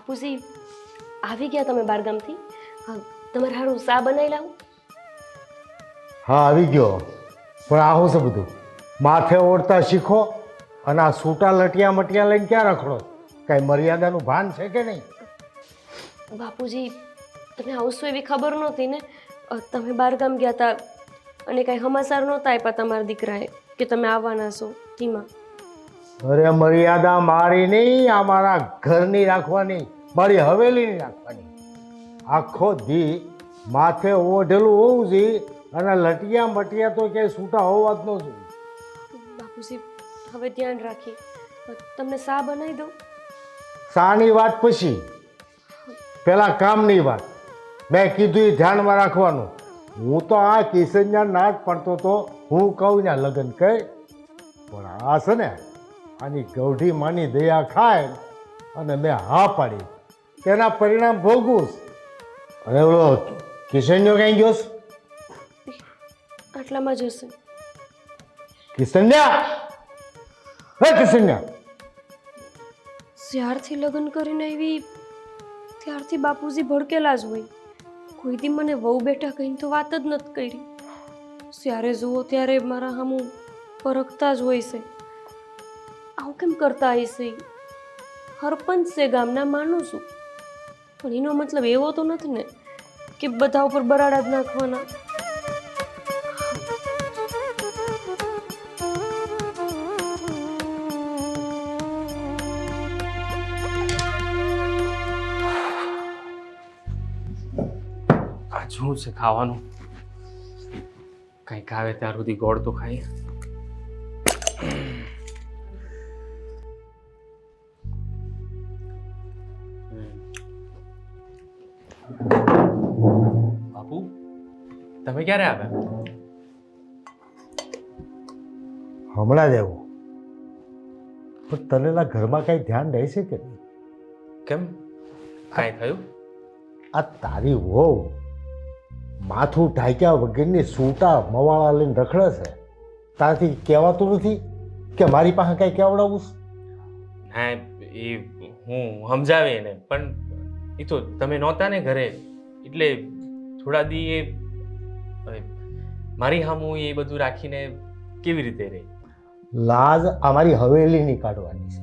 બાપુજી આવી ગયા તમે બારગામથી? તમારે હારું સા બનાવી લાવું? હા આવી ગયો, પણ આ શું છે બધું? માથે ઓળતા શીખો અને આ સૂટા લટિયા મટિયા લઈને ક્યાં રખડો? કાંઈ મર્યાદાનું ભાન છે કે નહીં? બાપુજી તમે આવશો એવી ખબર નહોતી ને. તમે બારગામ ગયા હતા અને કાંઈ સમાચાર નહોતા આપ્યા તમારા દીકરાએ કે તમે આવવાના છો તેમાં. અરે મર્યાદા મારી નહીં, આ મારા ઘરની રાખવાની, મારી હવેલીની રાખવાની. આખો દી માથે ઓઢેલું હોવું જોઈએ અને લટિયા મટિયા તો ક્યાંય છૂટા હોવા જ ન જોઈએ. બાપુજી હવે ધ્યાન રાખી. તમને સા બનાવી દઉં? શાની વાત પછી, પેલા કામની વાત. મેં કીધું એ ધ્યાનમાં રાખવાનું. હું તો આ કિશનના ના જ પડતો તો હું કહું ને લગ્ન કર, પણ આ છે ને આની ગૌઢી માની દયા ખાય અને મેં હા પાડી, તેના પરિણામ ભોગવું. અને ઓલો કિશનનો ક્યાં ગયો? આટલામાં જશે. કિશન્યા, હે કિશન્યા! જ્યારથી લગ્ન કરીને આવી ત્યારથી બાપુજી ભડકેલા જ હોય. કોઈ દી મને વહુ બેઠા કહીને તો વાત જ નથી કરી. જ્યારે જુઓ ત્યારે મારા સામું પરખતા જ હોય છે. આવું કેમ કરતા હશે? સરપંચ છે ગામના, માનું છું, પણ એનો મતલબ એવો તો નથી ને કે બધા ઉપર બરાડા જ નાખવાના. આ શું છે ખાવાનું? કંઈક આવે ત્યાર સુધી ગોળ તો ખાઈએ. બાપુ તમે ક્યારે આવ્યા? હમણાં જ આવ્યો. પણ તનેલા ઘરમાં કાંઈ ધ્યાન રહેશે કે નહીં? કેમ, કાંઈ થયું? આ તારી વહુ માથું ઢાંક્યા વગરની સૂટા મવાળા લઈને રખડે છે. તારથી કહેવાતું નથી કે મારી પાસે કાંઈ કહેવડાવું? હા એ હું સમજાવે એને, પણ એ તો તમે નહોતા ને ઘરે, એટલે થોડા દી એ મારી સામું એ બધું રાખીને કેવી રીતે રહે? લાજ અમારી હવેલીની કાઢવાની છે.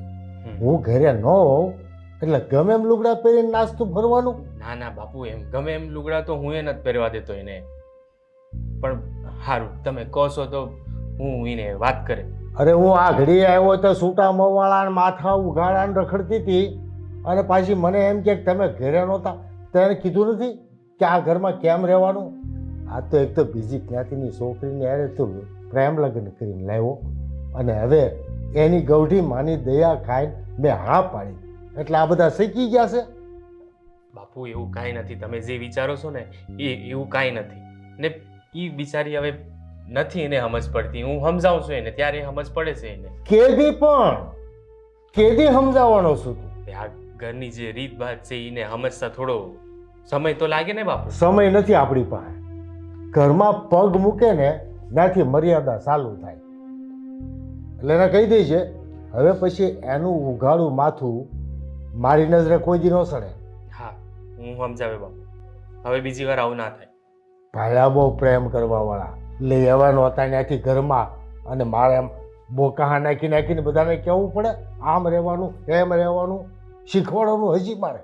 હું ઘરે ન હોઉં એટલે ગમે એમ લુગડા પહેરીને નાસ્તું ફરવાનું? ના ના બાપુ, એમ ગમે એમ લુગડા તો હું એ નથી પહેરવા દેતો એને. પણ સારું, તમે કહો છો તો હું એને વાત કરે. અરે હું આ ઘડી આવ્યો તો સૂટા મવાળા માથા ઉઘાડા રખડતી હતી અને પાછી મને એમ કે તમે ઘરે નહોતા. તેને કીધું નથી કે આ ઘરમાં કેમ રહેવાનું? આ તો એક તો બીજી જ્ઞાતિની છોકરીને યારે તો પ્રેમ લગ્ન કરીને લાવ્યો અને હવે એની ગૌઢી માની દયા ખાઈને મેં હા પાડી એટલે આ બધા શીખી ગયા છે. બાપુ એવું કાંઈ નથી, તમે જે વિચારો છો ને એવું કાંઈ નથી. ને એ બિચારી હવે નથી એને સમજ પડતી. હું સમજાવું છું એને ત્યારે સમજ પડે છે એને. કેદી પણ કેદી સમજાવવાનો છું તું? આ ઘરની જે રીત ભાત છે એને સમજતા થોડો સમય તો લાગે ને બાપુ. સમય નથી આપણી પાસે. ઘરમાં પગ મૂકે ને ત્યાંથી મર્યાદા ચાલુ થાય. એટલે એને કહી દે છે હવે પછી એનું ઉઘાડું માથું મારી નજરે કોઈ દી ન સડે. હા હું સમજાવે બાપુ, હવે બીજી વાર આવું ના થાય. ભાયા બહુ પ્રેમ કરવા વાળા લઈ આવવાનો હતા ત્યાંથી ઘરમાં અને મારે એમ બોકાહા નાખી નાખીને બધાને કહેવું પડે આમ રહેવાનું એમ રહેવાનું શીખવાડવાનું. હજી મારે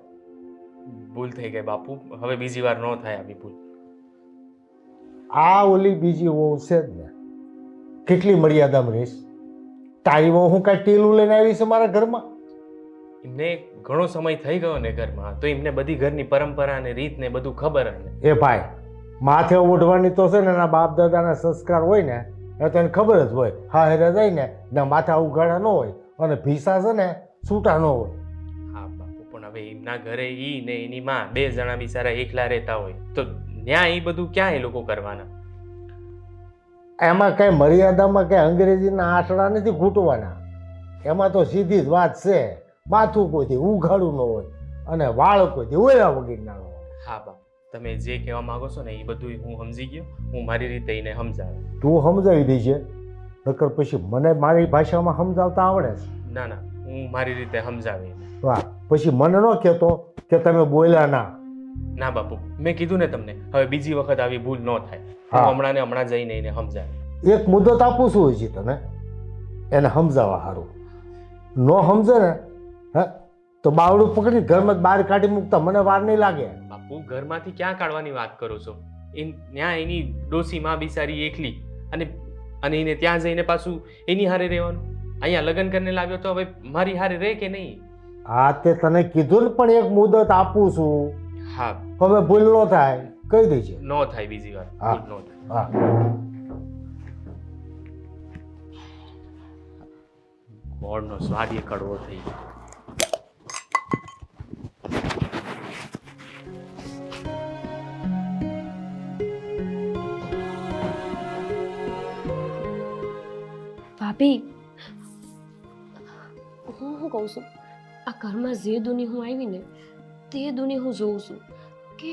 ભૂલ થઈ ગઈ બાપુ, હવે બીજી વાર ન થાય આવી ભૂલ. આ ઓલી બીજી વહુ છે જ ને, કેટલી મર્યાદામાં રહીશ? તારી વહુ હું કાંઈ ટીલું લઈને આવી છે મારા ઘરમાં? એમને ઘણો સમય થઈ ગયો ને ઘરમાં, તો એમને બધી ઘરની પરંપરા ને રીત ને બધું ખબર ને. એ ભાઈ માથે ઓઢવાની તો છે ને એના બાપ દાદાના સંસ્કાર હોય ને એ તો એને ખબર જ હોય. હા હેરે જાય ને ના માથા ઉઘાડા ન હોય અને ભીસા છે ને છૂટા ન હોય. હા બાપુ, પણ હવે એમના ઘરે ઈ ને એની માં બે જણા બિચારા એકલા રહેતા હોય તો ત્યાં એ બધું ક્યાં એ લોકો કરવાના? એમાં કઈ મર્યાદામાં કઈ અંગ્રેજીના આંસડા નથી ઘૂંટવાના. એમાં તો સીધી જ વાત છે. માથું કોઈથી ઉઘાડું ન હોય અને વાળ કોઈથી ઓળા વગરના ન હોય. હા બાપુ, તમે જે કહેવા માંગો છો ને એ બધું હું સમજી ગયો. હું મારી રીતે એને સમજાવે. તું સમજાવી દેજે, નકર પછી મને મારી ભાષામાં સમજાવતા આવડે છે. ના ના હું મારી રીતે સમજાવી એને. વાહ, પછી મને ન કહેતો કે તમે બોલ્યા ના. ના બાપુ, મેં કીધું ને તમને, હવે બીજી વખત આવી ભૂલ ન થાય. હા. હું હમણાં ને હમણાં જઈને એને સમજાવી. એક મુદત આપું છું હજી તને, એને સમજાવવા સારું. ન સમજે ને હે તો બાવડું પકડી ઘરમાં બહાર કાઢી મૂકતા મને વાર નહીં લાગે. બાપુ, ઘરમાંથી ક્યાં કાઢવાની વાત કરો છો? ત્યાં એની ડોસી માં બિચારી એકલી, અને એને ત્યાં જઈને પાછું એની હારે રહેવાનું. અહીંયા લગ્ન કરીને લાવ્યો તો હવે મારી હારે રહે કે નહીં? હા, તે તને કીધું ને, પણ એક મુદત આપું છું. હા, હવે ભૂલ ન થાય કહી દેજે. ન થાય બીજી વાર. હા. ભૂલ ન થાય. હા, ગોળનો સ્વાદ એ કડવો થઈ ગયો. ભાભી, હું શું કહું છું, આ ઘરમાં જે દુની હું આવી ને તે દુની હું જોઉં છું કે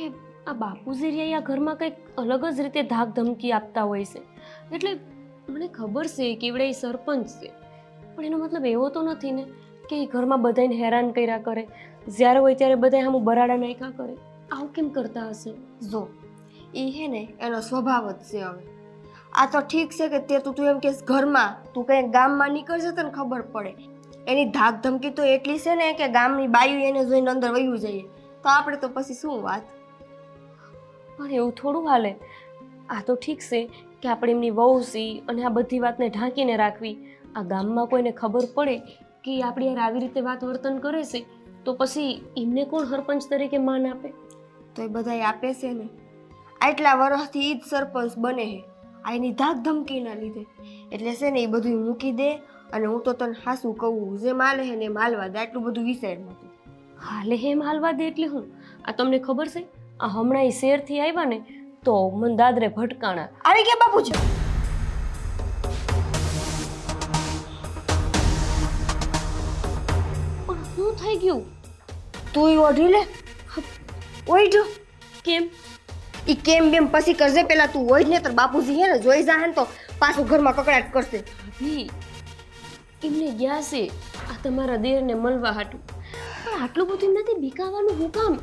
આ બાપુજી રહ્યા આ ઘરમાં કંઈક અલગ જ રીતે ધાક ધમકી આપતા હોય છે. એટલે મને ખબર છે કે એવડે એ સરપંચ છે, પણ એનો મતલબ એવો તો નથી ને કે એ ઘરમાં બધાને હેરાન કર્યા કરે, જ્યારે હોય ત્યારે બધા આમ બરાડા નાખ્યા કરે. આવું કેમ કરતા હશે? જો એ હે ને એનો સ્વભાવ જ છે. હવે આ તો ઠીક છે કે તે તું એમ કે ઘરમાં તું કંઈ ગામમાં નીકળશે તને ખબર પડે. એની ધાક ધમકી તો એટલી છે ને કે ગામની બાયું એને જોઈને અંદર વયું જઈએ તો આપણે તો પછી શું વાત. પણ એવું થોડું હાલે. આ તો ઠીક છે કે આપણે એમની વહુ સી અને આ બધી વાતને ઢાંકીને રાખવી. આ ગામમાં કોઈને ખબર પડે કે ઈ આપણી યાર આવી રીતે વાત વર્તન કરે છે તો પછી એમને કોણ સરપંચ તરીકે માન આપે? તો એ બધાય આપે છે ને. આટલા વર્ષથી ઈ જ સરપંચ બને છે આ એની ધાક ધમકીના લીધે. એટલે છે ને એ બધું મૂકી દે, અને હું તો તને હાસું કહું, જે માલે છે ને એ માલવા દે, આટલું બધું વિચારમાં તું. હાલે હેમ હાલવા દે એટલે હું? આ તમને ખબર છે, આ હમણાં એ શહેરથી આવ્યા ને તો મને દાદરે ભટકાણા. આવી ગયા બાપુજી? પણ શું થઈ ગયું? તું ઈ ઓઢી લે. ઓઈ જો કેમ? ઈ કેમ બેમ પછી કરજે, પેલા તું ઓઢ ને, તાર બાપુજી હે ને જોઈ જાહે ને તો પાછું ઘરમાં કકડાટ કરશે. ભાભી, એમને ગયા છે આ તમારા દેરને મળવા હાટું, પણ આટલું બધું નથી બીકાવાનું હું કામ?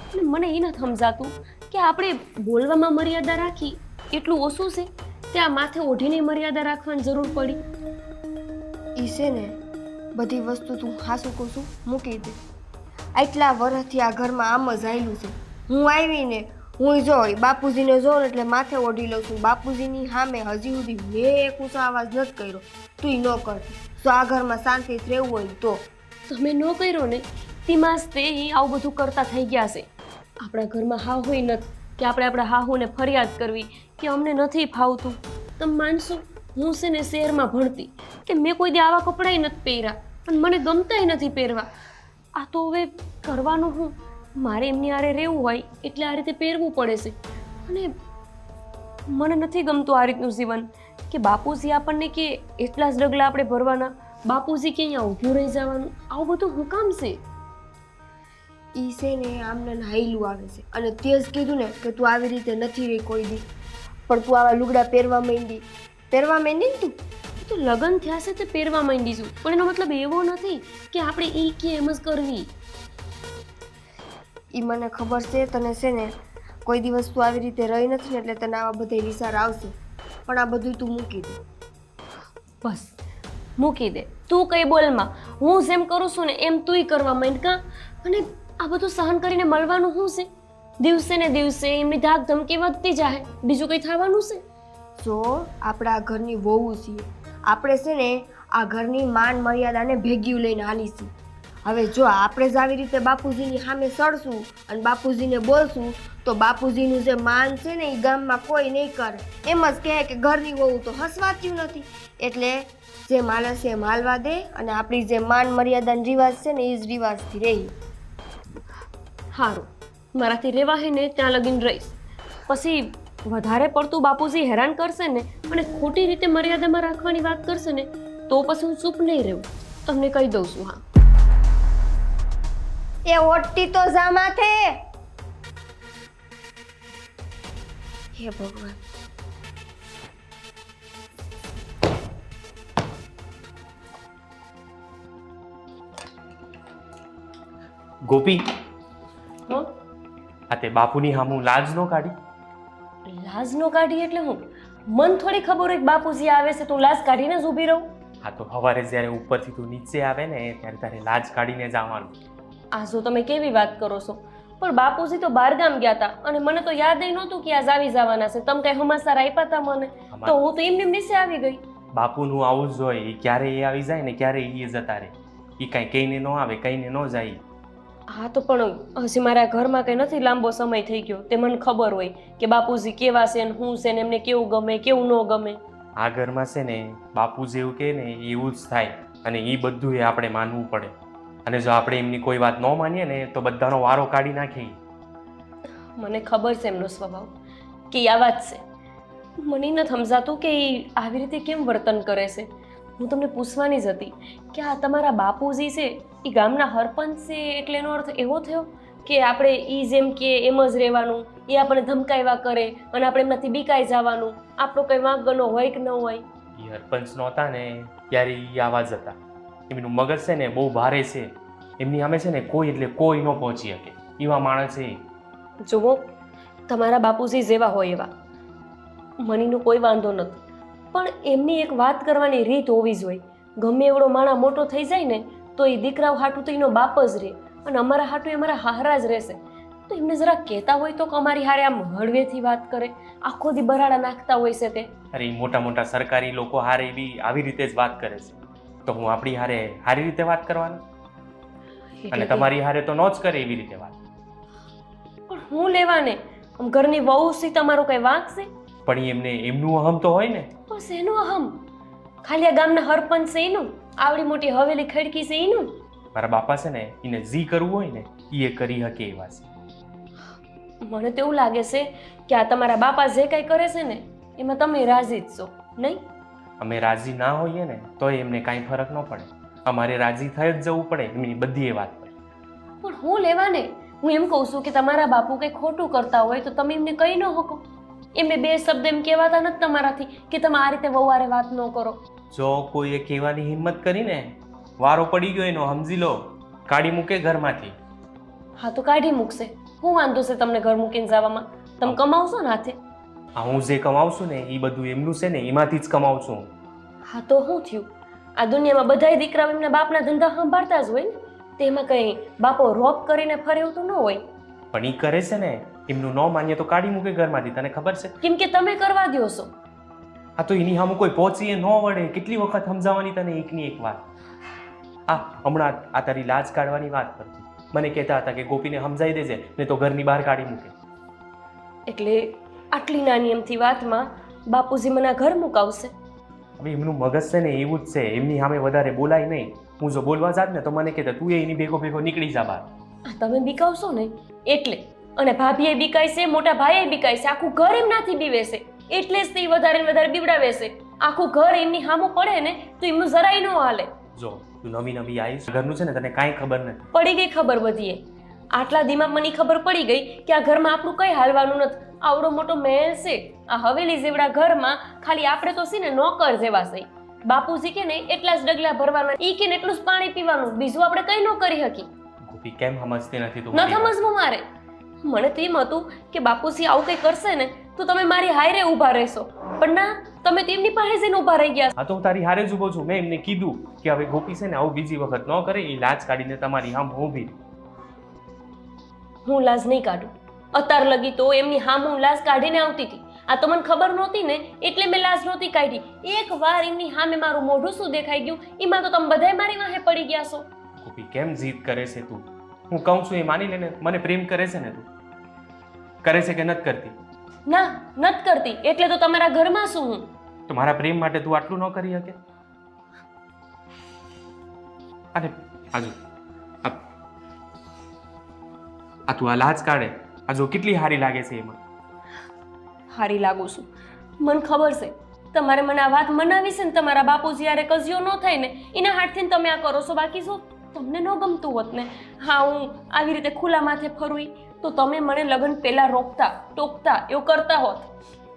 અને મને એ નથી સમજાતું કે આપણે બોલવામાં મર્યાદા રાખી એટલું ઓછું છે તે આ માથે ઓઢીને મર્યાદા રાખવાની જરૂર પડી. ઈ છે ને બધી વસ્તુ તું હાસું કહું છું મૂકી દે. આટલા વર્ષથી આ ઘરમાં આમ જ આવેલું છે. હું આવીને હું જોઈ બાપુજીને જોઉં એટલે માથે ઓઢી લઉં છું. બાપુજીની સામે હજી સુધી મેં એક ઊંચો અવાજ નથી કર્યો. તું ન કર. જો આ ઘરમાં શાંતિથી રહેવું હોય તો. તમે ન કર્યો ને તેમાં જ તે આવું બધું કરતા થઈ ગયા છે. આપણા ઘરમાં હા હોય નથી કે આપણે આપણા હાહુને ફરિયાદ કરવી કે અમને નથી ફાવતું. તમે માનશો, હું છે ને શહેરમાં ભણતી કે મેં કોઈ દી આવા કપડાય નથી પહેર્યા અને મને ગમતાય નથી પહેરવા. આ તો હવે કરવાનું હું? મારે એમની આરે રહેવું હોય એટલે આ રીતે પહેરવું પડે છે. અને મને નથી ગમતું આ રીતનું જીવન કે બાપુજી આપણને કે એટલા જ ડગલા આપણે ભરવાના, બાપુજી કે અહીંયા ઊભું રહી જવાનું. આવું બધું હું કામ છે? ઈ છે ને આમને હાઈલું આવે છે, અને તે જ કીધું ને કે તું આવી રીતે નથી રહી કોઈ દી, પણ તું આવા લુગડા પહેરવા માંડી ને તું. તો લગ્ન થયા છે તે પહેરવા માંડીશું, પણ એનો મતલબ એવો નથી કે આપણે એ કે એમ જ કરવી. ઈ મને ખબર છે તને છે ને કોઈ દિવસ તું આવી રીતે રહી નથી ને એટલે તને આવા બધા વિચાર આવશે, પણ આ બધું તું મૂકી દે. બસ મૂકી દે. તું કઈ બોલમાં, હું જેમ કરું છું ને એમ તુંય કરવા માંડ કાં? અને આ બધું સહન કરીને મળવાનું શું છે? દિવસે ને દિવસે એમની ધાક ધમકી વધતી જાય, બીજું કંઈ થવાનું છે? જો આપણે આ ઘરની વહુ છીએ, આપણે છે ને આ ઘરની માન મર્યાદાને ભેગ્યું લઈને હાલીશું. હવે જો આપણે જ આવી રીતે બાપુજીની સામે સડશું અને બાપુજીને બોલશું તો બાપુજીનું જે માન છે ને એ ગામમાં કોઈ નહીં કરે. એમ જ કહે કે ઘરની વહુ તો હસવાતું નથી. એટલે જે માલે છે એ માલવા દે, અને આપણી જે માન મર્યાદાનો રિવાજ છે ને એ જ રિવાજથી રહી. સારું, મારાથી રહેવાય ને ત્યાં લગીને રહીશ. પછી વધારે પડતું બાપુજી હેરાન કરશે ને અને ખોટી રીતે મર્યાદામાં રાખવાની વાત કરશે ને તો પછી હું ચૂપ નહીં રહું. તમને કહી દઉં છું. હા, એ ઓટતી તો જા માથે. હે ભગવાન. ગોપી, હં? આ તે બાપુની હામું લાજ નો કાઢી? લાજ નો કાઢી એટલે હું મન થોડી ખબર હોય કે બાપુજી આવે છે તો લાજ કાઢીને જ ઊભી રહું? હા તો સવારે જ્યારે ઉપરથી તું નીચે આવે ને ત્યારે તારે લાજ કાઢીને જવાનું. આ જો તમે કેવી વાત કરો છો, પણ બાપુજી તો બહારગામ ગયા હતા અને મને તો યાદ નહોતું કે આજ આવી જવાના છે. તમે કઈ સમાચાર આપ્યા હતા મને તો હું તો એમને નીચે આવી ગઈ. બાપુનું આવું જ હોય, ક્યારે એ આવી જાય ને ક્યારે એ જતા રહે. એ કાંઈ કહીને ન આવે, કહીને ન જાય. હા તો પણ હજી મારા ઘરમાં કંઈ નથી લાંબો સમય થઈ ગયો, તે મને ખબર હોય કે બાપુજી કેવા છે ને શું છે ને એમને કેવું ગમે કેવું ન ગમે. આ ઘરમાં છે ને બાપુ જેવું કહે ને એવું જ થાય, અને એ બધું એ આપણે માનવું પડે. અને જો આપણે એમની કોઈ વાત ન માનીએ ને તો બધાનો વારો કાઢી નાખીએ. મને ખબર છે એમનો સ્વભાવ કે આવા જ છે. મને નથી સમજાતું કે એ આવી રીતે કેમ વર્તન કરે છે. હું તમને પૂછવાની જ હતી કે આ તમારા બાપુજી છે એ ગામના સરપંચ છે એટલે એનો અર્થ એવો થયો કે આપણે એ જેમ કે એમ જ રહેવાનું, એ આપણે ધમકાવ્યા કરે અને આપણે એમનાથી બીકાઈ જવાનું, આપણો કંઈ વાંક હોય કે ન હોય? એ સરપંચ નહોતા ને ત્યારે એ આવા જ હતા. એમનું મગજ છે ને બહુ ભારે છે. એમની સામે છે ને કોઈ એટલે કોઈ ન પહોંચી શકે એવા માણસ છે. જુઓ, તમારા બાપુજી જેવા હોય એવા મનીનો કોઈ વાંધો નથી, પણ એમની એક વાત કરવાની રીત હોવી જોઈએ. ગમે એવડો માણા મોટો થઈ જાય ને તો એ દીકરાઓ હાટું તો એનો બાપ જ રહે અને અમારા હાટું અમારા હારા જ રહેશે. તો એમને જરા કહેતા હોય તો કે અમારી હારે આમ હળવેથી વાત કરે, આખો દી બરાડા નાખતા હોય છે તે. અરે એ મોટા મોટા સરકારી લોકો હારે એવી આવી રીતે જ વાત કરે છે, તો હું આપણી હારે સારી રીતે વાત કરવાની? અને તમારી હારે તો ન જ કરે એવી રીતે વાત. પણ હું લેવાને આમ ઘરની વહુ સી તમારો કઈ વાંક છે? પણ એમને એમનું અહમ તો હોય ને. પણ શેનું અહમ? ખાલી આ ગામના સરપંચ છે એનું, આવડી મોટી હવેલી ખડકી છે એનું. મારા બાપા છે ને એને જી કરવું હોય ને એ કરી શકે એવા છે. મને તો એવું લાગે છે કે આ તમારા બાપા જે કઈ કરે છે ને એમાં તમે રાજી જ છો, નહીં? અમે રાજી ના હોઈએ ને તો એમને કાંઈ ફરક ન પડે. અમારે રાજી થઈ જ જવું પડે એમની બધી એ વાત પર. પણ હું લેવાને હું એમ કહું છું કે તમારા બાપુ કંઈ ખોટું કરતા હોય તો તમે એમને કહી ન શકો? એમને બે શબ્દ એમ કહેવાતા નથી તમારાથી કે તમે આ રીતે વહુવારે વાત ન કરો? જો કોઈએ કહેવાની હિંમત કરીને વારો પડી ગયો એનો સમજી લો, કાઢી મૂકે ઘરમાંથી. હા તો કાઢી મૂકશે, શું વાંધો છે તમને ઘર મૂકીને જવામાં? તમે કમાવશો ને હાથે? હા, હું જે કમાવશું ને એ બધું એમનું છે ને એમાંથી જ કમાવું છું. હા તો શું થયું? આ દુનિયામાં બધાય દીકરાઓ એમના બાપના ધંધા સંભાળતા જ હોય ને, તેમાં કંઈ બાપો રોપ કરીને ફરે એવું તો ન હોય. પણ એ કરે છે ને, એમનું ન માનીએ તો કાઢી મૂકે ઘરમાંથી. તને ખબર છે? કેમ કે તમે કરવા દો છો. આ તો એની સામે કોઈ પહોંચીએ ન વળે. કેટલી વખત સમજાવવાની તને એકની એક વાત. આ હમણાં આ તારી લાજ કાઢવાની વાત કરતી, મને કહેતા હતા કે ગોપીને સમજાઈ દેજે ને તો ઘરની બહાર કાઢી મૂકે. એટલે આટલી નાની એમથી વાતમાં બાપુજી મને ઘર મુકાવશે? હવે એમનું મગજ છે ને એવું જ છે, એમની સામે વધારે બોલાય નહીં. હું જો બોલવા જાત ને તો મને કહેતા તું એની ભેગો ભેગો નીકળી જા બહાર. તમે બીકાવશો ને એટલે, અને ભાભીએ બીકાય છે, મોટા ભાઈએ બીકાય છે, આખું ઘર એમનાથી બીવે છે, એટલે જ તે વધારે ને વધારે બીવડાવે છે. આખું ઘર એમની સામું પડે ને તો એમનું જરાય ન હાલે. જો તું નવી નવી આવીશ, ઘરનું છે ને તને કાંઈ ખબર નથી. પડી ગઈ ખબર બધીએ. આટલા દીમાં મને ખબર પડી ગઈ કે આ ઘરમાં આપણું કંઈ હાલવાનું નથી. આવડો મોટો મહેલ છે, આ હવેલી જેવડા ઘરમાં ખાલી આપણે તો છે ને નોકર જેવા છે. બાપુજી કે ને એટલા જ ડગલા ભરવાના, ઈ કે ને એટલું જ પાણી પીવાનું, બીજું આપણે કંઈ ન કરી શકી. ગોપી કેમ સમજતી નથી તું? ન સમજવું મારે. મને તો એમ હતું કે બાપુજી આવું કંઈ કરશે ને તો તમે મારી હારે ઊભા રહેશો, પણ ના, તમે તેમની પાસે જઈને ઊભા રહી ગયા. હા તો હું તારી હારે જ ઊભો છું. મેં એમને કીધું કે હવે ગોપી છે ને આવું બીજી વખત ન કરે, એ લાજ કાઢીને તમારી આમ ઊભી. હું લાજ નહીં કાઢું. અત્યાર લગી તો એમની હામ હું લાજ કાઢીને આવતી હતી. આ તો મને ખબર નહોતી ને એટલે મેં લાજ નહોતી કાઢી. એક વાર એમની સામે મારું મોઢું શું દેખાઈ ગયું એમાં તો તમે બધાય મારી વાહે પડી ગયા છો. ગોપી કેમ જીદ કરે છે તું? હું કહું છું એ માની લે ને. મને પ્રેમ કરે છે ને તું? કરે છે કે નથી કરતી? ના, નથી કરતી એટલે તો તમારા ઘરમાં શું હું? તો મારા પ્રેમ માટે તું આટલું ન કરી શકે? અરે આજુ આ તું આ લાજ કાઢે, આ જો કેટલી હારી લાગે છે એમાં. હારી લાગુ છું, મને ખબર છે. તમારે મને આ વાત મનાવી છે ને તમારા બાપુજી યારે કજિયો ન થાય ને એના હાથથી તમે આ કરો છો. બાકી શું તમને ન ગમતું હોત ને, હા હું આવી રીતે ખુલ્લા માથે ફરું તો તમે મને લગ્ન પહેલા રોકતા ટોકતા એવું કરતા હોત.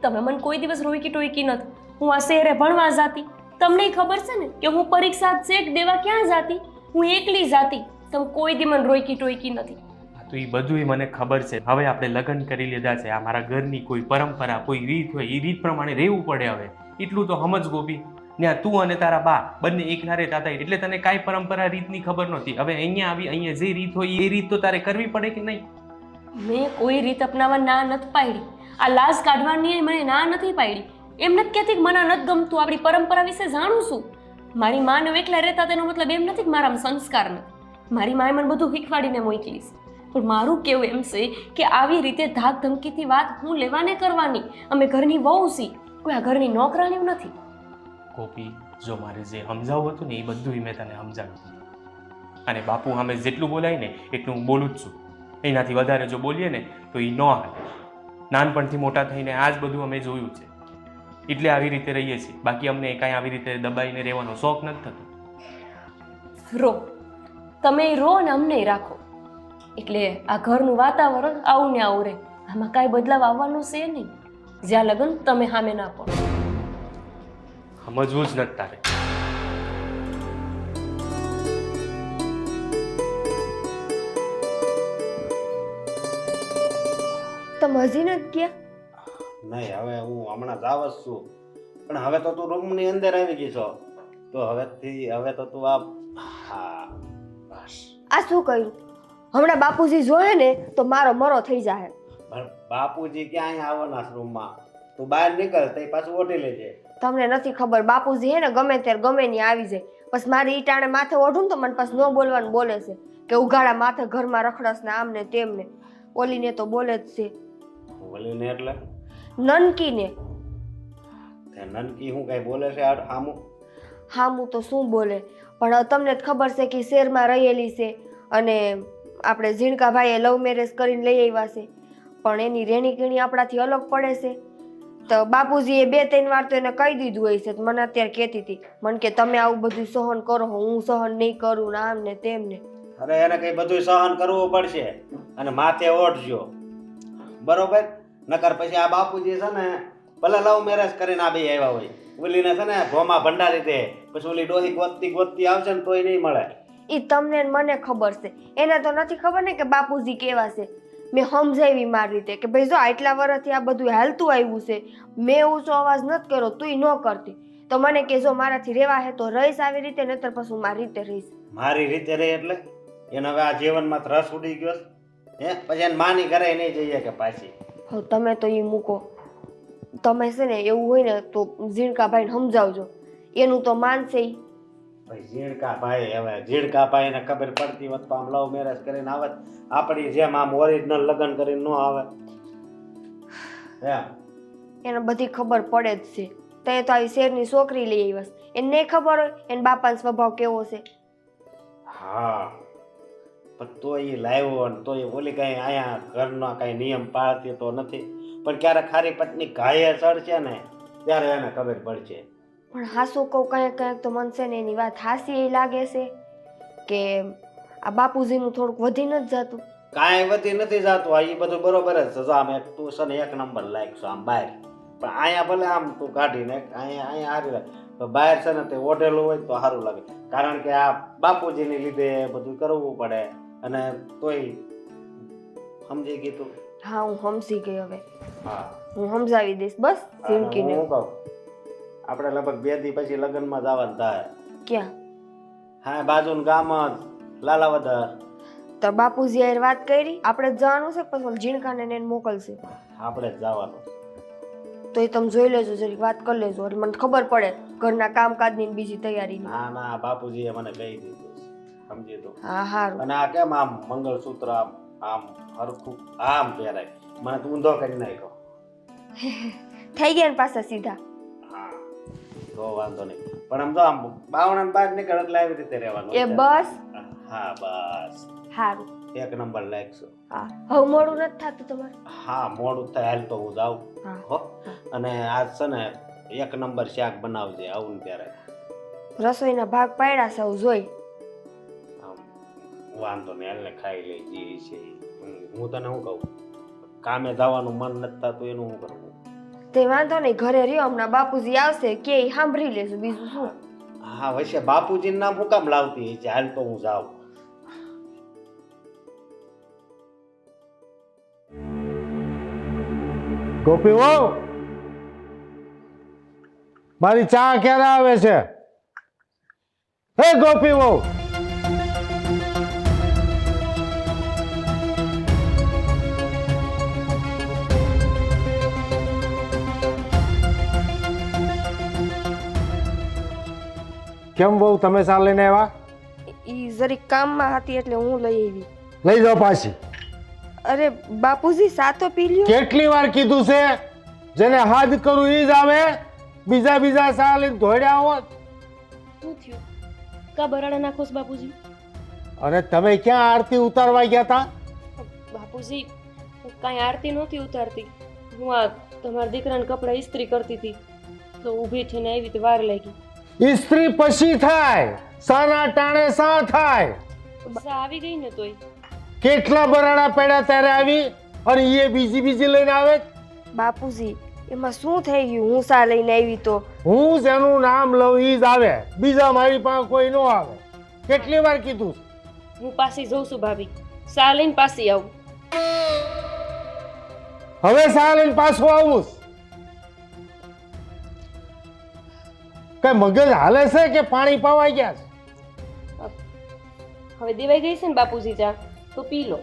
તમે મને કોઈ દિવસ રોઈકી ટોઈકી નથી. હું આ શહેરે ભણવા જાતી, તમને ખબર છે ને કે હું પરીક્ષા ચેક દેવા ક્યાં જાતી? હું એકલી જાતી. તમે કોઈ દી મને રોઈકી ટોઈકી નથી. હા, તો એ બધુંય મને ખબર છે. હવે આપણે લગ્ન કરી લીધા છે. આ મારા ઘરની કોઈ પરંપરા, કોઈ રીત હોય, એ રીત પ્રમાણે રહેવું પડે. હવે એટલું તો સમજ ગોપી. ત્યાં તું અને તારા બા બંને એકલા રહેતા હતા એટલે તને કાંઈ પરંપરા રીતની ખબર નહોતી. હવે અહીંયા આવી, અહીંયા જે રીત હોય એ રીત તો તારે કરવી પડે કે નહીં? મેં કોઈ રીત અપનાવવા ના નથી પાડી. આ લાજ કાઢવાની મને ના નથી પાડી. એમ નથી કહેતી કે મને નથી ગમતું, આપણી પરંપરા વિશે જાણું છું. મારી માને એકલા રહેતા તેનો મતલબ એમ નથી કે મારામાં સંસ્કાર નથી. મારી માએ મને બધું શીખવાડીને મોકલી છે. પણ મારું કેવું એમ છે કે આવી રીતે ધાક ધમકીથી વાત હું લેવાને કરવાની. અમે ઘરની વહુ છીએ, કોઈ આ ઘરની નોકરાણીઓ નથી. ગોપી, જો મારે જે સમજાવવું હતું ને એ બધું મેં તને સમજાવી દીધું. અને બાપુ સામે જેટલું બોલાય ને એટલું હું બોલું જ છું. એનાથી વધારે જો બોલીએ ને તો એ ન હાલે. નાનપણથી મોટા થઈને આ જ બધું અમે જોયું છે એટલે આવી રીતે રહીએ છીએ. બાકી અમને કાંઈ આવી રીતે દબાઈને રહેવાનો શોખ નથી થતો. રો, તમે રો ને અમને રાખો એટલે આ ઘરનું વાતાવરણ આવું ને આવું રહે. આમાં કાંઈ બદલાવ આવવાનો છે નહીં. જ્યાં લગન તમે સામે ના પડો. સમજવું જ નથી તારે. તમે હજી નથી ગયા? નહીં, હવે હું હમણાં જ આવ જ છું. પણ હવે તો તું રૂમની અંદર આવી ગઈ છો તો હવે તો તું હા બસ. આ શું કર્યું? હમણાં બાપુજી જોયે ને તો મારો મરો થઈ જાય. પણ બાપુજી ક્યાં અહીંયા આવવાના છે રૂમમાં? તું બહાર નીકળ તો પાછું ઓઢી લેજે. તમને નથી ખબર, બાપુજી હે ને ગમે ત્યારે ગમે ની આવી જાય. બસ મારી ઈટાણે માથે ઓઢું ને તો મને પાછું ન બોલવાનું બોલે છે કે ઉઘાડા માથે ઘરમાં રખડસ ને આમ ને તેમ ને. ઓલીને તો બોલે જ છે. બોલીને એટલે નનકીને. તે નનકી હું કઈ બોલે છે આમું? હામું તો શું બોલે, પણ તમને જ ખબર છે કે શહેરમાં રહેલી છે અને આપણે ઝીણકાભાઈએ લવ મેરેજ કરીને લઈ આવ્યા છે. પણ એની રેણી કીણી આપણાથી અલગ પડે છે. તો બાપુજીએ 2-3 વાર તો એને કહી દીધું હોય છે. મને અત્યારે કહેતી હતી મને કે તમે આવું બધું સહન કરો, હું સહન નહીં કરું ને આમ ને તેમ ને. અરે એને કઈ બધું સહન કરવું પડશે અને માથે ઓઢજો, બરોબર? નકર પછી આ બાપુજી છે ને ભલે લવ મેરેજ કરીને આ બે આવ્યા હોય, ઓલીને છે ને ભોમા ભંડારી દે, પછી ઓલી ડોહી ગોતતી આવશે ને તોય નહીં મળે. એ તમને ને મને ખબર છે, એને તો નથી ખબર ને કે બાપુજી કેવા છે. મેં સમજાવી મારી રીતે કે ભાઈ જો આટલા વર્ષથી આ બધું હાલતું આવ્યું છે, મેં ઊંચો અવાજ નથી કર્યો, તુંય ન કરતી, તો મને કે જો મારાથી રહેવા હે તો રહીશ આવી રીતે, નહીતર પછી હું મારી રીતે રહીશ. મારી રીતે રહે એટલે એને હવે આ જીવનમાં રસ ઉડી ગયો છે હે? પછી એને માની ઘરે નહીં જઈએ કે પાછી? હવે તમે તો એ મૂકો. તમે છે ને એવું હોય ને તો ઝીણકાભાઈને સમજાવજો, એનું તો માનશે ઈ. ભાઈ ઝીણકાભાઈ, હવે ઝીણકાભાઈને ખબર પડતી હોત તો આમ લવ મેરેજ કરીને આવત આપણી જેમ આમ ઓરિજિનલ લગ્ન કરીને ન આવે હે? એને બધી ખબર પડે જ છે. તે તો આવી શેરની છોકરી લઈ આવ્યા છે, એને નહીં ખબર હોય એને બાપાનો સ્વભાવ કેવો છે. હા, પણ તો એ લાવ્યો ને તો એ ઓલી કઈ અહીંયા ઘરનો કઈ નિયમ પાળતી તો નથી, પણ ક્યારેક ખારી પત્ની ઘાયે ચડશે ને ત્યારે એને ખબર પડશે. પણ હાસુ કહું કંઈક તો મન છે ને એની વાત હાસી એ લાગે છે કે આ બાપુજીનું થોડુંક વધી નથી જતું. કાંઈ વધી નથી જાતું. આ એ બધું બરોબર જ છે. જો આમ તું છે ને 1 નંબર લાયક છો આમ બહાર, પણ અહીંયા ભલે આમ તું કાઢીને અહીંયા હારી લાગે, તો બહાર છે ને તે ઓઢેલું હોય તો સારું લાગે. કારણ કે આ બાપુજીને લીધે બધું કરવું પડે અને તોય સમજી ગઈ તું? હા હું સમજી ગઈ. હવે હા હું સમજાવી દઈશ બસ ઝીણકીને. હું કહું આપણે લગભગ 2 દી પછી લગ્નમાં જવાનું થાય. ક્યાં? હા, બાજુનું ગામ જ લાલાવદર. તો બાપુજી યાર વાત કરી આપણે જ જવાનું છે, પછી ઝીણકાને એને મોકલશે. આપણે જ જવાનું. તો એ તમે જોઈ લેજો, જરીક વાત કરી લેજો એટલે મને ખબર પડે ઘરના કામકાજની ને બીજી તૈયારીની. ના ના, બાપુજીએ મને કહી દીધું, સમજી તું? હા હારું. અને આ કેમ આમ મંગળસૂત્ર આમ આમ હરખું આમ પહેરાય, મને તું ઊંધો કરી નાખ્યો. થઈ ગયા ને પાછા સીધા. હા, તો વાંધો નહીં. પણ આમ તો આમ બાવણા બહાર નીકળ એટલે આવી રીતે રહેવાનું. એ બસ. હા બસ, હારું. 1 નંબર લાગશો. હા, હવે મોડું નથી થતું તમારે? હા, મોડું થાય હાલ તો હું જાઉં. હા. હો, અને આજ છે ને 1 નંબર શાક બનાવજે આવું ને ત્યારે. રસોઈના ભાગ પાડ્યા છે હું જોઈ. આમ વાંધો નહીં, હાલને ખાઈ લઈ જે છે. હું તને શું કહું, કામે જવાનું મન નથી થતું એનું શું કરવું? તે વાંધો નહીં, ઘરે રહ્યો, હમણાં બાપુજી આવશે કે ઈ સાંભળી લેશું, બીજું શું. હા, વૈસે બાપુજીનું નામ હું કામ લાવતી છે? હાલ તો હું જાઉં. ગોપી વહુ મારી ચા ક્યારે આવે છે? હે ગોપી વહુ કેમ બહુ તમે ચા લઈને આવ્યા? ઈ જરીક કામમાં હતી એટલે હું લઈ આવી. લઈ જાઓ પાછી. અરે બાપુજી સા તો પી લ્યો. કેટલી વાર કીધું છે જેને હાથ કરું ઈ જ આવે, બીજા ચા લઈને ધોડ્યા હોત. શું થયું? કા બરાડા નાખો છો બાપુજી? અને તમે ક્યાં આરતી ઉતારવા ગયા હતા? બાપુજી કાંઈ આરતી નહોતી ઉતારતી. હું આ તમારા દીકરાના કપડાં ઇસ્ત્રી કરતી હતી તો ઊભી થઈને આવી તો વાર લાગી. ઇસ્ત્રી પછી થાય, સાના ટાણે સા થાય. સા આવી ગઈ ને તોય. કેટલા બરાડા પડ્યા ત્યારે આવી અને એ બીજી લઈને આવે. બાપુજી એમાં શું થઈ ગયું? હું સા લઈને આવી તો. હું જેનું નામ લઉં ઈ જ આવે, બીજા મારી પાસે કોઈ ન આવે. કેટલી વાર કીધું? હું પાછી જઉં છું ભાભી. સા લઈને પાછી આવું. હવે સા લઈને પાછું આવું. કઈ મગજ હાલે છે કે પાણી પાવાઈ ગયા છે? હવે દેવાઈ ગઈ છે ને બાપુજી ચા, તો પી લો.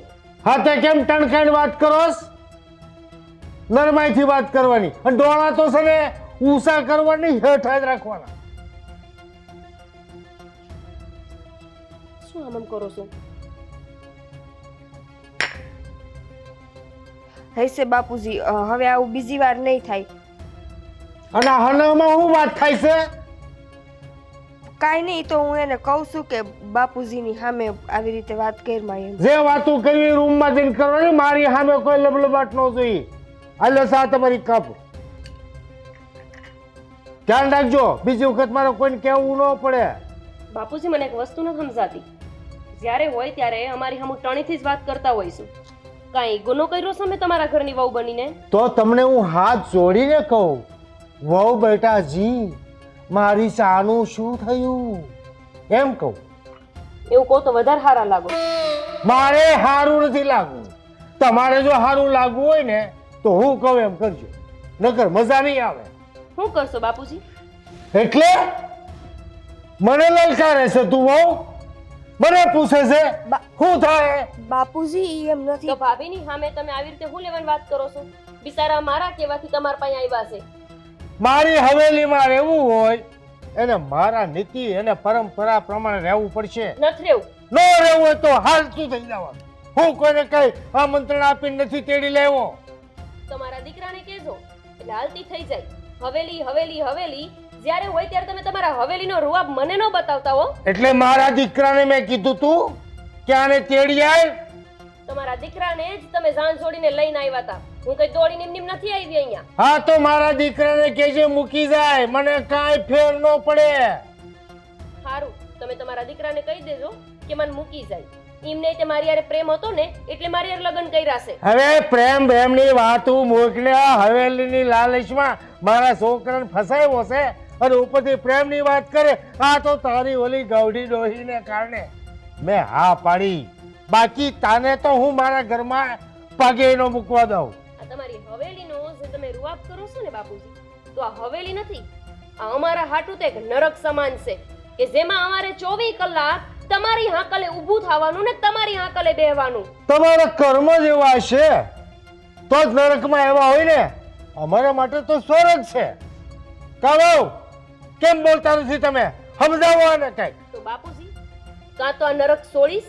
હા તે કેમ ટણખાઈને વાત કરોસ? નરમાઈથી વાત કરવાની અને ડોળા તો છે ને ઊંચા કરવાની, હેઠા જ રાખવાના. શું આમ કરો છો? હૈસે બાપુજી હવે આવું બીજી વાર નહીં થાય. અને હનામાં શું વાત થાય છે? કાંઈ નહીં, તો હું એને કહું છું કે બાપુજીની સામે આવી રીતે વાત કરમાં એમ. જે વાતું કરવી રૂમમાં જઈને કરવાની, મારી સામે કોઈ લબલબાટ ન જોઈએ. હાલો સા તમારી કપ. ધ્યાન રાખજો, બીજી વખત મારે કોઈને કહેવું ન પડે. બાપુજી મને એક વસ્તુ ન સમજાતી. જ્યારે હોય ત્યારે અમારી સામે ટણીથી જ વાત કરતા હોઈશું. કાંઈ ગુનો કર્યો છે મેં તમારા ઘરની વહુ બનીને? તો તમને હું હાથ જોડીને કહું, વહુ બેટાજી મારી ચાનું શું થયું એમ કહું. એવું કહો તો વધારે સારા લાગો. મારે સારું નથી લાગવું. તમારે જો સારું લાગવું હોય ને તો હું કહું એમ કરજો, નકર મજા નહીં આવે. શું કરશો બાપુજી? એટલે મને લલકારે છે તું વહુ? મને પૂછે છે શું થાય? બાપુજી એમ તો નથી. ભાભીની સામે તમે આવી રીતે હું લેવાની વાત કરો છો? બિચારા મારા કહેવાથી તમારા પાસે આવ્યા છે. મારી હવેલીમાં રહેવું હોય એને મારા નીતિ અને પરંપરા પ્રમાણે રહેવું પડશે. નથી રહેવું. ન રહેવું હોય તો હાલતું થઈ જવાનું. હું કોઈને કઈ આમંત્રણ આપીને નથી તેડી લેવો. તમારા દીકરાને કહેજો એટલે હાલતી થઈ જાય. હવેલી હવેલી હવેલી જ્યારે હોય ત્યારે તમે તમારા હવેલીનો રૂઆબ મને ન બતાવતા હો. એટલે મારા દીકરાને મેં કીધું તું કે આને તેડી આય. તમારા દીકરાને જ તમે જાન છોડીને લઈને આવ્યા હતા. હું કઈ દોડીને એમ નથી આવી અહીંયા. હા તો મારા દીકરાને કહેજે મૂકી જાય, મને કાંઈ ફેર ન પડે. સારું, તમે તમારા દીકરાને કહી દેજો કે મને મૂકી જાય. એમ નહીં તે મારી યારે પ્રેમ હતો ને એટલે મારી યારે લગ્ન કર્યા છે. હવે પ્રેમ પ્રેમની વાતો મોકલ્યા હવેલીની લાલચમાં મારા છોકરાને ફસાયો છે અને ઉપરથી પ્રેમની વાત કરે. આ તો તારી ઓલી ગૌડી ડોહીને કારણે મેં હા પાડી. બાકી તાને તો હું મારા ઘરમાં પગે ન મૂકવા દઉં. આ તમારી હવેલીનો જે તમે રૂઆબ કરો છો ને બાપુજી, તો આ હવેલી નથી. આ અમારા હાટું તો એક નરક સમાન છે કે જેમાં અમારે 24 કલાક તમારી હાકલે ઊભું થવાનું ને તમારી હાકલે બેહવાનું. તમારા કર્મ જ એવા છે તો જ નરકમાં એવા હોય ને. અમારા માટે તો સ્વર્ગ છે. કહો કેમ બોલતા નથી તમે? સમજાવો આને કઈ. તો બાપુજી કાં તો આ નરક છોડીશ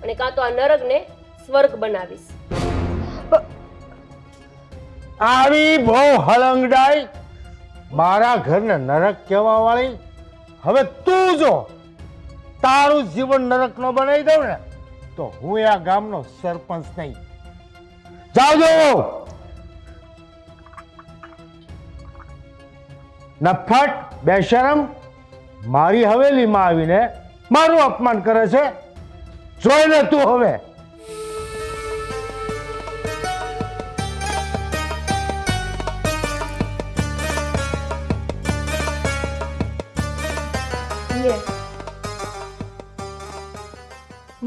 અને કાં તો આ નરકને સ્વર્ગ બનાવીશ. આવી બહુ હલંગડાઈ મારા ઘરને નરક કહેવા વાળી. હવે તું જો તારું જીવન નરક નો બનાવી દઉં ને તો હું આ ગામનો સરપંચ નહીં. જાવજો. નફટ બેશરમ મારી હવેલીમાં આવીને મારું અપમાન કરે છે. જોઈ લે તું હવે.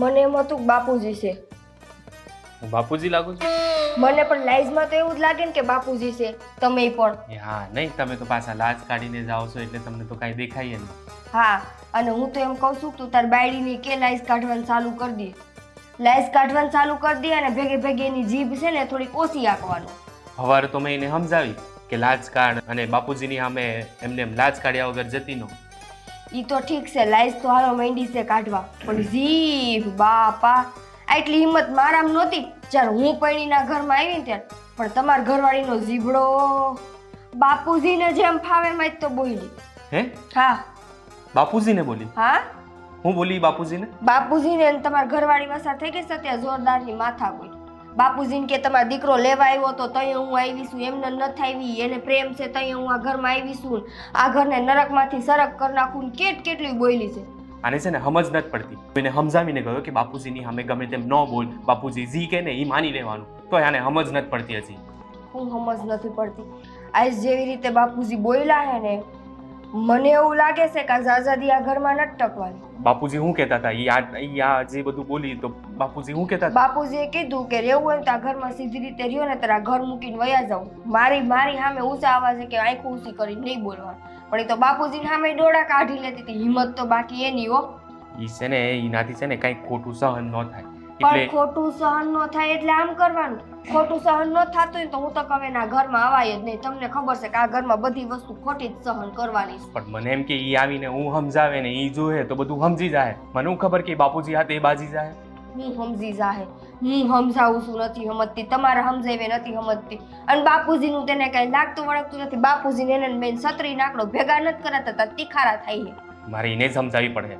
મને એમ હતું કે બાપુજી છે, હું બાપુજી લાગુ છું? મને પણ લાઈઝમાં તો એવું જ લાગે ને કે બાપુજી છે, તમે પણ. એ હા, નહીં, તમે તો પાછા લાજ કાઢીને જાઓ છો એટલે તમને તો કાંઈ દેખાય નહીં. હા, અને હું તો એમ કહું છું કે તું તાર બાયડીની કે લાઈઝ કાઢવાનું ચાલુ કરી દે. લાઈઝ કાઢવાનું ચાલુ કરી દે અને ભેગે ભેગે એની જીભ છે ને થોડીક ઓછી આંકવાનું. સવારે તો મેં એને સમજાવી કે લાજ કાઢ, અને બાપુજીની સામે એમને એમ લાજ કાઢ્યા વગર જતી નો. ઈ તો ઠીક છે, લાઈઝ તો હાલો માંડી છે કાઢવા, પણ જીભ બાપા આટલી હિંમત મારામાં નહોતી જ્યારે હું પૈણીના ઘરમાં આવી ને ત્યારે. પણ તમારા ઘરવાળીનો જીભડો બાપુજીને જેમ ફાવે એમ જ તો બોલી. હે? હા બાપુજીને બોલી? હા, હું બોલી બાપુજીને? બાપુજીને અને તમારા ઘરવાળી વસા થઈ ગઈ છે ત્યાં જોરદારની માથા કોઈ. બાપુજીને કે તમારો દીકરો લેવા આવ્યો તો તઈ હું આવી છું, એમને નથી આવી, એને પ્રેમ છે તઈ હું આ ઘરમાં આવી છું, આ ઘરને નરકમાંથી સરક કરી નાખું ને કેટલી બોલી છે. આને છે ને સમજ નથી પડતી. એને સમજાવીને ગયો કે બાપુજીની સામે ગમે તેમ ન બોલ, બાપુજી જી કે ને એ માની લેવાનું, તો આને સમજ નથી પડતી હજી. હું સમજ નથી પડતી. આજ જેવી રીતે બાપુજી બોલ્યા હે ને, મને એવું લાગે છે કે આઝાદી આ ઘરમાં નથી ટકવાની. બાપુજી શું કહેતા હતા? ઈ આ જે બધું બોલી તો બાપુજી શું કહેતા હતા? બાપુજીએ કીધું કે રહેવું હોય ને તો આ ઘરમાં સીધી રીતે રહ્યો ને તારા ઘર મૂકીને વયા જાવ. મારી સામે ઊંચા આવાજે કે આંખો ઊંચી કરીને નહીં બોલવાનું. પણ એ તો બાપુજીની સામે ડોળા કાઢી લેતી હતી. હિંમત તો બાકી એની હો. ઈ છે ને એનાથી છે ને કંઈ ખોટું સહન ન થાય પણ એટલે ખોટું સહન ન થાય એટલે આમ કરવાનું. ખોટું સહન ન થતું હોય તો હું તો કવે ના ઘરમાં આવાય જ નહીં. તમને ખબર છે કે આ ઘરમાં બધી વસ્તુ ખોટી જ સહન કરવાની છે. પણ મને એમ કે ઈ આવીને હું સમજાવે ને ઈ જોહે તો બધું સમજી જાય. મને હું ખબર કે બાપુજી હાથે એ બાજી જાય. હું સમજી જાહે, હું સમજાવું છું નથી સમજતી, તમારે સમજાવે નથી સમજતી. અને બાપુજીનું તેને કઈ લાગતું વળગતું નથી. બાપુજીને એને બેન સત્રી નાકડો ભેગા નથી કરાતા તા તીખારા થાય છે. મારે એને સમજાવી પડે.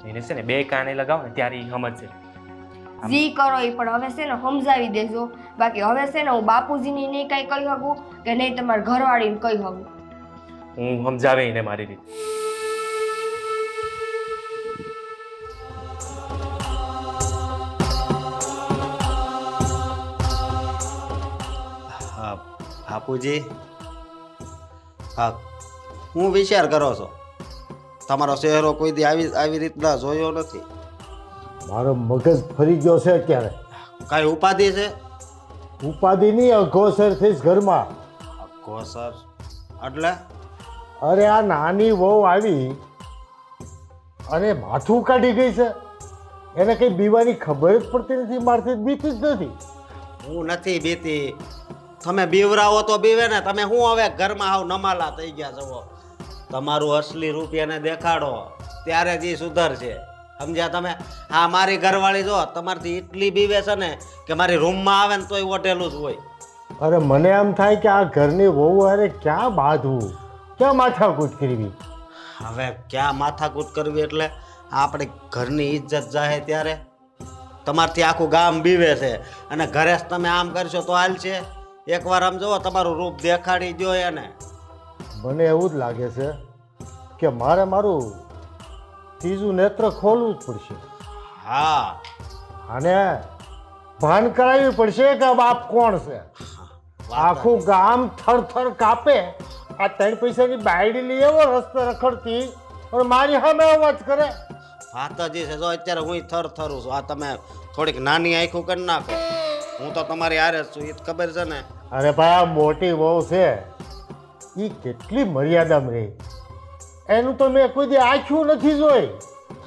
એને છે ને બે કાને લગાવ ને ત્યારે ઈ સમજશે. જી કરો એ પણ હવે છે ને સમજાવી દેજો. બાકી હવે છે ને હું બાપુજીની નહીં કઈ કહી શકું કે નહીં તમારા ઘરવાળીને કહી શકું. હું સમજાવે એને મારી રીતે. હા બાપુજી, હા હું વિચાર કરો છો? તમારો ચહેરો કોઈ દી આવી રીતના જોયો નથી. મારો મગજ ફરી ગયો છે અત્યારે. કાંઈ ઉપાધિ છે? ઉપાધિ નહીં, અઘોસર થઈશ ઘરમાં. અઘોસર એટલે? અરે આ નાની વહુ આવી અને માથું કાઢી ગઈ છે. એને કઈ બીવાની ખબર જ પડતી નથી, મારથી બીતી જ નથી. હું નથી બીતી. તમે બીવરાવો તો બીવે ને. તમે શું હવે ઘરમાં હાવ નમાલા થઈ ગયા છો? તમારું અસલી રૂપ એને દેખાડો ત્યારે જ ઈ સુધરશે. સમજ્યા તમે? હા, મારી ઘરવાળી જો તમારથી એટલી બીવે છે ને કે મારી રૂમમાં આવે ને તોય ઓઢેલું જ હોય. અરે મને એમ થાય કે આ ઘરની વહુ અરે ક્યાં બાંધવું, ક્યાં માથાકૂટ કરવી. હવે ક્યાં માથાકૂટ કરવી એટલે આપણે ઘરની ઇજ્જત જાહે ત્યારે. તમારથી આખું ગામ બીવે છે અને ઘરે જ તમે આમ કરશો તો હાલશે? એકવાર આમ જુઓ, તમારું રૂપ દેખાડી દો એને. મને એવું જ લાગે છે કે મારે મારું ત્રીજું નેત્ર ખોલવું જ પડશે. હા, અને ભાન કરાવવી પડશે કે બાપ કોણ છે. આખું ગામ થરથર કાપે. આ 3 પૈસાની બાયડી લઈ એવો રસ્તે રખડતી અને મારી સામે અવાજ કરે. વાતજી છે. જો અત્યારે હું થર થરું છું. આ તમે થોડીક નાની આંખું કરી નાખો. હું તો તમારી હારે જ છું, એ ખબર છે ને. અરે ભાઈ આ મોટી વહુ છે, એ કેટલી મર્યાદામાં રહી. એનું તો મેં કોઈ દી આંખ્યું નથી જોઈ.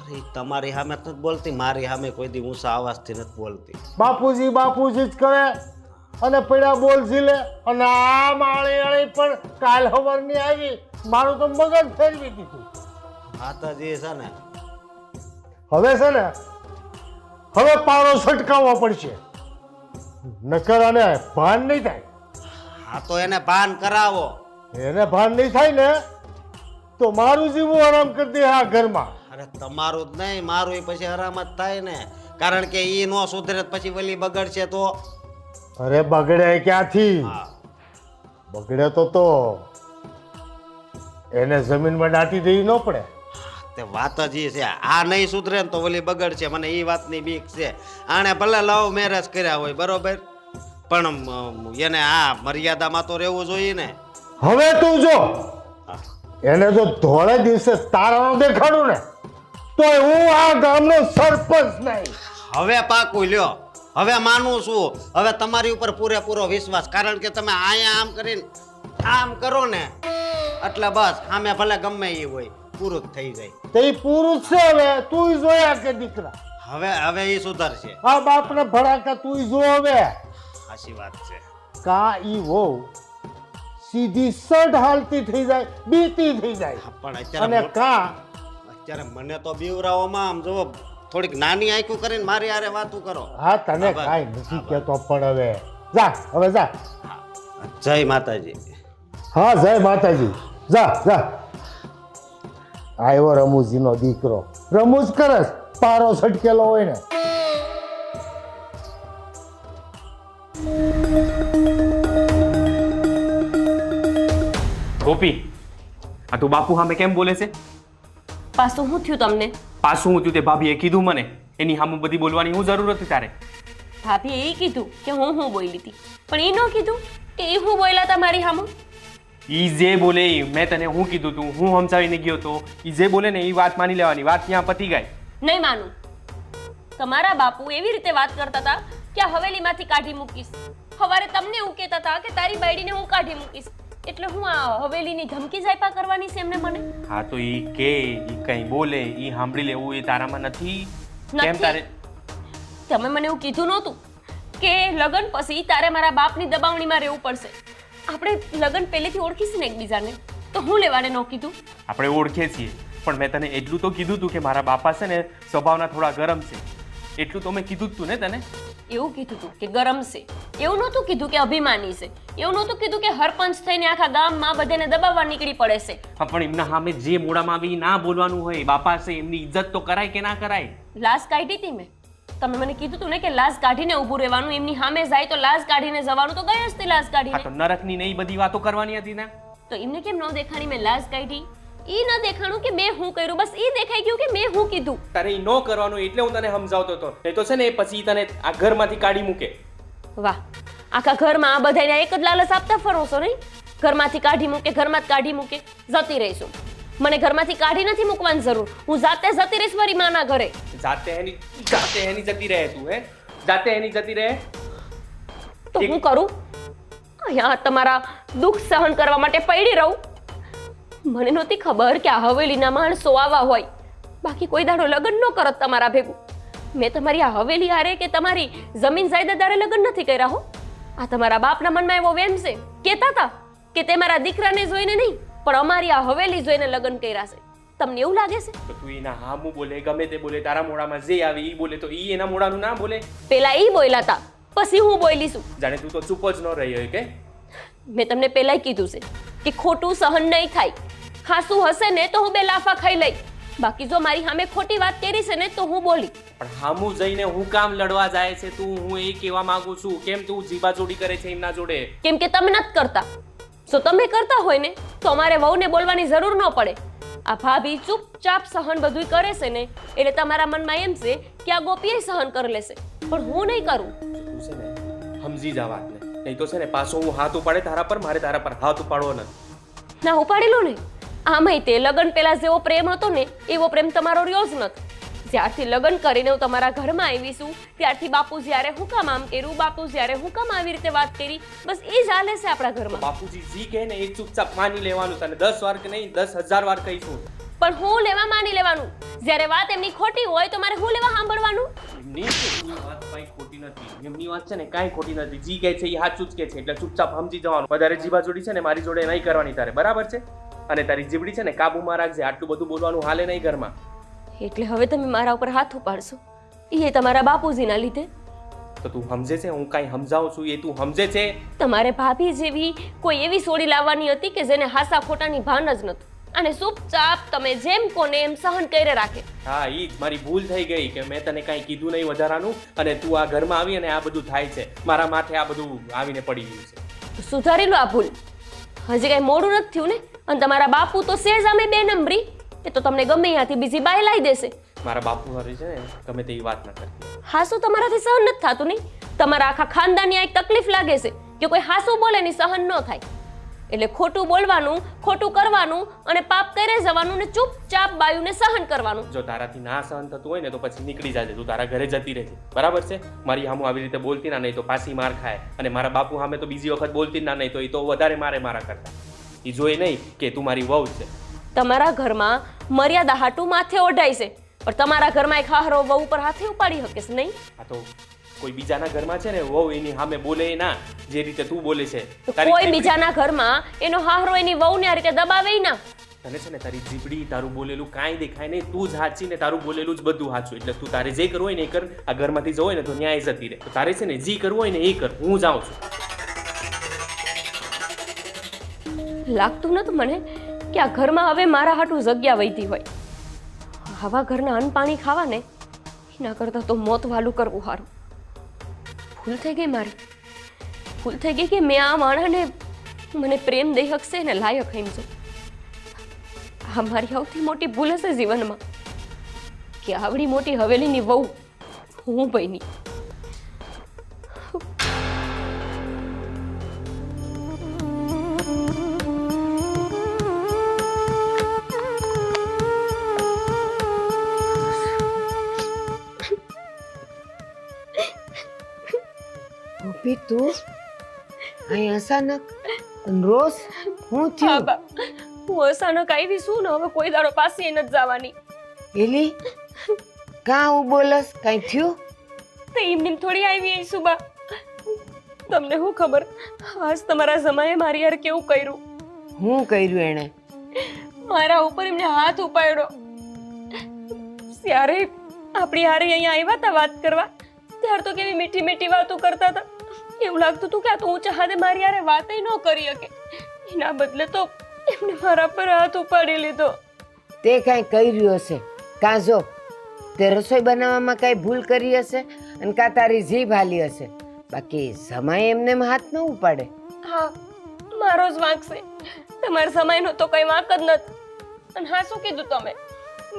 અરે તમારી સામે નથી બોલતી, મારી સામે કોઈ દી ઊંચા અવાજથી નથી બોલતી. બાપુજી બાપુજી જ કરે અને પડ્યા બોલ ઝીલે. અને આ માળી પણ કાલ હવારની આવી, મારું તો મગજ ફેરવી દીધું. વાતજી છે ને. હવે છે ને, હવે પારો છટકાવવો પડશે, નકર અને ભાન નહીં થાય. હા તો એને ભાન કરાવો. એને ભાન નહીં થાય ને તો મારું જીવું આરામ કરી દે આ ઘરમાં. અરે તમારું જ નહીં, મારું પછી આરામ જ થાય ને. કારણ કે એ નો સુધરે પછી વલી બગડશે તો. અરે બગડે ક્યાંથી? હા, બગડે તો એને જમીનમાં દાટી દેવી ન પડે. તે વાત જ છે. આ નહીં સુધરે ને તો વલી બગડશે. મને એ વાતની બીક છે. આણે ભલે લવ મેરેજ કર્યા હોય બરોબર, પણ એને આ મર્યાદામાં તો રહેવું જોઈએ ને. હવે તું જો એને જો ધોળે દિવસે તારાનો દેખાડું ને તો હું આ ગામનો સરપંચ નહીં. હવે પાકું લ્યો. હવે માનું છું, હવે તમારી ઉપર પૂરેપૂરો વિશ્વાસ, કારણ કે તમે અહીંયા આમ કરીને આમ કરો ને એટલે બસ આમે ભલે ગમે એ હોય પૂરું જ થઈ જાય. તે પુરુષ છે હવે તું જોયા કે દીકરા? હવે એ સુધરશે. આ બાપને ભડાકા તું જો હવે. સાચી વાત છે. કા ઈ વહુ સીધી સડ હાલતી થઈ જાય, બીતી થઈ જાય. પણ અને અત્યારે મને તો બીવરાઓમાં આમ જો થોડીક નાની આંખું કરીને મારી હારે વાતું કરો. હા તને કાંઈ નથી કહેતો, પણ હવે જા. જય માતાજી. હા જય માતાજી. જા. આવ્યો રમૂજીનો દીકરો. રમૂજ કરસ, પારો છટકેલો હોય ને. ગોપી, આ તું બાપુ સામે કેમ બોલે છે? પાછું શું થયું તમને? પાછું હું થયું તે ભાભીએ કીધું મને, એની સામે બધી બોલવાની હું જરૂર હતી તારે? ભાભીએ એ કીધું કે હું બોલી હતી, પણ એ ન કીધું કે એ હું બોલ્યા તમારી સામે. ઈ જે બોલે ઈ મેં તને હું કીધું તું, હું સમજાવીને ગયો તો. ઈ જે બોલે ને એ વાત માની લેવાની, વાત ત્યાં પતી ગઈ. નહીં માનું. તમારા બાપુ એવી રીતે વાત કરતા હતા કે આ હવેલીમાંથી કાઢી મૂકીશ. સવારે તમને એવું કહેતા હતા કે તારી બાયડીને હું કાઢી મૂકીશ. એટલે હું આ હવેલીની ધમકી જાયપા કરવાની છે એમને મને? હા તો ઈ કે ઈ કઈ બોલે ઈ સાંભળી લેવું એ તારામાં નથી? કેમ તારે? તમે મને એવું કીધું નહોતું કે લગ્ન પછી તારે મારા બાપની દબાવણીમાં રહેવું પડશે? આપણે લગ્ન પહેલેથી ઓળખીશું ને એકબીજાને, તો હું લેવાને ન કીધું? આપણે ઓળખીએ છીએ, પણ મેં તને એટલું તો કીધું તું કે મારા બાપા છે ને સ્વભાવના થોડા ગરમ છે, એટલું તો મેં કીધું જ તું ને તને. એવું કીધું તું કે ગરમ છે, એવું નહોતું કીધું કે અભિમાની છે, એવું નહોતું કીધું કે હરપંચ થઈને આખા ગામમાં બધાને દબાવવા નીકળી પડે છે. હા પણ એમના સામે જે મોડામાં આવી ના બોલવાનું હોય, બાપા છે એમની ઇજ્જત તો કરાય કે ના કરાય? લાશ કાઢી હતી મેં. તમે મને કીધું તું ને કે લાશ કાઢીને ઊભું રહેવાનું, એમની સામે જાય તો લાશ કાઢીને જવાનું, તો ગઈ હતી લાશ હા તો કાઢીને. નરકની ને ઈ બધી વાતો કરવાની હતી ને. તો એમને કેમ ન દેખાણી મેં લાશ કાઢી? ઈ ન દેખાણું કે મેં હું કર્યું, બસ ઈ દેખાઈ ગયું કે મેં હું કીધું. તારે ઈ ન કરવાનું એટલે હું તને સમજાવતો હતો, નહીં તો છે ને એ પછી તને આ ઘરમાંથી કાઢી મૂકે. વાહ, આખા ઘરમાં આ બધાને એક જ લાલચ આપતા ફરો છો નહીં? ઘરમાંથી કાઢી મૂકે, ઘરમાં જ કાઢી મૂકે. જતી રહીશું. મને ઘરમાંથી કાઢી નથી મૂકવાની જરૂર, હું જાતે જતી રહીશ મારી માના ઘરે. જાતે એની જતી રહે તું, હે? જાતે એની જતી રહે તો હું કરું? અહીંયા તમારા દુઃખ સહન કરવા માટે પડી રહું? મને નહોતી ખબર કે આ હવેલીના માણસો આવા હોય. બાકી કોઈ દાડો લગ્ન ન કરત તમારા ભેગું. મેં તમારી આ હવેલી હારે કે તમારી જમીન જાયદાદ હારે લગ્ન નથી કર્યા હો. આ તમારા બાપના મનમાં એવો વેમ છે, કહેતા હતા કે તે મારા દીકરાને જોઈને નહીં પણ અમારી આ હવેલી જોઈને લગ્ન કર્યા છે. તમને એવું લાગે છે? તો તું એના હામું બોલે, ગમે તે બોલે, તારા મોઢામાં જે આવે ઈ બોલે તો ઈ એના મોઢાનું ના બોલે? પેલા ઈ બોલ્યા હતા, પછી હું બોલી છું. જાણે તું તો ચૂપ જ ન રહી હોય કે? મેં તમને પહેલાય કીધું છે કે ખોટું સહન નહીં થાય. ખાસું હશે ને તો હું બે લાફા ખાઈ લઈ, બાકી જો મારી સામે ખોટી વાત કરી છે ને તો હું બોલી. પણ હામું જઈને હું કામ લડવા જાય છે તું? હું એ કહેવા માંગુ છું, કેમ તું જીબાજોડી કરે છે એમના જોડે? કેમ કે તમે નથી કરતા. જો તમે કરતા હોય ને તો અમારે વહુને બોલવાની જરૂર ન પડે. આ ભાભી ચૂપચાપ સહન બધું કરે છે ને એટલે તમારા મનમાં એમ છે કે આ ગોપીએ સહન કરી લેશે, પણ હું નહીં કરું. તું છે ને સમજી જા વાતને, નહીં તો છે ને પાછો હું હાથ ઉપાડે તારા પર, મારે તારા પર હાથ ઉપાડવો નથી. ના ઉપાડી લો ને. આમાંય તે લગ્ન પહેલા જેવો પ્રેમ હતો ને એવો પ્રેમ તમારો રહ્યો જ નથી. જ્યારથી લગ્ન કરીને હું તમારા ઘરમાં આવી છું ત્યારથી બાપુ જ્યારે હું કામ આમ કર્યું, બાપુ જ્યારે હું કામ આવી રીતે વાત કરી, બસ એ જ હાલે છે આપણા ઘરમાં. બાપુજી જી કહે ને એ ચૂપચાપ માની લેવાનું. તને 10 વાર કે નહીં 10,000 વાર કહીશું. પણ હું લેવા માની લેવાનું. જ્યારે વાત એમની ખોટી હોય તો મારે હું લેવા સાંભળવાનું? એમની વાત કઈ ખોટી નથી, એમની વાત છે ને કાંઈ ખોટી નથી. જી કહે છે એ સાચું જ કહે છે, એટલે ચૂપચાપ સમજી જવાનું. વધારે જીભા જોડી છે ને મારી જોડે નહીં કરવાની તારે, બરાબર છે? અને તારી જીબડી છે ને કાબુમાં રાખજે, આટલું બધું બોલવાનું હાલે નહીં ઘરમાં. એટલે હવે તમે મારા ઉપર હાથ ઉપાડશો એ તમારા બાપુજીના લીધે? તો તું સમજે છે હું કાંઈ સમજાવું છું એ તું સમજે છે? તમારે ભાભી જેવી કોઈ એવી સોડી લાવવાની હતી કે જેને હાસા ખોટાની ભાન જ નતું, અને ચૂપચાપ તમે જેમ કોને એમ સહન કરી રાખે. હા ઈ જ મારી ભૂલ થઈ ગઈ કે મેં તને કાંઈ કીધું નહીં વધારાનું, અને તું આ ઘરમાં આવી અને આ બધું થાય છે, મારા માથે આ બધું આવીને પડી ગયું છે. સુધારી લો આ ભૂલ. હજી કાંઈ મોડું નથી થયું ને. અને તમારા બાપુ તો સેજ અમે બે નંબરી, એ તો તમને ગમે ત્યાંથી બીજી બાય લાવી દેશે. મારા બાપુ હારે છે ને ગમે તેવી વાત ના કરતી. હાસુ તમારાથી સહન નથી થતું નહીં? તમારા આખા ખાનદાનની આ એક તકલીફ લાગે છે કે કોઈ હાસુ બોલે ને સહન ન થાય. એટલે ખોટું બોલવાનું, ખોટું કરવાનું અને પાપ કરે જવાનું ને ચૂપચાપ બાયુને સહન કરવાનું. જો તારાથી ના સહન થતું હોય ને તો પછી નીકળી જાજે, તું તારા ઘરે જતી રહેજે, બરાબર છે? મારી સામું આવી રીતે બોલતી ના નહીં તો પાછી માર ખાય, અને મારા બાપુ સામે તો બીજી વખત બોલતી ના નહીં તો એ તો વધારે મારે મારા કરતા. એ જોઈ નહીં કે તું મારી વહુ છે. તમારા ઘરમાં મર્યાદા હાટું માથે ઓઢાય છે, પણ તમારા ઘરમાં એક હાહરો વહુ પર હાથે ઉપાડી શકે છે નહીં? આ તો કોઈ બીજાના ઘરમાં છે ને વહુ એની સામે બોલે ના, જે રીતે તું બોલે છે. તો કોઈ બીજાના ઘરમાં એનો હાહરો એની વહુને આ રીતે દબાવે ના. તને છે ને તારી જીબડી, તારું બોલેલું કાંઈ દેખાય નહીં, તું જ સાચી ને તારું બોલેલું જ બધું સાચું. એટલે તું તારે જે કરવું હોય ને એ કર. આ ઘરમાંથી જવું હોય ને તો ન્યાય જતી રહે. તો તારે છે ને જે કરવું હોય ને એ કર, હું જાઉં છું. લાગતું નતું મને કે આ ઘરમાં હવે મારા હાટું જગ્યા વહીતી હોય. આવા ઘરના અન્ન પાણી ખાવા ને એના કરતાં તો મોત વાલું કરવું સારું. ભૂલ થઈ ગઈ મારી, ભૂલ થઈ ગઈ કે મેં આ માણસને મને પ્રેમ દઈ શકશે ને લાયક સમજો. આ મારી સૌથી મોટી ભૂલ હશે જીવનમાં કે આવડી મોટી હવેલીની વહુ હું બની. ગોપી તું અહીં અચાનક રોજ હું થયું? બા, હું અચાનક આવી છું ને હવે કોઈ દાડો પાસે નથી જવાની. એલી કાં હું બોલસ? કાંઈ થયું? તો એમની થોડી આવી આવીશું બા. તમને શું ખબર, આજ તમારા જમાએ મારી યાર કેવું કર્યું. હું કર્યું એણે? મારા ઉપર એમને હાથ ઉપાડ્યો. ત્યારે આપણી હારે અહીંયા આવ્યા હતા વાત કરવા, ત્યાર તો કેવી મીઠી મીઠી વાતો કરતા હતા. એવું લાગતું હતું કે આ તો ઊંચા હાથે મારી યારે વાત ન કરી શકે. એના બદલે તો એમને મારા પર હાથ ઉપાડી લીધો. તે કાંઈ કર્યું હશે. કાં જો તે રસોઈ બનાવવામાં કાંઈ ભૂલ કરી હશે અને કાં તારી જીભ હાલી હશે. બાકી સમય એમને હાથ ન ઉપાડે. હા, મારો જ વાંક છે. તમારા સમયનો તો કઈ વાંક જ નથી. અને હા, શું કીધું તમે?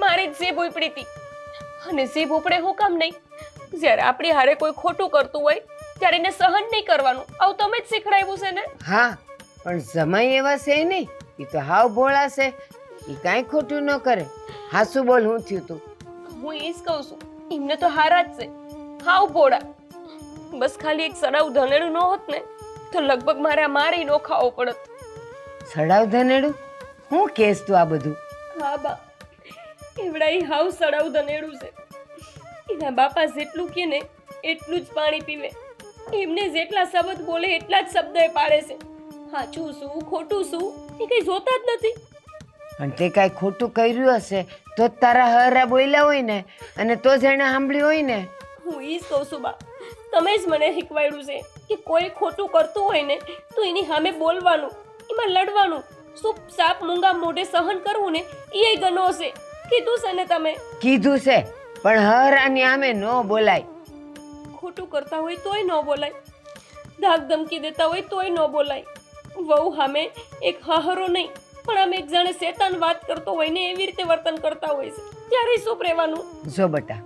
મારી જ જીભ ઉપડી હતી. અને જીભ ઉપડે હું કામ નહીં? જ્યારે આપણી હારે કોઈ ખોટું કરતું હોય ત્યારે એને સહન નહીં કરવાનું. આવું તમે જ શીખડાવ્યું છે ને? હા, પણ સમય એવા છે નહીં. એ તો હાવ ભોળા છે. એ કાંઈ ખોટું ન કરે. હાસુ બોલ, હું થયું તું? હું એ જ કહું છું, એમને તો હારા જ છે, હાવ ભોળા. બસ ખાલી એક સડાવ ધનેડું ન હોત ને તો લગભગ મારે આ મારી નો ખાવો પડત. સડાવ ધનેડું? હું કેસ તું આ બધું? હા બા, એવડા ઈ હાવ સડાવ ધનેડું છે. એના બાપા જેટલું કે ને એટલું જ પાણી પીવે. એમને જેટલા શબ્દ બોલે એટલા જ શબ્દ એ પાડે છે. સાચું શું ખોટું શું એ કઈ જોતા જ નથી. પણ તે કાંઈ ખોટું કર્યું હશે તો જ તારા હરા બોલ્યા હોય ને, અને તો જ એણે સાંભળ્યું હોય ને. હું ઈ જ કહું છું બા, તમે જ મને શીખવાડ્યું છે કે કોઈ ખોટું કરતું હોય ને તો એની સામે બોલવાનું, એમાં લડવાનું. શું સાપ મૂંગા મોઢે સહન કરવું ને એ ગનો છે. કીધું છે ને તમે? કીધું છે, પણ હરાની આમે ન બોલાય. ખોટું કરતા હોય તોય ન બોલાય, ધાક ધમકી દેતા હોય તોય ન બોલાય. વહુ સામે એક હાહરો નહીં પણ આમ એક જાણે શેતાન વાત કરતો હોય ને એવી રીતે વર્તન કરતા હોય છે, ત્યારે શું રહેવાનું? જો બટા,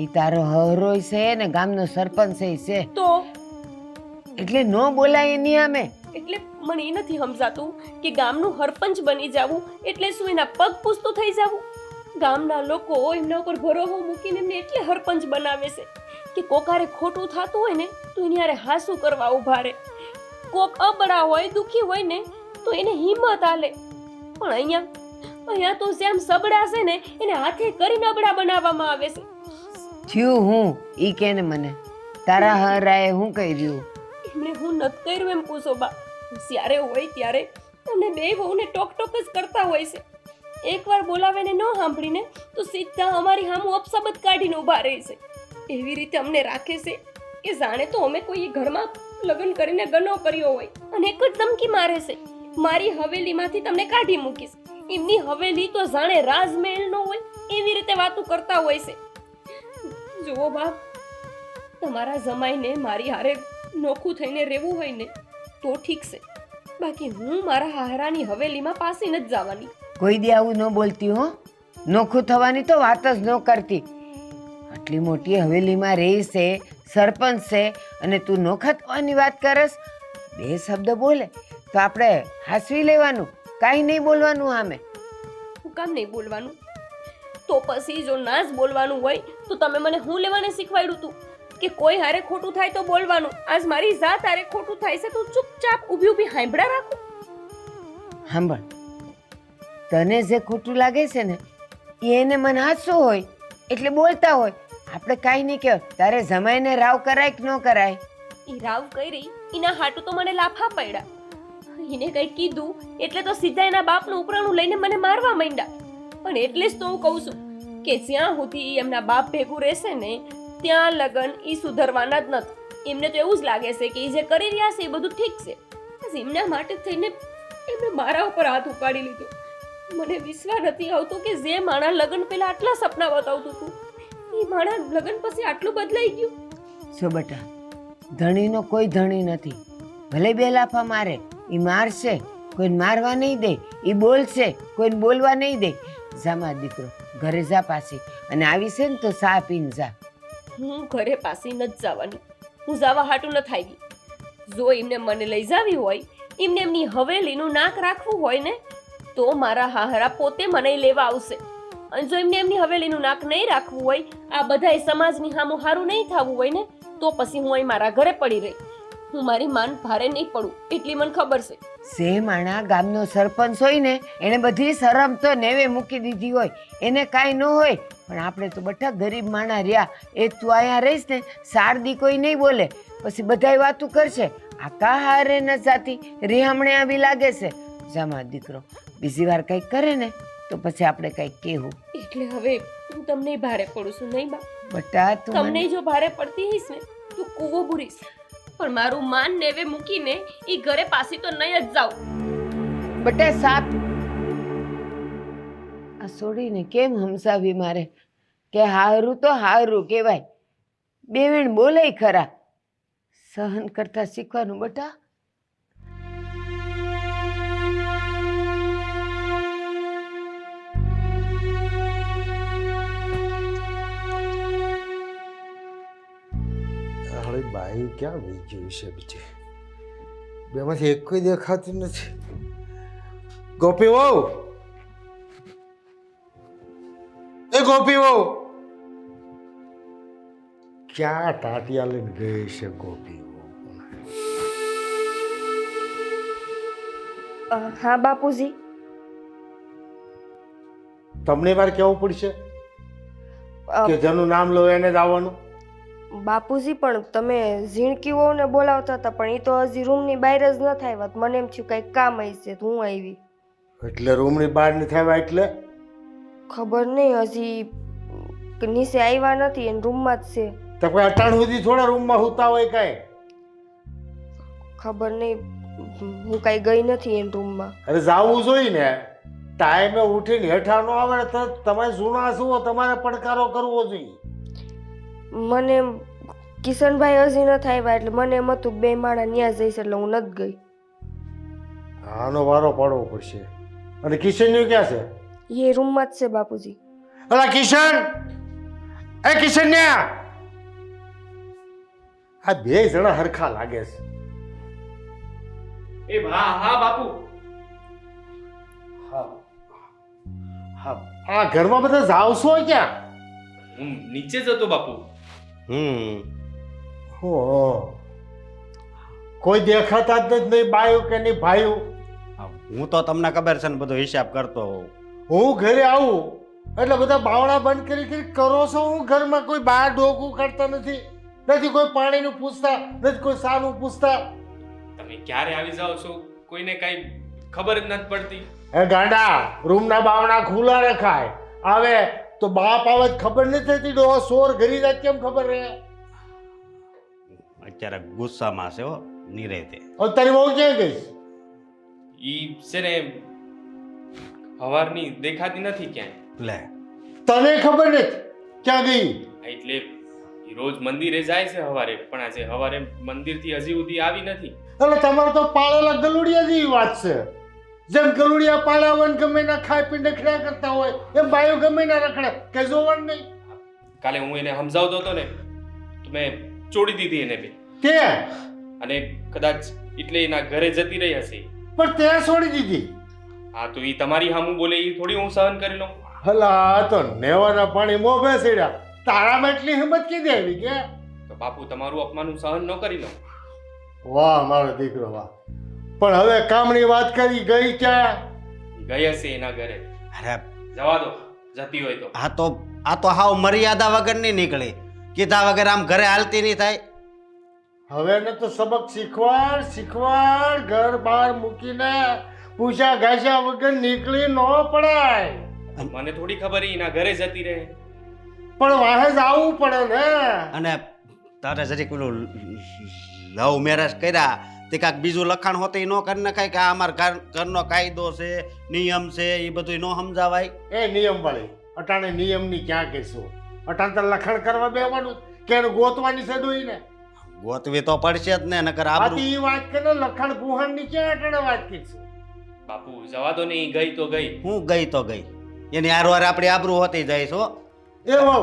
ઈ તારો હરોય છે ને ગામનો સરપંચ છે, તો એટલે ન બોલાય એની આમે. એટલે મને એ નથી સમજાતું કે ગામનું સરપંચ બની જાવું એટલે શું એના પગ પૂછતું થઈ જાવું? ગામના લોકો એમના ઉપર ભરોસો મૂકીને એમને એટલે સરપંચ બનાવે છે કે કોકારે ખોટું થતું હોય ને તો એની હારે હાસુ કરવા ઉભા રહે. કોક અબડા હોય, દુખી હોય ને તો એને હિંમત આલે. પણ અહીંયા તો જેમ સબડા છે ને એને હાથે કરીને અબડા બનાવવામાં આવે છે. થયું હું ઈ કે ને મને, તારા હરાએ હું કર્યું? એમણે હું નત કર્યું એમ પૂછો બા. જ્યારે હોય ત્યારે તમને બે વહુને ટોક ટોક જ કરતા હોય છે. એકવાર બોલાવીને ન સાંભળીને તો સીધા અમારી સામું અપશબ્દ કાઢીને ઊભા રહે છે. એવી રીતે અમને રાખે છે કે જાણે તો અમે કોઈ ઘરમાં લગ્ન કરીને ગનો કર્યો હોય. અને એક જ ધમકી મારે છે, મારી હવેલીમાંથી તમને કાઢી મૂકીશ. એમની હવેલી તો જાણે રાજમહેલ નો હોય એવી રીતે વાતો કરતા હોય છે. જુઓ બાપ, તમારા જમાઈને મારી હારે નોખું થઈને રહેવું હોય ને તો ઠીક છે, બાકી હું મારા હારાની હવેલીમાં પાછી નથી જવાની. કોઈ દી આવું ન બોલતી હો. નોખું થવાની તો વાત જ ન કરતી. આટલી મોટી હવેલીમાં રહી છે, સરપંચ છે, અને તું નોખા થવાની વાત કરસ? બે શબ્દ બોલે તો આપણે હાંસવી લેવાનું, કાંઈ નહીં બોલવાનું સામે. હું કામ નહીં બોલવાનું? તો પછી જો ના જ બોલવાનું હોય તો તમે મને હું લેવાને શીખવાડ્યું તું કે કોઈ હારે ખોટું થાય તો બોલવાનું. આજ મારી જાત હારે ખોટું થાય છે તો ચૂપચાપ ઊભી ઊભી હાંભળા રાખું. સાંભળ, તને જે ખોટું લાગે છે ને એ એને મને હાચું હોય એટલે બોલતા હોય. આપણે કાંઈ નહીં કહેવાય. તારે જમાઈને રાવ કરાય કે ન કરાય? ઈ રાવ કરી એના હાટું તો મને લાફા પડ્યા. એને કઈ કીધું એટલે તો સીધા એના બાપનું ઉપરાણું લઈને મને મારવા માંડ્યા. પણ એટલે જ તો હું કહું છું કે જ્યાં સુધી ઈ એમના બાપ ભેગું રહેશે ને ત્યાં લગન ઈ સુધરવાના જ નથી. એમને તો એવું જ લાગે છે કે ઈ જે કરી રહ્યા છે એ બધું ઠીક છે. બસ એમના માટે થઈને એમને મારા ઉપર હાથ ઉપાડી લીધો. મને વિશ્વાસ નથી આવતો કે જે માણા લગન પહેલા આટલા સપના બતાવતું હતું એ માણા લગન પછી આટલું બદલાઈ ગયું. જો બેટા, ધણીનો કોઈ ધણી નથી. ભલે બે લાફા મારે, એ મારશે, કોઈને મારવા નહીં દે. એ બોલશે, કોઈને બોલવા નહીં દે. જા મારો દીકરો, ઘરે જા પાછી. અને આવી છે ને તો સા પીને જા. હું ઘરે પાછી નથી જવાની. હું જવા હાટું નથી આવી. જો એમને મને લઈ જાવી હોય, એમને એમની હવેલીનું નાક રાખવું હોય ને તો મારા હાહરા પોતે મને લેવા આવશે. અને જો એમને એમની હવેલીનું નાક નહીં રાખવું હોય, આ બધાય સમાજની સામું હારું નહીં થવું હોય ને તો પછી હું અહીં મારા ઘરે પડી રહી. હું મારી માન ભારે નહીં પડું એટલી મને ખબર છે. સે માણા ગામનો સરપંચ હોય ને એને બધી શરમ તો નેવે મૂકી દીધી હોય. એને કાંઈ ન હોય. પણ આપણે તો બધા ગરીબ માણા રહ્યા. એ તું અહીંયા રહીશ ને સારદી કોઈ નહીં બોલે. પછી બધાય વાતું કરશે, આ કા હારે ન જાતી, રેહામણે આવી લાગે છે. જા મારો દીકરો, બીજી વાર કંઈક કરે ને તો પછી આપણે કંઈક કહેવું. એટલે હવે હું તમને ભારે પડું છું નહીં બા? બટા તું તમને મને- જો ભારે પડતી હઈશ ને તું કૂવો ભૂરીશ. પણ મારું માન નેવે મૂકીને ઈ ઘરે પાછી તો નહીં જ જાઉં. બટા સાપ આ છોડીને કેમ હમસાવી મારે કે હારું તો હારું કહેવાય. બેવીણ બોલે ખરા. સહન કરતા શીખવાનું બટા. હવે બાઈ ક્યાં વહી ગયું છે બીજે? બેમાંથી એક કોઈ દેખાતું નથી. ગોપી વહુ, એ ગોપી વહુ ક્યાં ટાટિયા લઈને ગઈ છે ગોપી વહુ? હા બાપુજી. તમને વાર કેવું પડશે કે જેનું નામ લો એને જ આવવાનું? બાપુજી પણ તમે ઝીણકી વહુને બોલાવતા હતા પણ એ તો હજી રૂમની બહાર જ ન થાય. મને એમ થયું કંઈક કામ હશે તો હું આવી. એટલે રૂમની બહાર નથી થયા એટલે ખબર નહીં, હજી નીચે આવ્યા નથી એને રૂમમાં જ છે. તો કોઈ અટાણ સુધી થોડા રૂમમાં હોતા હોય કાંઈ? ખબર નહીં, હું કાંઈ ગઈ નથી એને રૂમમાં. અરે જાવું જોઈએ ને. ટાઈમે ઉઠીને હેઠા ન આવે ને તો તમે જૂના છો, તમારે પડકારો કરવો જોઈએ. મને એમ કિશનભાઈ હજી નથી આવ્યા એટલે મને એમ હતું બે માણા ન્યા જઈશ એટલે હું નથી ગઈ. આનો વારો પાડવો પડશે. અને કિશનનું ક્યાં છે? એ રૂમમાં જ છે બાપુજી. અલા કિશન, એ કિશન્યા! આ બે જણા હરખા લાગે છે. એ હા હા બાપુ. હા હા, આ ઘરમાં બધા જાવ છો ક્યાં? હું નીચે જ હતો બાપુ. હો, કોઈ દેખાતા જ નથી, નહીં બાયું કે નહીં ભાયું. હું તો તમને ખબર છે ને બધો હિસાબ કરતો હોઉં. હું ઘરે આવું એટલે બધા બાવડા બંધ કરી કરો છો. હું ઘરમાં કોઈ બહાર ડોકું કાઢતા નથી, નથી કોઈ પાણીનું પૂછતા, નથી કોઈ સાનું પૂછતા. તમે ક્યારે આવી જાઓ છો કોઈને કઈ ખબર જ નથી પડતી. એ ગાંડા, રૂમના બાવડા ખુલ્લા રખાય. આવે તો બાપ આવે ખબર નથી થતી. ડોહો સોર ઘરી જાય કેમ ખબર રહે? અત્યારે ગુસ્સામાં છે હો, નિરેતે. હવે તારી બહુ ક્યાં ગઈ? ઈ છે ને હવારની દેખાતી નથી ક્યાંય. લે, તને ખબર નથી ક્યાં ગઈ? એટલે ઈ રોજ મંદિરે જાય છે હવારે, પણ આજે હવારે મંદિરથી હજી સુધી આવી નથી. એટલે તમારે તો પાળેલા ગલુડિયા જેવી વાત છે. જેમ ગલુડિયા પાળ્યા હોય ને ગમે ના ખાઈ પીને રખડ્યા કરતા હોય એમ બાયો ગમે ના રખડે, કઈ જોવાનું નહીં. કાલે હું એને સમજાવતો હતો ને તો મેં છોડી દીધી એને બે. કે અને કદાચ એટલે એના ઘરે જતી રહી હશે. પણ તે છોડી દીધી. હા તો એ તમારી સામું બોલે એ થોડી હું સહન કરી લઉં. હલા આ તો નેવાના પાણી મોં બેસેડ્યા, તારામાં એટલી હિંમત કીધી આવી કે? તો બાપુ તમારું અપમાન હું સહન ન કરી લઉં. વાહ મારો દીકરો વાહ. પણ હવે કામની વાત કરી, ગઈ ક્યાં? ગઈ હશે એના ઘરે. અરે જવા દો, જતી હોય તો. આ તો હાવ મર્યાદા વગર નહીં નીકળે, કીધા વગર આમ ઘરે હાલતી નહીં થાય. હવે ને તો સબક શીખવાડ, ઘર બહાર મૂકીને પૂછા ઘાસ્યા વગર નીકળી ન પડાય. મને થોડી ખબર એના ઘરે જતી રહે. પણ વાહે જ આવવું પડે ને. અને તારે જરીક પેલું લવ મેરેજ કર્યા તે કાંઈક બીજું લખાણ હોતે ન કરી નખાય કે આ અમારા ઘરનો કાયદો છે, નિયમ છે, એ બધું ન સમજાવાય. એ નિયમ વાળી અટાણે નિયમની ક્યાં કહેશું? અટાણે તો લખણ કરવા બેવાનું કે એને ગોતવાની છે ડોઈને. ગોતવી તો પડશે જ ને, નકર આબરૂ. આથી વાત કરે લખણ ગુહાણની ક્યાં અટાણે વાત કરીશું? બાપુ જવા દો ને, ઈ ગઈ તો ગઈ. હું ગઈ તો ગઈ, એની હારવાર આપણી આબરૂ હોતી જાય છો. એ વહુ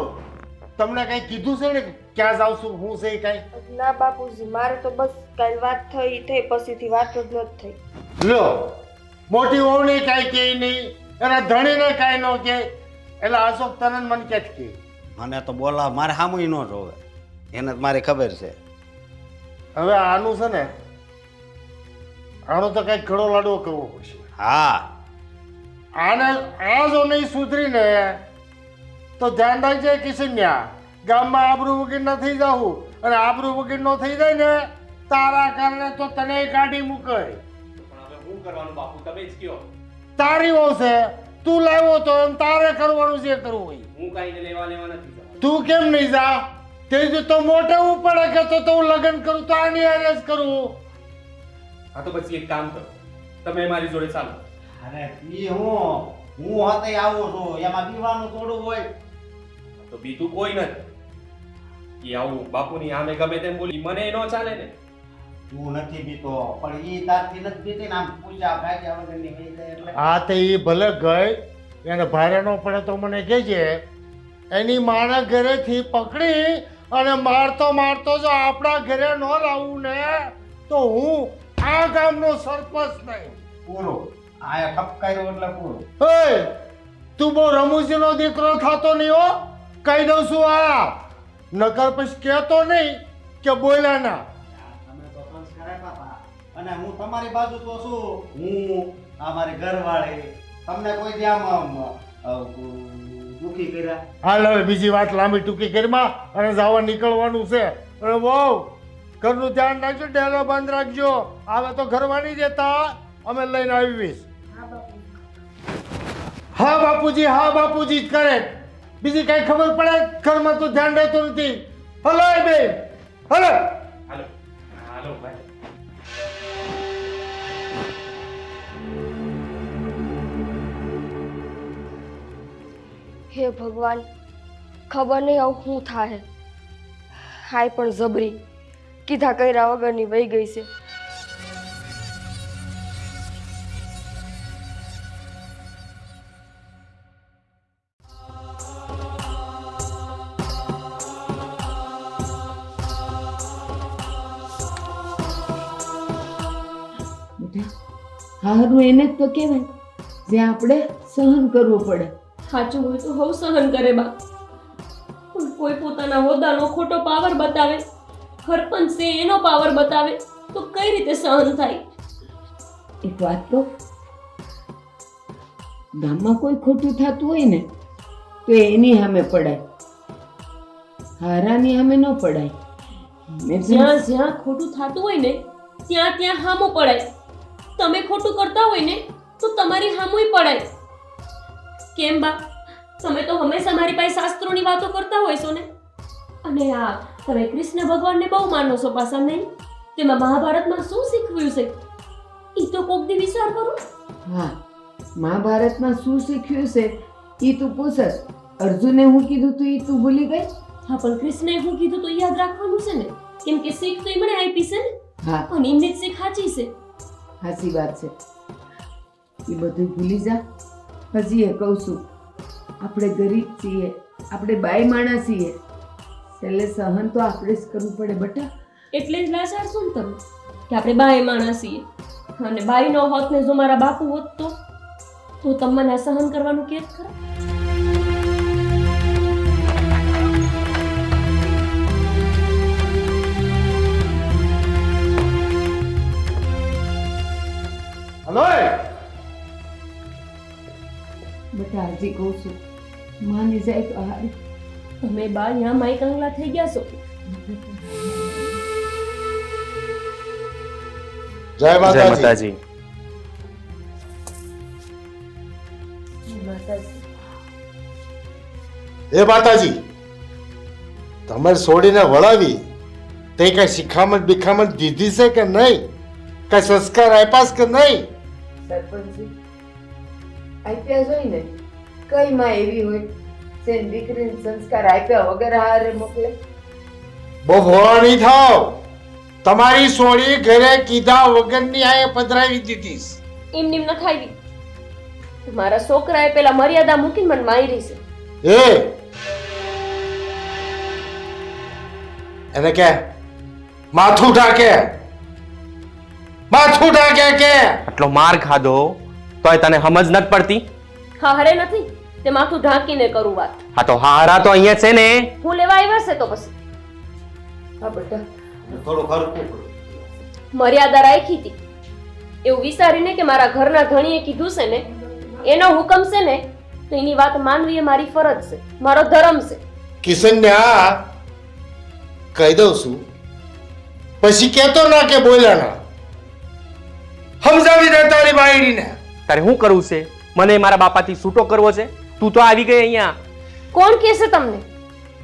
તમને કઈ કીધું છે ને ક્યાં જાવ છું હું છે કઈ? ના બાપુજી, મારે તો બસ કાલ વાત થઈ પછીથી વાત જ નથી થઈ. લો મોટી વહુને કાંઈ કહે નહીં, એના ધણીને કાંઈ ન કહે, એટલે અશોક તરન મને કે જ કહે. મને તો બોલાવ, મારે સામુય ન જોવે, એને જ મારી ખબર છે. હવે આનું છે ને, આનો તો કઈક ઘડો લાડવો કરવો પડશે. હા, આને આ જો નહીં સુધરીને તો ધ્યાન રાખજે કિશન્યા, ગામમાં આબરૂ વગર ન થઈ જાવું, અને આબરૂ વગર નો થઈ જાય ને તારા કારણે તો તને કાઢી મૂકે. પણ હવે શું કરવાનું બાપુ, તમે જ કયો. તારી વહુ છે, તું લાવ્યો તો એમ તારે કરવાનું જે કરવું હોય. હું કાંઈ લેવા નથી જવાનું. તું કેમ નહીં જા? તે તો મોટે પડે કે તો હું લગ્ન કરું તો આની હારે જ કરું. હા તો પછી એક કામ કરો, તમે મારી જોડે ચાલો. અરે ઈ હું હોતે આવું છું, એમાં દીવાનું થોડું હોય. તો બીજું કોઈ નથી. એ આવું બાપુની સામે ગમે તેમ બોલી મને ન ચાલે ને. તું નથી બીતો, પણ ઈ તારથી નથી બીતી ને, આમ પૂજા કાઢ્યા વગરની વહી જાય એટલે. હા તે એ ભલે ગઈ, એને ભારે ન પડે તો મને કહેજે. એની માના ઘરેથી પકડી અને મારતો જો આપણા ઘરે ન લાવું ને તો હું આ ગામનો સરપંચ નહીં. પૂરું આયા ઠપકાર્યો એટલે પૂરું. હે તું બહુ રમૂજીનો દીકરો થતો નહીં હો, કહી દઉં છું. આ નકર પછી કહેતો નહીં કે બોલ્યા ના. તમે તો સંસ્કારે બાપા, અને હું તમારી બાજુ તો છું. હું આ મારી ઘરવાળી તમને કોઈ દી આમ દુખી કર્યા? હાલ હવે બીજી વાત લાંબી ટૂંકી કરીમાં અને જવા નીકળવાનું છે. અને બહુ ઘરનું ધ્યાન રાખજો, ડેલો બંધ રાખજો. આવે તો ઘરવાની દેતા, અમે લઈને આવીશ. હા બાપુજી, હા બાપુજી જ કરે. બીજી કઈ ખબર પડે ઘરમાં તો ધ્યાન રહેતું નથી. હલો એ બેન, હલો. હાલો હાલો ભાઈ. હે ભગવાન, ખબર નહીં આવું શું થાય. હાય પણ જબરી કીધા કર્યા વગરની વહી ગઈ છે. હારું એને જ તો કહેવાય જે આપણે સહન કરવું પડે. સાચું હોય તો હવ સહન કરે બા, પણ કોઈ પોતાના હોદ્દાનો ખોટો પાવર બતાવે, સરપંચ છે એનો પાવર બતાવે તો કઈ રીતે સહન થાય? એક વાત તો, ગામમાં કોઈ ખોટું થતું હોય ને તો એની સામે પડાય, હારાની સામે ન પડાય. જ્યાં જ્યાં ખોટું થતું હોય ને ત્યાં ત્યાં હામું પડાય. તમે ખોટું કરતા હોય ને તો તમારી હામુંય પડાય. કેમ બા, તમે તો હંમેશા મારી પાસે શાસ્ત્રોની વાતો કરતા હોય છો ને. અને આ તમે કૃષ્ણ ભગવાનને બહુ માનો છો પાછા, નહીં? તેમાં મહાભારતમાં શું શીખવ્યું છે એ તો કોક દી વિચાર કરો. હા, મહાભારતમાં શું શીખ્યું છે એ તું પૂછસ. અર્જુને હું કીધું તું એ તું ભૂલી ગઈ? હા, પણ કૃષ્ણએ શું કીધું તો યાદ રાખવાનું છે ને, કેમ કે શીખ તો એમણે આપી છે ને. હા, અને એમની જ શીખ સાચી છે. સાચી વાત છે. એ બધું ભૂલી જા. હજી એ કહું છું, આપણે ગરીબ છીએ, આપણે બાઈ માણસ છીએ, છેલ્લે સહન તો આપણે જ કરવું પડે બટા. એટલે જ લાચાર છો ને તમે કે આપણે બાય માણસ છીએ. અને બાઈ નો હોત ને જો મારા બાપુ હોત તો તમે મને સહન કરવાનું કેત ખરા? હલો બેટા હજી કહું છું માની જાય તો હારી. તમે બા અહીંયા માઈ કંગલા થઈ ગયા છો. જય જય માતાજી. માતાજી. એ માતાજી, તમે છોડીને વળાવી તે કઈ શિખામણ બિખામણ દીધી છે કે નહીં? કઈ સંસ્કાર આપ્યા કે નહીં? સરપંચજી આપ્યા જ હોય ને, કઈ માં એવી હોય જે દીકરીને સંસ્કાર આપ્યા વગર હારે મોકલે? બહુ ભોળા નહીં થાવ. તમારી સોળી ઘરે કીધા વગરની આ પધરાવી દીધી. એમ નીમ ન ખાવી. મારા છોકરાએ પેલા મર્યાદા મૂકીને મને મારી છે. એ એને કે માથું ઢાકે, માથું ઢાકે કે આટલો માર ખાધો તોય તને સમજ નથી પડતી? હા હરે નથી તે માથું ઢાંકીને કરું વાત. હા તો હારા તો અહીંયા છે ને. હું લેવા આવ્યા છે તો પછી હા બેટા થોડું ખરખું મર્યાદા રાખી હતી એવું વિચારીને કે મારા ઘરના ધણીએ કીધું છે ને એનો હુકમ છે ને તો એની વાત માનવી એ મારી ફરજ છે, મારો ધર્મ છે. કિશનને આ કહી દઉં છું, પછી કેતો ના કે બોલ્યા ના. સમજાવી દે તારી બાયડીને. તારે શું કરવું છે? મને મારા બાપાથી છૂટો કરવો છે? તું તો આવી ગઈ અહીંયા. કોણ કહેશે તમને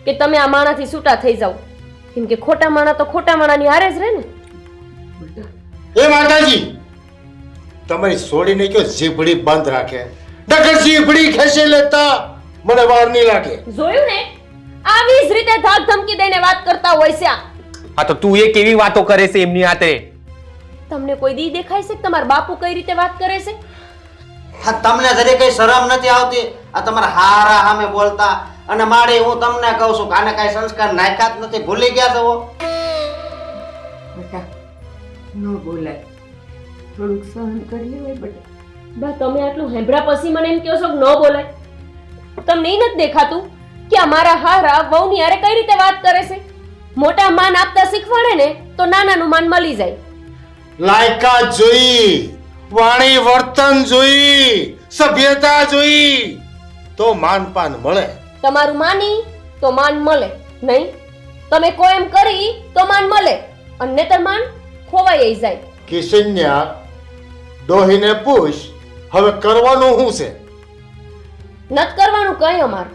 કે તમે આ માણાથી છૂટા થઈ જાઓ? કેમ કે ખોટા માણા તો ખોટા માણાની હારે જ રહે ને. એ માતાજી, તમારી છોડીને કયો જીભડી બંધ રાખે, નકર જીભડી ખેંચી લેતા મને વાર નહીં લાગે. જોયું ને, આવી જ રીતે ધાક ધમકી દઈને વાત કરતા હોય છે આ. હા તો તું એ કેવી વાતો કરે છે એમની હાથે? તમને કોઈ દી દેખાય છે કે તમારા બાપુ કઈ રીતે વાત કરે છે? હા, તમને જરી કઈ શરમ નથી આવતી આ તમારા હારા સામે બોલતા? અને માડી હું તમને કહું છું કે આને કઈ સંસ્કાર નાખ્યા જ નથી, ભૂલી ગયા છો? બેટા ન બોલાય, થોડુંક સહન કરી લેવાય બેટા. બા તમે આટલું હેબરા પછી મને એમ કહો છો કે ન બોલાય? તમને એ નથી દેખાતું કે આ મારા હારા વહુની હારે કઈ રીતે વાત કરે છે? મોટા માન આપતા શીખવાડે ને તો નાનાનું માન મળી જાય. લાયકાત જોઈ, વાણી વર્તન જોઈ, સભ્યતા જોઈ તો માનપાન મળે. તમારું માની તો માન મળે નહીં, તમે કોઈ એમ કરી તો માન મળે અને નહીતર માન ખોવાઈ જાય. કિશન્યા ડોહીને પૂછ, હવે કરવાનું શું છે? નત કરવાનું કઈ અમાર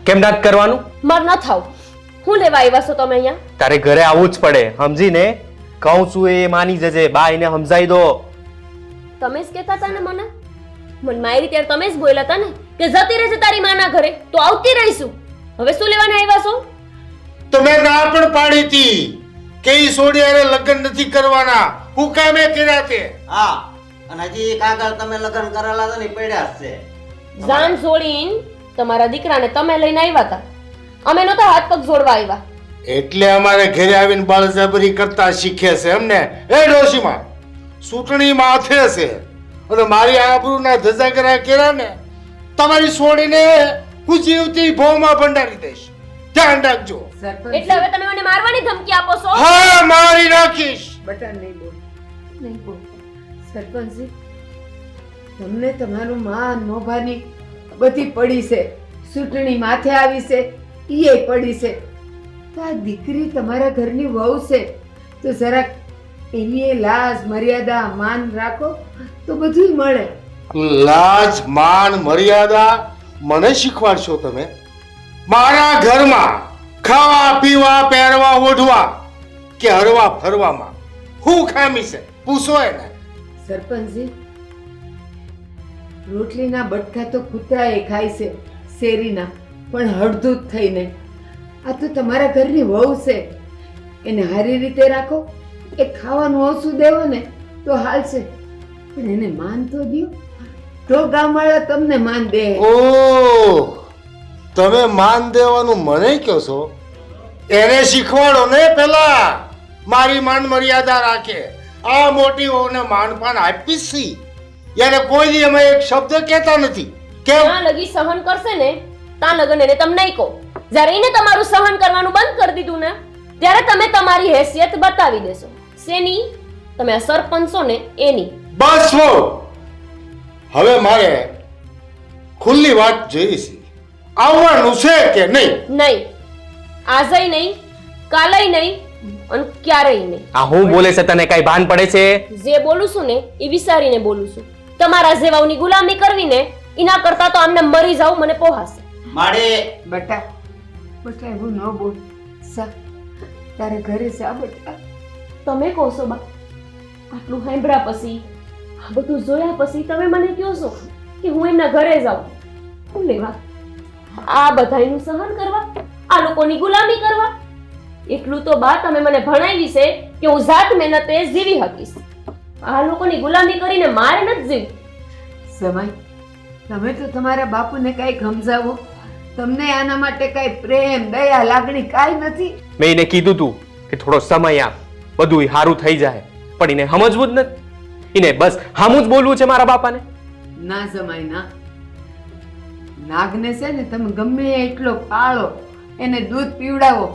કેમ નથી કરવાનું? માર ન થાવ. હું લેવા આવ્યા છો તમે અહીંયા? તારે ઘરે આવવું જ પડે, સમજીને કહું છું એ માની જજે. બા એને સમજાઈ દો. તમે જ કહેતા હતા ને મને મારી ત્યારે તમે જ બોલ્યા હતા ને કે જતી રહેશે તારી માના ઘરે તો આવતી રહીશું. હવે શું લેવાના આવ્યા છો? તમે ના પણ પાડી હતી કે ઈ છોડી હારે લગ્ન નથી કરવાના. હું કામે કર્યા તે? હા, અને હજી એક આગળ તમે લગ્ન કરેલા હતા ને ઈ પડ્યા જ છે. જાન જોડીને તમારા દીકરાને તમે લઈને આવ્યા હતા, અમે નહોતા હાથ પગ જોડવા આવ્યા. એટલે અમારે ઘરે આવીને બળજબરી કરતા શીખે છે એમને? એ ડોશીમાં ચૂંટણી માથે છે અને મારી આબરૂના ધજાગરા કર્યા ને તમારી છોડીને હું જીવતી ભોમાં ભંડારી દઈશ. ધ્યાન રાખજો. સરપંચ એટલે હવે તમે મને મારવાની ધમકી આપો છો? હા, મારી નાખીશ. બેટા નહીં બોલ, નહીં બોલ. સરપંચજી તમને તમારું માન મોભાની બધી પડી છે, ચૂંટણી માથે આવી છે ઈ પડી છે, તો આ દીકરી તમારા ઘરની વહુ છે તો જરાક એની લાજ મર્યાદા માન રાખો તો બધું મળે. લાજ માન મર્યાદા મને શીખવાડશો તમે? મારા ઘરમાં ખાવા પીવા પહેરવા ઓઢવા કે હરવા ફરવામાં હું ખામી છે? પૂછો એને. સરપંચજી રોટલીના બટકા તો કૂતરાએ ખાય છે શેરીના, પણ હળધૂત થઈને. આ તો તમારા ઘરની વહુ છે, એને સારી રીતે રાખો, એ ખાવાનું ઓછું દેવો ને તો હાલશે, પણ એને માન તો દ્યો તો ગામવાળા તમને માન દે. ઓ, તમે માન દેવાનું મને કહો છો? એને શીખવાડો ને પેલા મારી માન મર્યાદા રાખે. આ મોટી વહુને માનપાન આપી છી યારે કોઈ દી અમે એક શબ્દ કહેતા નથી કેમ ત્યાં લગી સહન કરશે ને ત્યાં લગન એને તમને નહીં કહો. જ્યારે એને તમારું સહન કરવાનું બંધ કરી દીધું ને ત્યારે તમે તમારી હેસિયત બતાવી દેશો. શેની? તમે આ સરપંચ છો ને એની. બસ વહુ હવે મારે ખુલ્લી વાત જોઈ છે આવવાનું છે કે નહીં નહીં, આજય નહીં, કાલય નહીં અને ક્યારેય નહીં. આ હું બોલે છે તને કઈ ભાન પડે છે? જે બોલું છું ને એ વિચારીને બોલું છું. તમારા જેવાઓની ગુલામી કરવી ને એના કરતા તો આમને મરી જાવ મને પોહાશે. મારે બટા બટા એવું ન બોલ. સા તારે ઘરે જા બટા. તમે કહો છો બા, આટલું સાંભળ્યા પછી, આ બધું જોયા પછી તમે મને કહો છો કે હું એમના ઘરે જાઉં. શું લેવા? આ બધાયનું સહન કરવા, આ લોકોની ગુલામી કરવા? એટલું તો બા તમે મને ભણાવી છે કે હું જાત મહેનતે જીવી શકીશ. આ લોકોની ગુલામી કરીને મારે નથી જીવવું. સમય તમે તો તમારા બાપુને કાંઈ સમજાવો. તમને આના માટે કાંઈ પ્રેમ દયા લાગણી કાંઈ નથી. મેં એને કીધું તું કે થોડો સમય આપ, બધું સારું થઈ જાય, પણ એને સમજવું જ નથી. એને બસ હામું જ બોલવું છે મારા બાપાને. ના સમય ના. નાગને છે ને તમે ગમે એટલો પાળો, એને દૂધ પીવડાવો,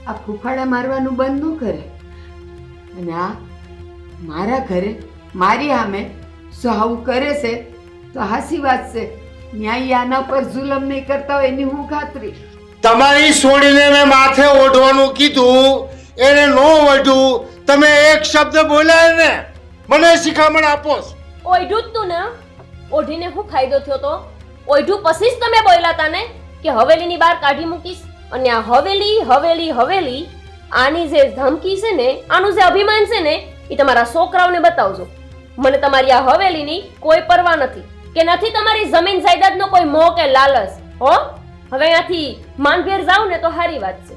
આ ફૂફાડા મારવાનું બંધ ન કરે. અને આ મારા ઘરે મારી સામે જો આવું કરે છે તો હાસી વાત છે. ન્યાય આના પર જુલમ નહીં કરતા હોય એની હું ખાતરી. તમારી છોડીને મેં માથે ઓઢવાનું કીધું એને નો ઓઢ્યું તમે એક શબ્દ બોલ્યા ને મને શિખામણ આપો છો. ઓઢ્યું જ તું ને? ઓઢીને શું ફાયદો થયો તો? ઓઢ્યું પછી જ તમે બોલ્યા તા ને કે હવેલીની બહાર કાઢી મૂકીશ. અને આ હવેલી હવેલી હવેલી આની જે ધમકી છે ને, આનું જે અભિમાન છે ને, એ તમારા છોકરાઓને બતાવજો. મને તમારી આ હવેલીની કોઈ પરવા નથી કે નથી તમારી જમીન જાયદાદનો કોઈ મોહ કે લાલચ. હો હવે અહીંયાથી માનભેર જાવ ને તો સારી વાત છે.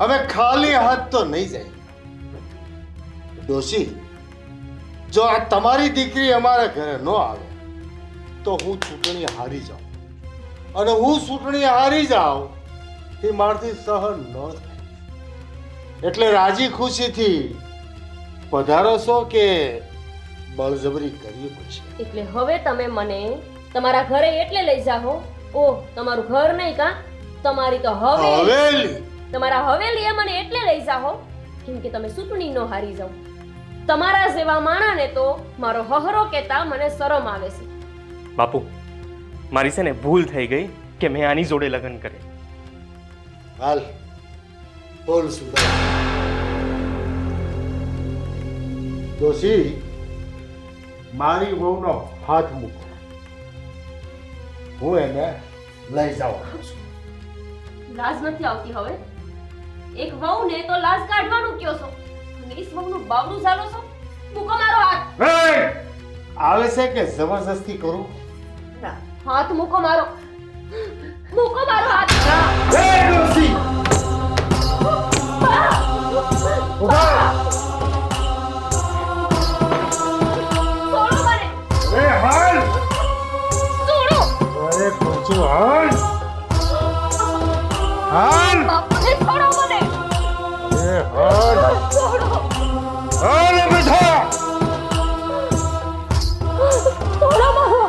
હવે ખાલી હાથ તો નહીં જાય. ડોશી જો આ તમારી દીકરી અમારા ઘરે ન આવે તો હું ચૂંટણી હારી જાઉં, અને હું ચૂંટણી હારી જાઉં એ મારથી સહન ન થાય. એટલે રાજી ખુશીથી પધારો છો કે બળજબરી કરવી પડશે? એટલે હવે તમે મને તમારા ઘરે એટલે લઈ જાઓ. ઓહ, તમારું ઘર નહીં કા, તમારી તો હવેલી. હવેલી તમારા હવેલીએ મને એટલે લઈ જાઓ કેમ કે તમે ચૂંટણી નો હારી જાઓ. તમારા જેવા માણાને તો મારો હહરો કહેતા મને શરમ આવે છે. બાપુ મારી છે ને ભૂલ થઈ ગઈ કે મેં આની જોડે લગ્ન કરે. હાલ બોલ સુધા. દોશી મારી વહુનો હાથ મૂકો, હું એને લઈ જાઉં છું. લાજ નથી આવતી હવે? એક વહુ ને તો લાજ કાઢવાનું કયો છો અને ઈસ વહુનું બાવડું ઝાલો છો? મૂકો મારો હાથ. એ! આવે છે કે જબરજસ્તી કરું? હાથ મૂકો મારો. મૂકો મારો હાથ. એ દોશી ઉભા! છોડો મને. એ હાલ! છોડો. અરે પૂછું હાલ! હાલ! બાપુને છોડો મને. એ હાલ! છોડો. હાલ બેઠા! છોડો મારો.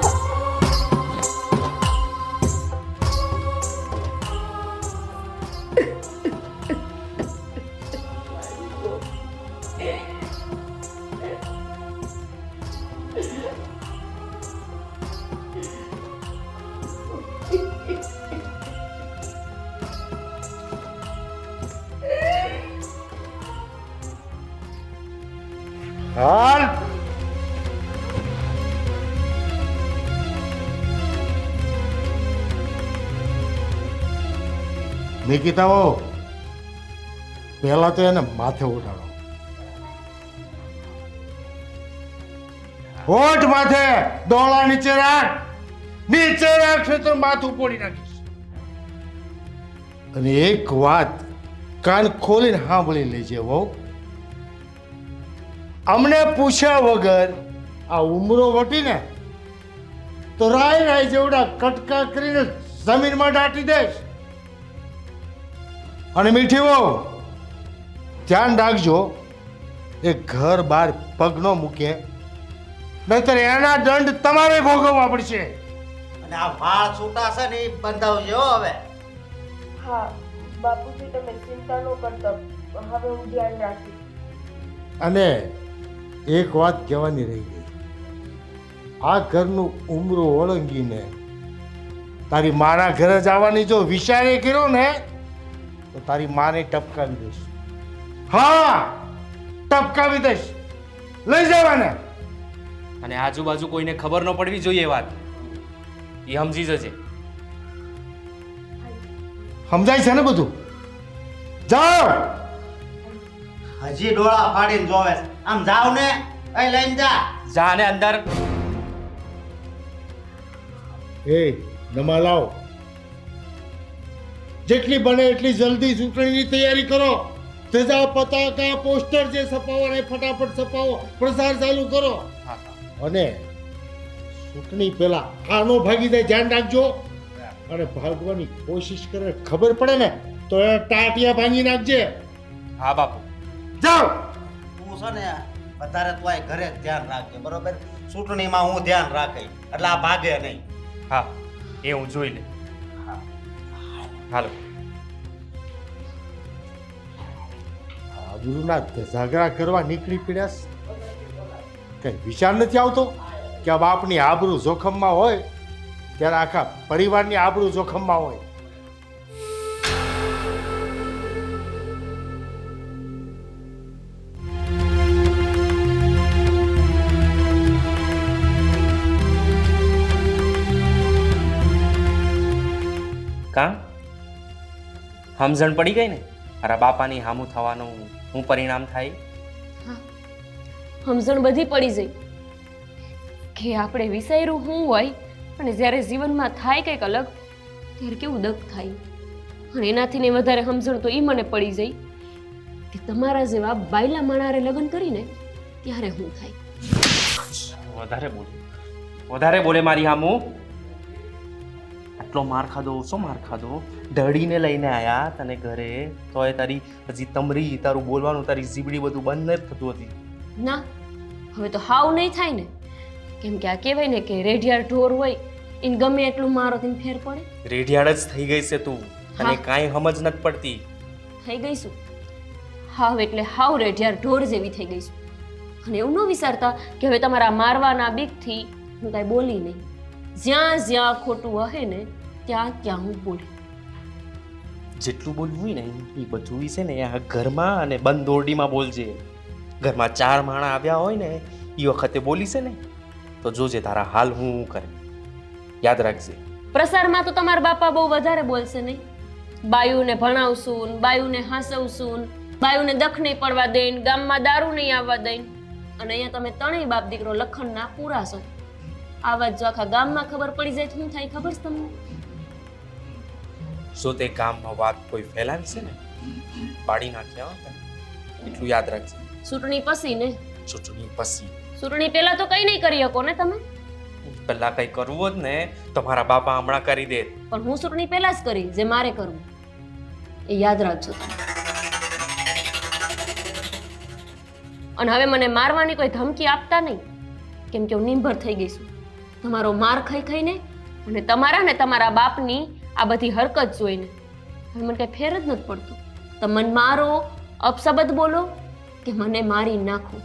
હાલ! નિકિતાઓ પહેલા તો એને માથે ઉઠાડો. હોઠ માથે, ડોળા નીચે રાખ. નીચે રાખશે તો માથું પોડી નાખીશ. અને એક વાત કાન ખોલીને સાંભળી લેજે વહુ. અમને પૂછ્યા વગર આ ઉમરો વટીને તો રાય રાય જેવડા કટકા કરીને જમીનમાં દાટી દેશ. અને મીઠી વહુ ધ્યાન રાખજો એ ઘર બહાર પગ ન મૂકે, નહીતર એના દંડ તમારે ભોગવવા પડશે. અને આ વાળ છૂટા છે ને એ બંધાવજો હવે. હા બાપુજી તમે ચિંતા ન કરતા, હવે હું ધ્યાન રાખીશ. અને એક વાત કહેવાની રહી ગઈ, આ ઘરનું ઉમરું ઓળંગીને તારી માના ઘરે જવાની જો વિચારે કર્યો ને તો તારી માને ટપકાવી દઈશ. હા, ટપકાવી દઈશ. લઈ જવાને. અને આજુબાજુ કોઈને ખબર ન પડવી જોઈએ એ વાત. એ સમજી જશે. સમજાય છે ને બધું? જાઓ. હજી ડોળા ફાડીને જોવે છે. આમ જાવ ને, અહીં લઈને જા. જા ને અંદર. એ નમા લાવ. જેટલી બને એટલી જલ્દી ચૂંટણીની તૈયારી કરો. ધજા પતાકા પોસ્ટર જે છપાવવાના એ ફટાફટ છપાવો, પ્રચાર ચાલુ કરો. અને ચૂંટણી પહેલા આનો ભાગી જાય ધ્યાન રાખજો. અને ભાગવાની કોશિશ કરે ખબર પડે ને તો એ ટાટિયા ભાંગી નાખજે. હા બાપુ. જાઓ. તું છે ને વધારે તું આ ઘરે જ ધ્યાન રાખજે, બરોબર? ચૂંટણીમાં હું ધ્યાન રાખી એટલે આ ભાગે નહીં. હા, એ હું જોઈ લે. હાલો. આબરૂના ધજાગરા કરવા નીકળી પડ્યા. કઈ વિચાર નથી આવતો કે આ બાપની આબરૂ જોખમમાં હોય ત્યારે આખા પરિવારની આબરૂ જોખમમાં હોય. કાં સમજણ પડી ગઈ ને મારા બાપાની હામું થવાનું શું પરિણામ થાય? સમજણ બધી પડી જઈ કે આપણે વિચાર્યું શું હોય અને જ્યારે જીવનમાં થાય કંઈક અલગ ત્યારે કેવું દુઃખ થાય. અને એનાથી ને વધારે સમજણ તો એ મને પડી જઈ કે તમારા જેવા બાયલા માણારે લગ્ન કરીને ત્યારે શું થાય. વધારે બોલે મારી હામું. આટલો માર ખાધો, ઓછો માર ખાધો, ઢળીને લઈને આયા તને ઘરે, તોય તારી હજી તમરી, તારું બોલવાનું, તારી જીબડી બધું બંધ નથી થતું હતી. ના, હવે તો હાવ નહીં થાય ને. કેમ કે આ કહેવાય ને કે રેઢિયાર ઢોર હોય એને ગમે એટલું મારો તેને ફેર પડે. રેઢિયાળ જ થઈ ગઈ છે તું, અને હા. કાંઈ સમજ નથી પડતી. થઈ ગઈશું હાવ એટલે હાવ રેઢિયાર ઢોર જેવી થઈ ગઈશું. અને એવું ન વિચારતા કે હવે તમારા મારવાના બીકથી હું કાંઈ બોલી નહીં. જ્યાં જ્યાં ખોટું હે ને ત્યાં ત્યાં હું બોલી. જેટલું બોલવું હોય ને એ બધું છે ને આ ઘરમાં અને બંધ ઓરડીમાં બોલજે. ઘરમાં 4 માણા આવ્યા હોય ને એ વખતે બોલી છે ને તો જોજે તારા હાલ હું કરે. યાદ રાખજે. પ્રસારમાં તો તમારા બાપા બહુ વધારે બોલશે નહીં. બાયુને ભણાવશું, બાયુને હાંસવશું, બાયુને દખ નહીં પડવા દઈને, ગામમાં દારૂ નહીં આવવા દઈને. અને અહીંયા તમે ત્રણેય બાપ દીકરો લખનના પૂરા છો. આ વાત જો આખા ગામમાં ખબર પડી જાય તો શું થાય ખબર છે તમને? જો તે ગામમાં વાત કોઈ ફેલાવી છે ને પાડી નાખ્યા હો તને. એટલું યાદ રાખજે. ચૂંટણી પછી ને ચૂંટણી પછી ચૂંટણી પહેલા તો કઈ નહીં કરી શકો ને તમે. પહેલા કઈ કરવું હોત ને તો મારા બાપા હમણાં કરી દે. પણ હું ચૂંટણી પહેલા જ કરી જે મારે કરવું. એ યાદ રાખજો તમે. અને હવે મને મારવાની કોઈ ધમકી આપતા નહીં, કેમ કે હું નિર્ભર થઈ ગઈ છું તમારો માર ખાઈ ખાઈને અને તમારા ને તમારા બાપની આ બધી હરકત જોઈને. હવે મને કઈ ફેર જ નથી પડતો. તમે મને મારો, અપશબ્દ બોલો કે મને મારી નાખો.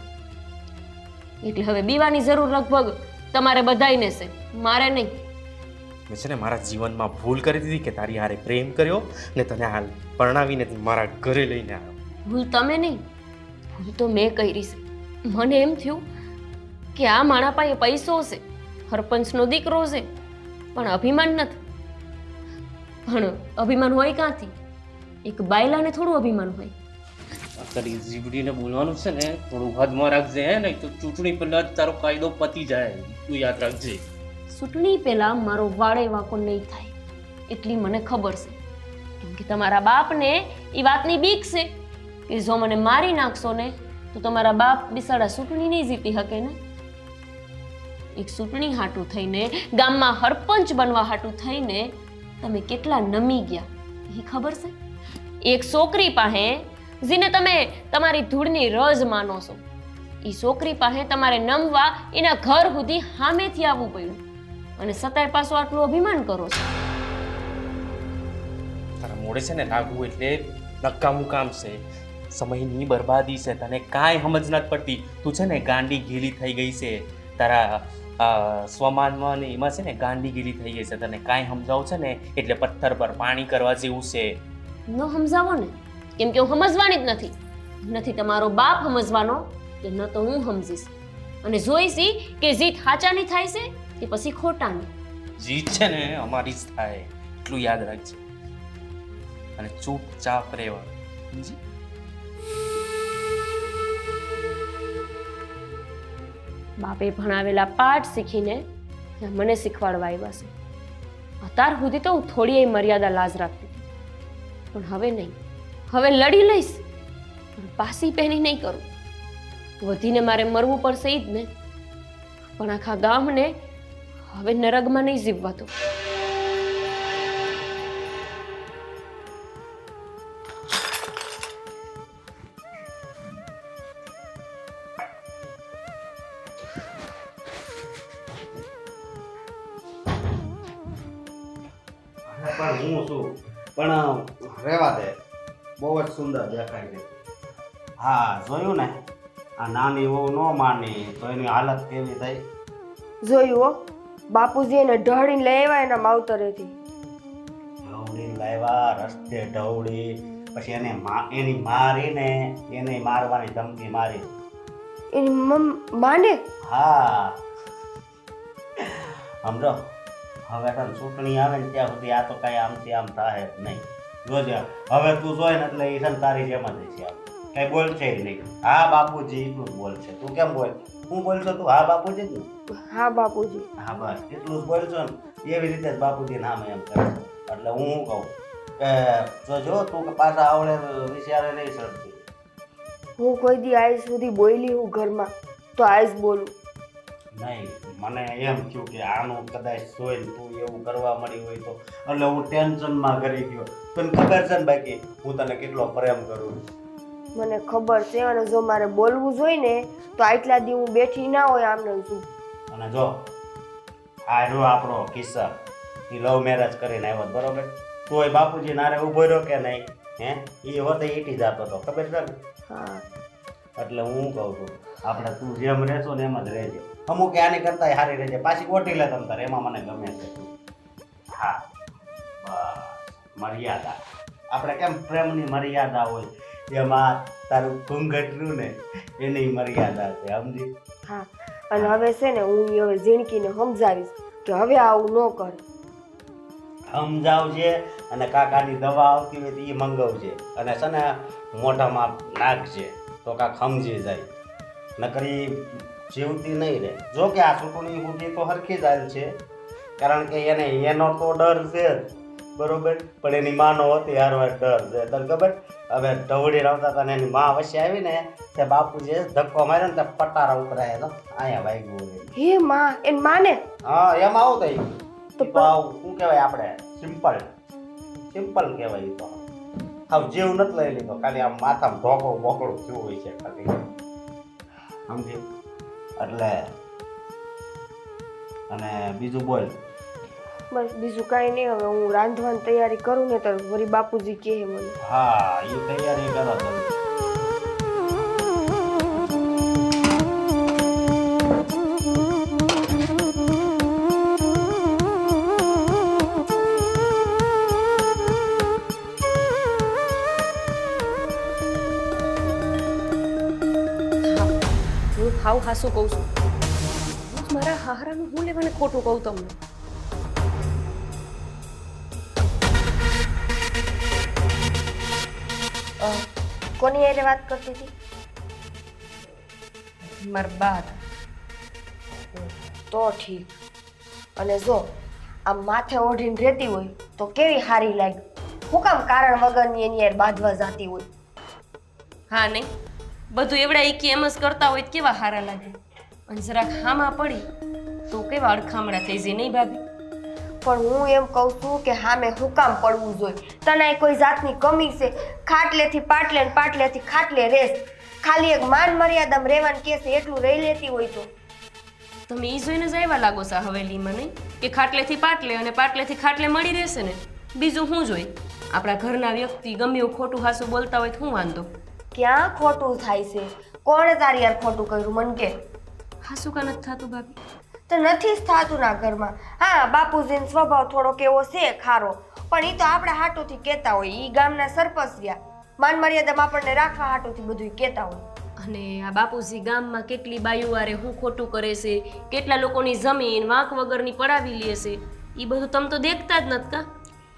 એટલે હવે બીવાની જરૂર લગભગ તમારે બધાયને છે, મારે નહીં. મેં છે ને મારા જીવનમાં ભૂલ કરી દીધી કે તારી હારે પ્રેમ કર્યો ને તને હાલ પરણાવીને મારા ઘરે લઈને આવ્યો. ભૂલ તમે નહીં, ભૂલ તો મેં કરી છે. મને એમ થયું કે આ માણા પાસે પૈસો છે, સરપંચનો દીકરો છે, પણ અભિમાન નથી. પણ અભિમાન હોય ક્યાંથી? એક બાયલાને થોડું અભિમાન હોય. તારી જીબડીને બોલવાનું છે ને થોડું હદમાં રાખજે, હે નહીં તો ચૂંટણી પહેલા જ તારો કાયદો પતી જાય. તું યાદ રાખજે. ચૂંટણી પહેલા મારો વાળે વાંકો નહીં થાય એટલી મને ખબર છે. કેમ કે તમારા બાપને એ વાતની બીક છે કે જો મને મારી નાખશો ને તો તમારા બાપ બિસાડા ચૂંટણી નહીં જીતી શકે ને. એક ચૂંટણી હાટું થઈને, ગામમાં સરપંચ બનવા હાટું થઈને તમે કેટલા નમી ગયા એ ખબર છે? એક છોકરી પાસે જેને તમે તમારી ધૂળની રજ માનો છો. એ છોકરી પાસે તમારે નમવા એના ઘર સુધી સામેથી આવવું પડ્યું અને સતાય પાછું આટલું અભિમાન કરો છો. તારા મોડે છે ને લાગવું એટલે નકામું કામ છે, સમયની બરબાદી છે, તને કાંઈ સમજ નથી પડતી. તું છે ને ગાંડી ગીલી થઈ ગઈ છે, તારા સ્વમાનમાં ને એમાં છે ને ગાંડી ગીલી થઈ ગઈ છે. તને કાંઈ સમજાવું છે ને એટલે પથ્થર પર પાણી કરવા જેવું છે. ન સમજાવો ને, કેમ કે હું સમજવાની જ નથી. નથી તમારો બાપ સમજવાનો કે ન તો હું સમજીશ. અને જોઈશી કે જીત સાચાની થાય છે કે પછી ખોટાની. જીત છે ને અમારી જ થાય, એટલું યાદ રાખજે. અને ચૂપચાપ રહેવાનું, સમજી? બાપે ભણાવેલા પાઠ શીખીને મને શીખવાડવા આવ્યા છે. અત્યાર સુધી તો હું થોડી મર્યાદા લાજ રાખતી હતી, પણ હવે નહીં. હવે લડી લઈશ, પણ પાસી પહેરી નહીં કરું. વધીને મારે મરવું પડશે ઈ જ ને, પણ આખા ગામને હવે નરકમાં નહીં જીવવા દો. પણ હું છું પણ રહેવા દે, બહુ જ સુંદર દેખાય છે. હા જોયું ને, આ નાની વહુ ન માની તો એની હાલત કેવી થઈ. જોયું હો, બાપુજી એને ઢળીને લઈ આવ્યા એના માવતરેથી. ઢવડી લાવ્યા રસ્તે ઢવડી, પછી એને એની મારીને એને મારવાની ધમકી મારી. એની માને હા સમજો, હવે તને ચૂંટણી આવે ને ત્યાં સુધી આ તો કાંઈ આમથી આમ થાય જ નહીં. જોજે હવે તું જોઈ ને એટલે એ છે ને તારી જેમ જ છે, કઈ બોલશે જ નહીં. હા બાપુજી એટલું જ બોલશે. તું કેમ બોલ? હું બોલશો તું? હા બાપુજી જ ને. હા બાપુજી. હા બસ એટલું જ બોલશો ને, એવી રીતે જ બાપુજી નામ એમ કરે. એટલે હું શું કહું કે જો તું કે પાછા આવડે વિચારે નહીં સરતી. હું કોઈ દી આજ સુધી બોલી હું ઘરમાં તો આજ બોલું નહીં. મને એમ થયું કે આનું કદાચ જોઈને તું એવું કરવા મળી હોય તો, એટલે હું ટેન્શનમાં કરી ગયો. તને ખબર છે ને બાકી હું તને કેટલો પ્રેમ કરું છું. મને ખબર છે, અને જો મારે બોલવું જોઈએ ને તો આટલા દી હું બેઠી ના હોય આમને શું. અને જો આ રહ્યો આપણો કિસ્સા, એ લવ મેરેજ કરીને આવ્યો બરોબર, તોય બાપુજી નારે ઉભો રહ્યો કે નહીં? હે એ હોતે ઈટી જતો હતો, ખબર છે ને? હા એટલે હું કહું છું આપણે તું જેમ રહેશો ને એમ જ રહેજે. અમુક આની કરતા સારી રહેજે, પાછી ગોઠી લે તમ તારે, એમાં મને ગમે છે. હા બસ મર્યાદા, આપણે કેમ પ્રેમની મર્યાદા હોય એમાં તારું ઘૂંઘટનું ને એની મર્યાદા છે, સમજી? હા, અને હવે છે ને હું હવે ઝીણકીને સમજાવીશ કે હવે આવું ન કરે. સમજાવજે, અને કાકાની દવા આવતી હોય તો એ મંગાવજે, અને છે ને મોઢામાં નાખજે તો કાંક સમજી જાય. નકરી જીવતી નહીં રહે. જો કે આ ચૂંટણી સુધી તો હરખી જ હાલ છે, કારણ કે એને એનો તો ડર છે જ બરોબર, પણ એની માનો હતી હારવાર ડર છે. તને ખબર હવે ઢવડી રમતા હતા ને એની માં વચ્ચે આવી ને તે બાપુજીએ ધક્કો માર્યો ને તે પટારા ઉપરાય તો અહીંયા વાગ્યું. હે માં એન માને? હા એમાં આવું થઈ તો તો શું કહેવાય, આપણે સિમ્પલ કહેવાય. એ તો હવે જીવ નથી લઈ લીધો, ખાલી આમ માથામાં ઢોકળું બોકળું થયું હોય છે ખાલી, સમજી? એટલે અને બીજું બોલ. બસ બીજું કાંઈ નહીં. હવે હું રાંધવાની તૈયારી કરું ને તો વળી બાપુજી કહે મને. હા એ તૈયારી કરો જલ્દી. હું હાવ હાસું કહું છું. હું મારા હાહરાનું હું લેવાને ખોટું કહું તમને. કોની હારે વાત કરતી હતી? મારા બા હતા. તો ઠીક. અને જો આમ માથે ઓઢીને રહેતી હોય તો કેવી સારી લાગે. હું કામ કારણ વગરની એની યાર બાંધવા જાતી હોય. હા નહીં, બધું એવડા એકી એમ જ કરતા હોય તો કેવા સારા લાગે. અને જરાક હામાં પડી તો કેવા અડખામણા થઈ જાય નહીં ભાભી? પણ હું એમ કહું છું કે હામે હું કામ પડવું જોઈએ? તને કોઈ જાતની કમી છે? ખાટલેથી પાટલે ને પાટલેથી ખાટલે રેસ. ખાલી એક માન મર્યાદામાં રહેવાનું કે છે એટલું રહી લેતી હોય તો. તમે ઈ જોઈને જ આવ્યા લાગો છો આ હવેલીમાં, નહીં કે ખાટલેથી પાટલે અને પાટલેથી ખાટલે મળી રહેશે ને? બીજું શું જોઈ? આપણા ઘરના વ્યક્તિ ગમે એવું ખોટું હાસું બોલતા હોય તો શું વાંધો? ક્યાં ખોટું થાય છે? કોણે તારી યાર ખોટું કર્યું મને કે? હાસું કા નથી થતું ભાભી? તો નથી જ થતું ના ઘરમાં. હા, બાપુજીનો સ્વભાવ થોડોક એવો છે ખારો, પણ એ તો આપણે હાટુથી કહેતા હોય. એ ગામના સરપંચ રહ્યા, માન મર્યાદામાં આપણને રાખવા હાટુથી બધું કહેતા હોય. અને આ બાપુજી ગામમાં કેટલી બાયું વારે હું ખોટું કરે છે, કેટલા લોકોની જમીન વાંક વગરની પડાવી લે છે, એ બધું તમે તો દેખતા જ નથી કા?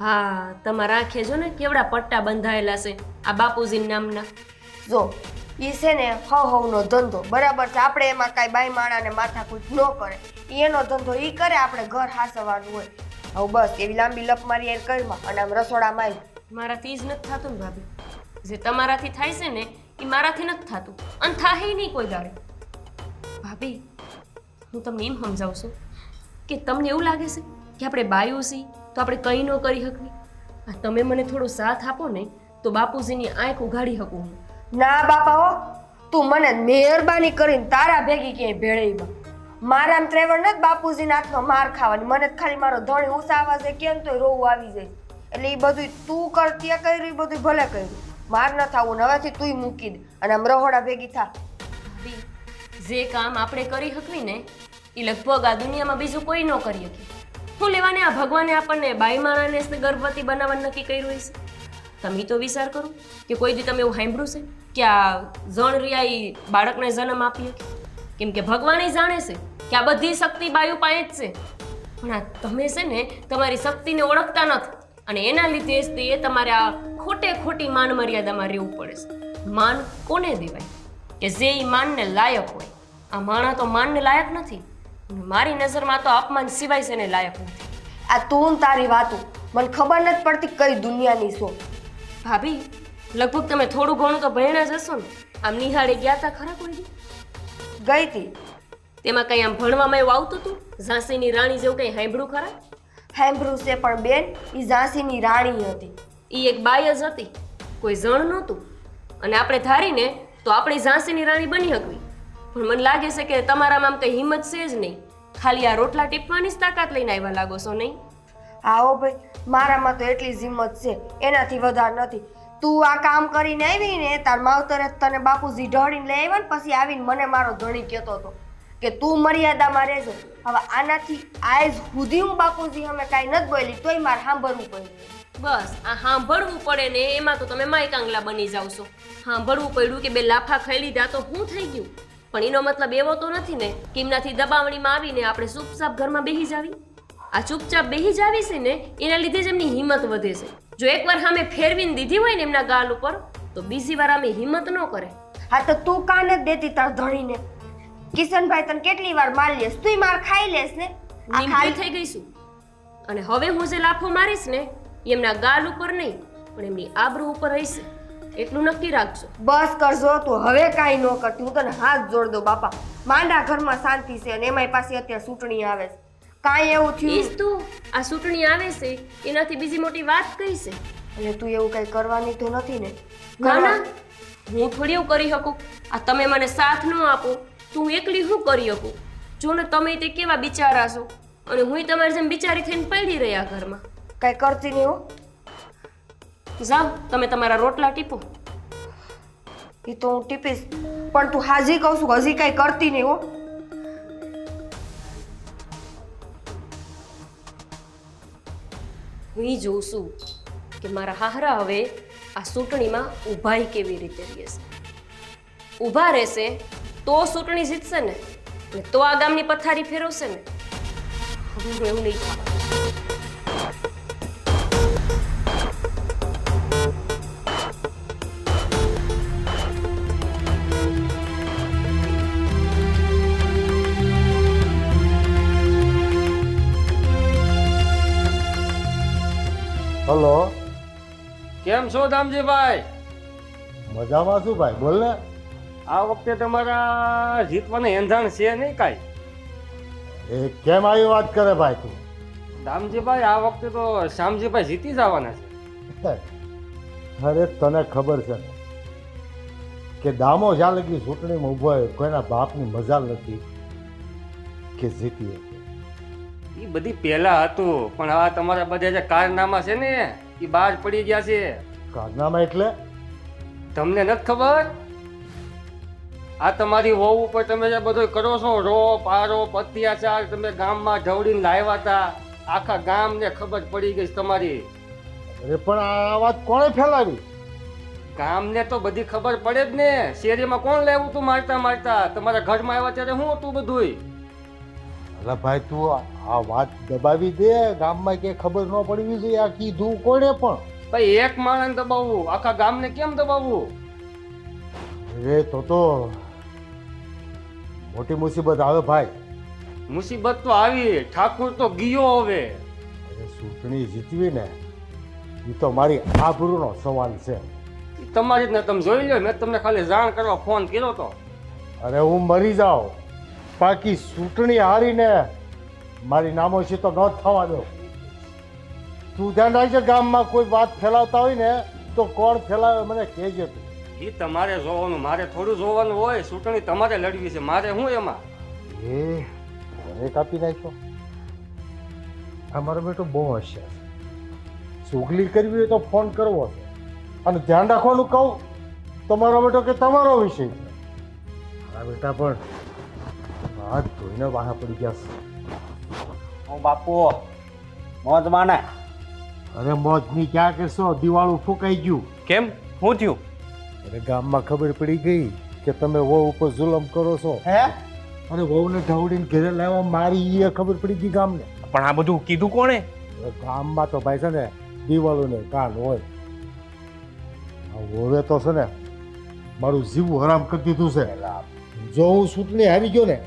હા, તમારા આંખે જો ને કેવડા પટ્ટા બંધાયેલા છે આ બાપુજી નામના. જો એ છે ને હવનો ધંધો બરાબર છે. આપણે એમાં કાંઈ બાઈ માણાને માથાકૂટ ન કરે. એનો ધંધો એ કરે, આપણે ઘર હાસવાનું હોય. હવે બસ એવી લાંબી લપ મારી યાર કરીમાં અને આમ રસોડામાં આવી. મારાથી જ નથી થતું ને ભાભી. જે તમારાથી થાય છે ને એ મારાથી નથી થતું અને થાય નહીં કોઈ દાડે. ભાભી, હું તમને એમ સમજાવું છું કે તમને એવું લાગે છે કે આપણે બાયું છીએ તો આપણે કંઈ ન કરી શકવી? આ તમે મને થોડો સાથ આપો ને તો બાપુજીની આંખ ઉઘાડી શકું હું. ના બાપા હો, તું મને મહેરબાની કરીને તારા ભેગી ક્યાંય ભેળીમાં. મારા ત્રેવડ નથી બાપુજીના હાથમાં માર ખાવાની. મને જ ખાલી મારો ધણી ઉસાવા છે કેમ તો રોવું આવી જાય. એટલે એ બધું તું કરતી કર્યું, એ બધું ભલે કર્યું. માર ન થવું ને હવેથી તુંય મૂકી દે અને આમ રહોડા ભેગી થા. ભાભી, જે કામ આપણે કરી શકવી ને એ લગભગ આ દુનિયામાં બીજું કોઈ ન કરી શકે. શું લેવાને આ ભગવાને આપણને બાઈ માણસને ગર્ભવતી બનાવવાનું નક્કી કર્યું હોય છે? તમે તો વિચાર કરો કે કોઈ દી તમે એવું સાંભળ્યું છે કે આ જણ રિયા એ બાળકને જન્મ આપી શકે? કેમ કે ભગવાન જાણે છે કે આ બધી શક્તિ બાયુ પાસે જ છે. પણ આ તમે છે ને તમારી શક્તિને ઓળખતા નથી અને એના લીધે જ તે તમારે આ ખોટી માન મર્યાદામાં રહેવું પડે છે. માન કોને દેવાય? કે જે એ માનને લાયક હોય. આ માણા તો માનને લાયક નથી. મારી નજરમાં તો અપમાન સિવાય છે ને લાયક નથી. આ તું ને તારી વાતું મને ખબર નથી પડતી કઈ દુનિયાની છો. ભાભી, લગભગ તમે થોડું ઘણું તો ભણ્યા જ હશો ને? આમ નિહાળે ગયા હતા ખરા કોઈ દી? ગઈ હતી. તેમાં કંઈ આમ ભણવામાં એવું આવતું હતું? ઝાંસીની રાણી જેવું કંઈ સાંભળ્યું ખરા? સાંભળ્યું છે પણ બેન એ ઝાંસીની રાણી હતી. એ એક બાઈ જ હતી, કોઈ જણ નહોતું. અને આપણે ધારીને તો આપણે ઝાંસીની રાણી બની શકવી. પણ મને લાગે છે કે તમારામાં આમ કંઈ હિંમત છે જ નહીં. ખાલી આ રોટલા ટીપવાની જ તાકાત લઈને આવ્યા લાગો છો, નહીં? આવો ભાઈ, મારામાં તો એટલી જ હિંમત છે, એનાથી વધારે નથી. તું આ કામ કરીને આવી ને તાર માવતરે તને બાપુજી ઢળીને લઈ આવ્યા ને પછી આવીને મને મારો ધણી કહેતો હતો કે તું મર્યાદામાં રહેજો. હવે આનાથી આજ સુધી હું બાપુજી અમે કાંઈ નથી બોલી તોય મારે સાંભળવું પડ્યું. બસ આ સાંભળવું પડે ને એમાં તો તમે માય કાંગલા બની જાવ છો. સાંભળવું પડ્યું કે બે લાફા ખાઈ લીધા તો શું થઈ ગયું? પણ એનો મતલબ એવો તો નથી ને કે એમનાથી દબાવણીમાં આવીને આપણે ચૂપચાપ ઘરમાં બેસી જાવી. આ ચૂપચાપ બેસી જાવી છે ને એના લીધે જ એમની હિંમત વધે છે. જો એકવાર સામે ફેરવીને દીધી હોય ને એમના ગાલ ઉપર તો બીજી વાર અમે હિંમત ન કરે. હા તો તું કાન જ દેતી તાર ધણીને. કિશનભાઈ તને કેટલી વાર માર લેસ, તુંય માર ખાઈ લેસ ને. આ નિમતી થઈ ગઈ છું. અને હવે હું જે લાફો મારીશ ને એમના ગાલ ઉપર નહીં પણ એમની આબરૂ ઉપર રહીશે. એટલું નક્કી રાખજો. બસ કરજો તું હવે કાંઈ ન કરતી. હું તને હાથ જોડ દઉં બાપા. માંડા ઘરમાં શાંતિ છે અને એમાંય પાછી અત્યારે ચૂંટણી આવે છે. કાંઈ એવું થયું ઈજ તું આ ચૂંટણી આવે છે એનાથી બીજી મોટી વાત કઈ છે? એટલે તું એવું કઈ કરવાની તો નથી ને? ના ના, હું થોડી એવું કરી શકું. આ તમે મને સાથ ન આપો તો હું એકલી શું કરી શકું? જો ને તમે તે કેવા બિચારા છો અને હું તમારી જેમ બિચારી થઈને પડી રહ્યા ઘરમાં. કઈ કરતી નહીં હો. જાઓ તમે તમારા રોટલા ટીપો. એ તો હું ટીપીશ પણ તું હાજી કહું છું હજી કઈ કરતી નહીં હો. હું જોઉં છું કે મારા હાહરા હવે આ ચૂંટણીમાં ઊભાઈ કેવી રીતે રહેશે. ઊભા રહેશે તો ચૂંટણી જીતશે ને અને તો આ ગામની પથારી ફેરવશે ને. હવે હું એવું નહીં થવા. હલો, કેમ છો દામજીભાઈ? મજામાં છું ભાઈ, બોલ ને. આ વખતે તમારા જીતવાની એંધાણ છે નહીં કાંઈ? એ કેમ આવી વાત કરે ભાઈ તું? દામજીભાઈ આ વખતે તો શ્યામજીભાઈ જીતી જવાના છે. અરે તને ખબર છે ને કે દામો જ્યાં લગી ચૂંટણીમાં ઊભો હોય કોઈના બાપની મજાલ નથી કે જીતીએ. એ બધી પહેલા હતું, પણ આ તમારા બધા જે કારનામા છે ને એ બહાર પડી ગયા છે. કારનામા એટલે તમને નથી ખબર? આ તમારી વહુ ઉપર તમે જે બધો કરો છો, રોપ આરોપ અત્યાચાર, તમે ગામમાં ઢવડીને લાવ્યા હતા, આખા ગામને ખબર પડી ગઈ છે તમારી. અરે પણ આ વાત કોણે ફેલાવી? ગામને તો બધી ખબર પડે જ ને. શેરીમાં કોણ લાવ્યું તું મારતા મારતા? તમારા ઘરમાં આવ્યા ત્યારે શું હતું બધુંય? અલા ભાઈ તું આ વાત દબાવી દે, ગામમાં કે ખબર ન પડવી જોઈએ. આ કીધું કોણે પણ? ભાઈ એક માણસ દબાવવું, આખા ગામને કેમ દબાવવું? અરે તો મોટી મુસીબત આવે ભાઈ. મુસીબત તો આવી, ઠાકુર તો ગયો હવે. અરે ચૂંટણી જીતવી ને એ તો મારી આબરૂનો સવાલ છે. ઈ તમારી જ ને, તમે જોઈ લો. મેં તમને ખાલી જાણ કરવા ફોન કર્યો તો. અરે હું મરી જાઉં બાકી ચૂંટણી હારીને મારી નામોશી તો ન થવા દો. તું ધ્યાન રાખજે, ગામમાં કોઈ વાત ફેલાવતા હોય ને તો કોણ ફેલાવે મને કહેજે તું. એ તમારે જોવાનું, મારે થોડું જોવાનું હોય. ચૂંટણી તમારે લડવી છે, મારે શું એમાં? એ મને કાપી નાખ્યો. અમારો બેટો બહુ હોશિયાર છે. ચુગલી કરવી હોય તો ફોન કરવો છે, અને ધ્યાન રાખવાનું કહું તમારો બેટો કે તમારો વિષય છે. મારા બેટા પણ હાથ ધોઈને બહાર પડી ગયા છે. હું બાપુ મોજ માને. અરે મોજની ક્યાં કહેશો, દિવાળું ફૂંકાઈ ગયું. કેમ? શું થયું? અરે ગામમાં ખબર પડી ગઈ કે તમે વહુ ઉપર જુલમ કરો છો. હે? અને વહુને ઢવડીને ઘરે લાવવા મારી એ ખબર પડી ગઈ ગામને. પણ આ બધું કીધું કોણે? હવે ગામમાં તો ભાઈ છે ને દિવાળુને કાન હોય. હવે તો છે ને મારું જીવ હરામ કરી દીધું છે. જો હું ચૂંટણી હારી ગયો ને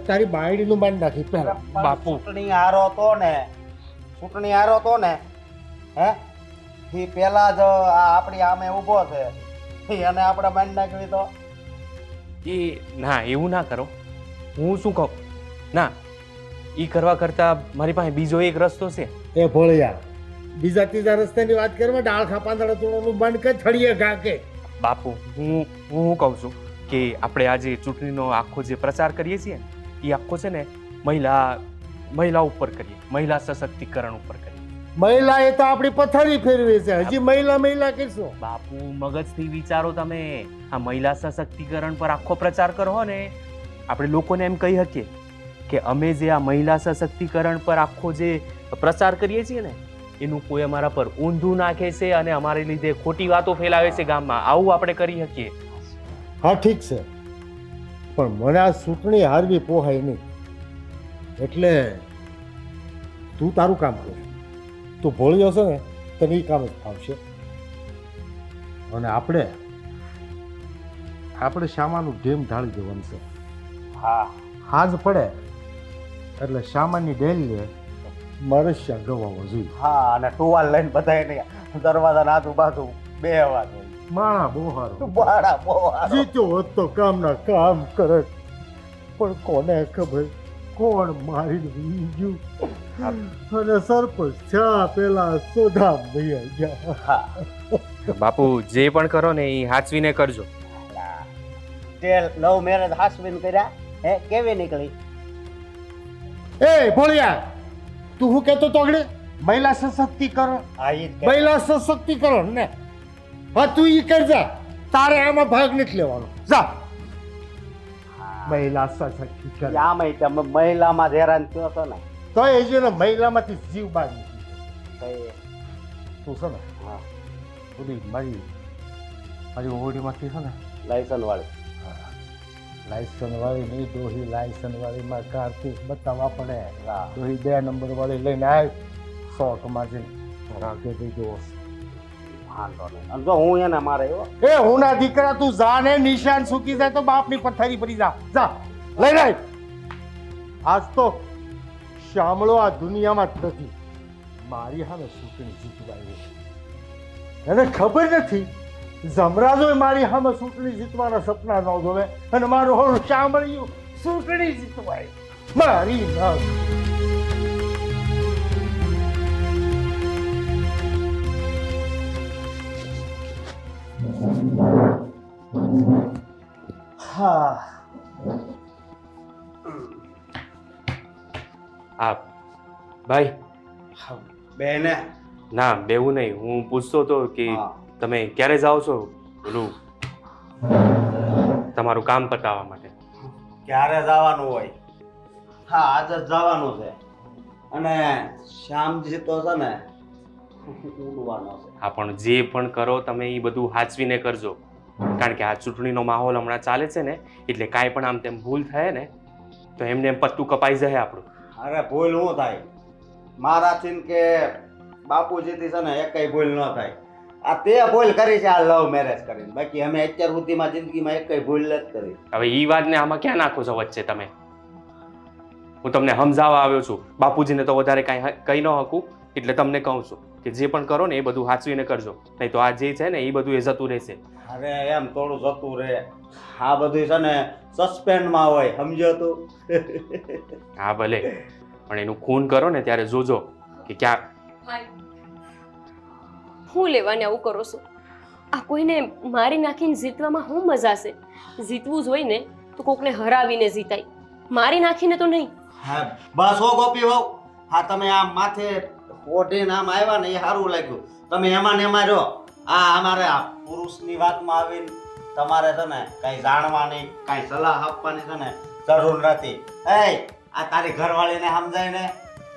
તારી બાયડીનું માન નાખી પહેલા. બાપુ. ચૂંટણી હારો તો ને, ચૂંટણી હારો તો ને, હે એ પેલા જ આ આપણી આમે ઊભો છે, એને આપણે માન નાખવી તો એ ના, એવું ના કરો. હું શું કહું, ના એ કરવા કરતા મારી પાસે બીજો એક રસ્તો છે. એ ભોળિયા, બીજા ત્રીજા રસ્તાની વાત કરવા ડાળ ખાપાંદડા તોડવાનું બંધ કર, થળીએ ઘા કે. બાપુ, હું કહું છું કે આપણે આજે ચૂંટણીનો આખો જે પ્રચાર કરીએ છીએ ને એ આખો છે ને મહિલા ઉપર કરીએ, મહિલા સશક્તિકરણ ઉપર કરીએ. મહિલા એ તો આપણી પથારી ફેરવે છે, હજી મહિલા કહીશું. બાપુ મગજથી વિચારો તમે. આ મહિલા સશક્તિકરણ પર આખો પ્રચાર કરો ને, આપણે લોકોને એમ કહી શકીએ કે અમે જે આ મહિલા સશક્તિકરણ પર આખો જે પ્રચાર કરીએ છીએ ને એનું કોઈ અમારા પર ઊંધું નાખે છે અને અમારી લીધે ખોટી વાતો ફેલાવે છે ગામમાં. આવું આપણે કરી શકીએ. હા ઠીક છે, પણ મને આ ચૂંટણી હારવી પોહાય નહીં. એટલે તું તારું કામ કર. તું ભોળી હશે ને તને એ કામ જ ફાવશે. અને આપણે શામાનું ઢેમ ઢાળી દેવાનું છે. હા હાજ પડે એટલે શામાની ડેલ લે મરસ્યા ગવાવો જોઈએ. હા, અને ટુવાલ લઈને બધાય દરવાજાના આજુબાજુ બે અવાજ હોય. માણા બહુ હારો બાળા બહુ હારો. જીત્યો હોત તો કામના કામ કરે, પણ કોને ખબર કોણ મારી ગયું. અને સરપંચ થયા પેલા સોધા ભૈયા ગયા. હા, બાપુ જે પણ કરો ને એ હાચવીને કરજો. તે લવ મેરેજ હાસવીન કર્યા, હે કેવી નીકળી? એ ભોળિયા, તું શું કહેતો તોગડે? મહિલા સશક્તિકરણ, હા ઈ જ કે. મહિલા સશક્તિકરણ ને હા તું ઈ કરજા. તારે આમાં ભાગ નથી લેવાનો. જા. મહિલા સશક્તિકરણ આમાંય તમે મહિલામાં જ હેરાન થયો છો ને. તો એ છે ને મહિલામાંથી જીવ બાદ કઈ તું છે ને હા બધી મારી ઓવડીમાંથી છે ને લાયસન્સ વાળી લાયસન્સ વાળી નહીં, ડોહી લાયસન્સ વાળીમાં કારતૂસ બતાવવા પડે. હા. ડોહી 2 નંબર વાળી લઈને આવી 100 માર્જિન રાખે થઈ ગયો. વાંધો નહીં. અને જો હું એને મારે એવો એ હું ના દીકરા, તું જા ને, નિશાન સુકી જાય તો બાપની પથારી પડી જા. જા લઈ લે. આજ તો શામળો આ દુનિયામાં જ નથી. મારી હામે ચૂંટણી જીતવાય એને ખબર નથી. જમરાજોય મારી સામે ચૂંટણી જીતવાના સપના ન જોવે અને મારું હોરું શામળિયું ચૂંટણી જીતવાય. મારી નામ હા હા ભાઈ બેને ના બેવું નહીં, હું પૂછતો હતો કે હા. તમે ક્યારે જાઓ છો પેલું તમારું કામ પતાવવા માટે? ક્યારે જવાનું હોય? હા આજે જ જવાનું છે. અને શ્યામજી તો છે ને ઉડવાનો છે. હા પણ જે પણ કરો તમે એ બધું હાચવીને કરજો, કારણ કે આ ચૂંટણીનો માહોલ હમણાં ચાલે છે ને, એટલે કાંઈ પણ આમ તેમ ભૂલ થાય ને તો એમને એમ પત્તું કપાઈ જાય આપણું. અરે ભૂલ શું થાય મારાથી ને કે બાપુજીથી છે ને એકય ભૂલ ન થાય. આ તે ભૂલ કરી છે આ લવ મેરેજ કરીને, બાકી અમે અત્યાર સુધીમાં જિંદગીમાં એકય ભૂલ નથી કરી. હવે એ વાતને આમાં ક્યાં નાખો છો વચ્ચે તમે? હું તમને સમજાવવા આવ્યો છું, બાપુજીને તો વધારે કાંઈ કહી ન શકું, એટલે તમને કહું છું કે જે પણ કરો ને એ બધું હાચવીને કરજો, નહીં તો આ જે છે ને એ બધું એ જતું રહેશે. અરે એમ થોડું જતું રહે, આ બધું છે ને સસ્પેન્ડમાં હોય, સમજો તું? હા ભલે, પણ એનું ખૂન કરો ને ત્યારે જોજો કે ક્યાં. હું લેવાને આવું કરો છો? આ કોઈને મારી નાખીને જીતવામાં શું મજા છે? જીતવું જ હોય ને તો કોકને હરાવીને જીતાય, મારી નાખીને તો નહીં. હા બસ હો ગોપી વહુ, હા તમે આમ માથે ઓઢીને આમ આવ્યા ને એ સારું લાગ્યું. તમે એમાં ને એમાં રહો. આ અમારે આ પુરુષની વાતમાં આવીને તમારે છે ને કાંઈ જાણવાની કાંઈ સલાહ આપવાની છે ને જરૂર નથી. આ તારી ઘરવાળીને સમજાય ને.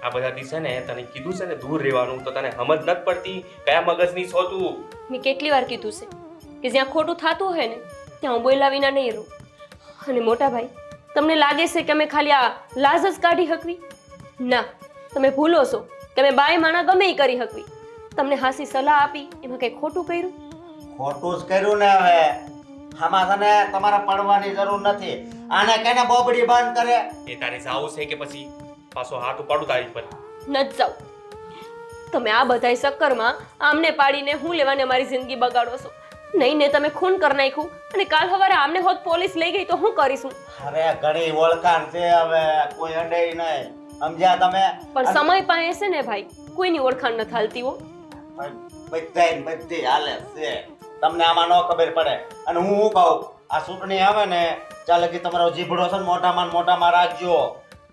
આ બધાથી છે ને તને કીધું છે ને દૂર રહેવાનું, તો તને સમજ નથી પડતી કયા મગજની છો તું? મેં કેટલી વાર કીધું છે કે જ્યાં ખોટું થતું હોય ને ત્યાં હું બોલ્યા વિના નહીં રહું. અને મોટા ભાઈ, તમને લાગે છે કે અમે ખાલી આ લાજ જ કાઢી શકવી? ના, તમે ભૂલો છો કે અમે બાય માણા ગમે ઈ કરી શકવી. તમને હાસી સલાહ આપી એમાં કંઈ ખોટું કર્યું? ખોટું જ કર્યું ને. હવે આમાં છે ને તમારે પડવાની જરૂર નથી. આને કેને બોબડી બંધ કરે. એ તારે જાવું છે કે પછી પાછો હાથ ઉપાડું તારી પર? નથી જાવ. તમે આ બધાય ચક્કરમાં આમને પાડીને હું લેવાને મારી જિંદગી બગાડો છો. નહીં ને તમે ખૂન કરી નાખ્યું, અને કાલ સવારે આમને હોત પોલીસ લઈ ગઈ તો શું કરીશું? અરે ઘણી ઓળખાણ છે, હવે કોઈ અડે નહીં, સમજ્યા તમે? પણ સમય પાસે છે ને ભાઈ, કોઈની ઓળખાણ નથી હાલતી હો. બધી હાલે છે, તમને આમાં ન ખબર પડે. અને હું શું કહું, આ ચૂંટણી આવે ને ચાલે કે તમારો જીભડો છે ને મોટામાં રાખજો,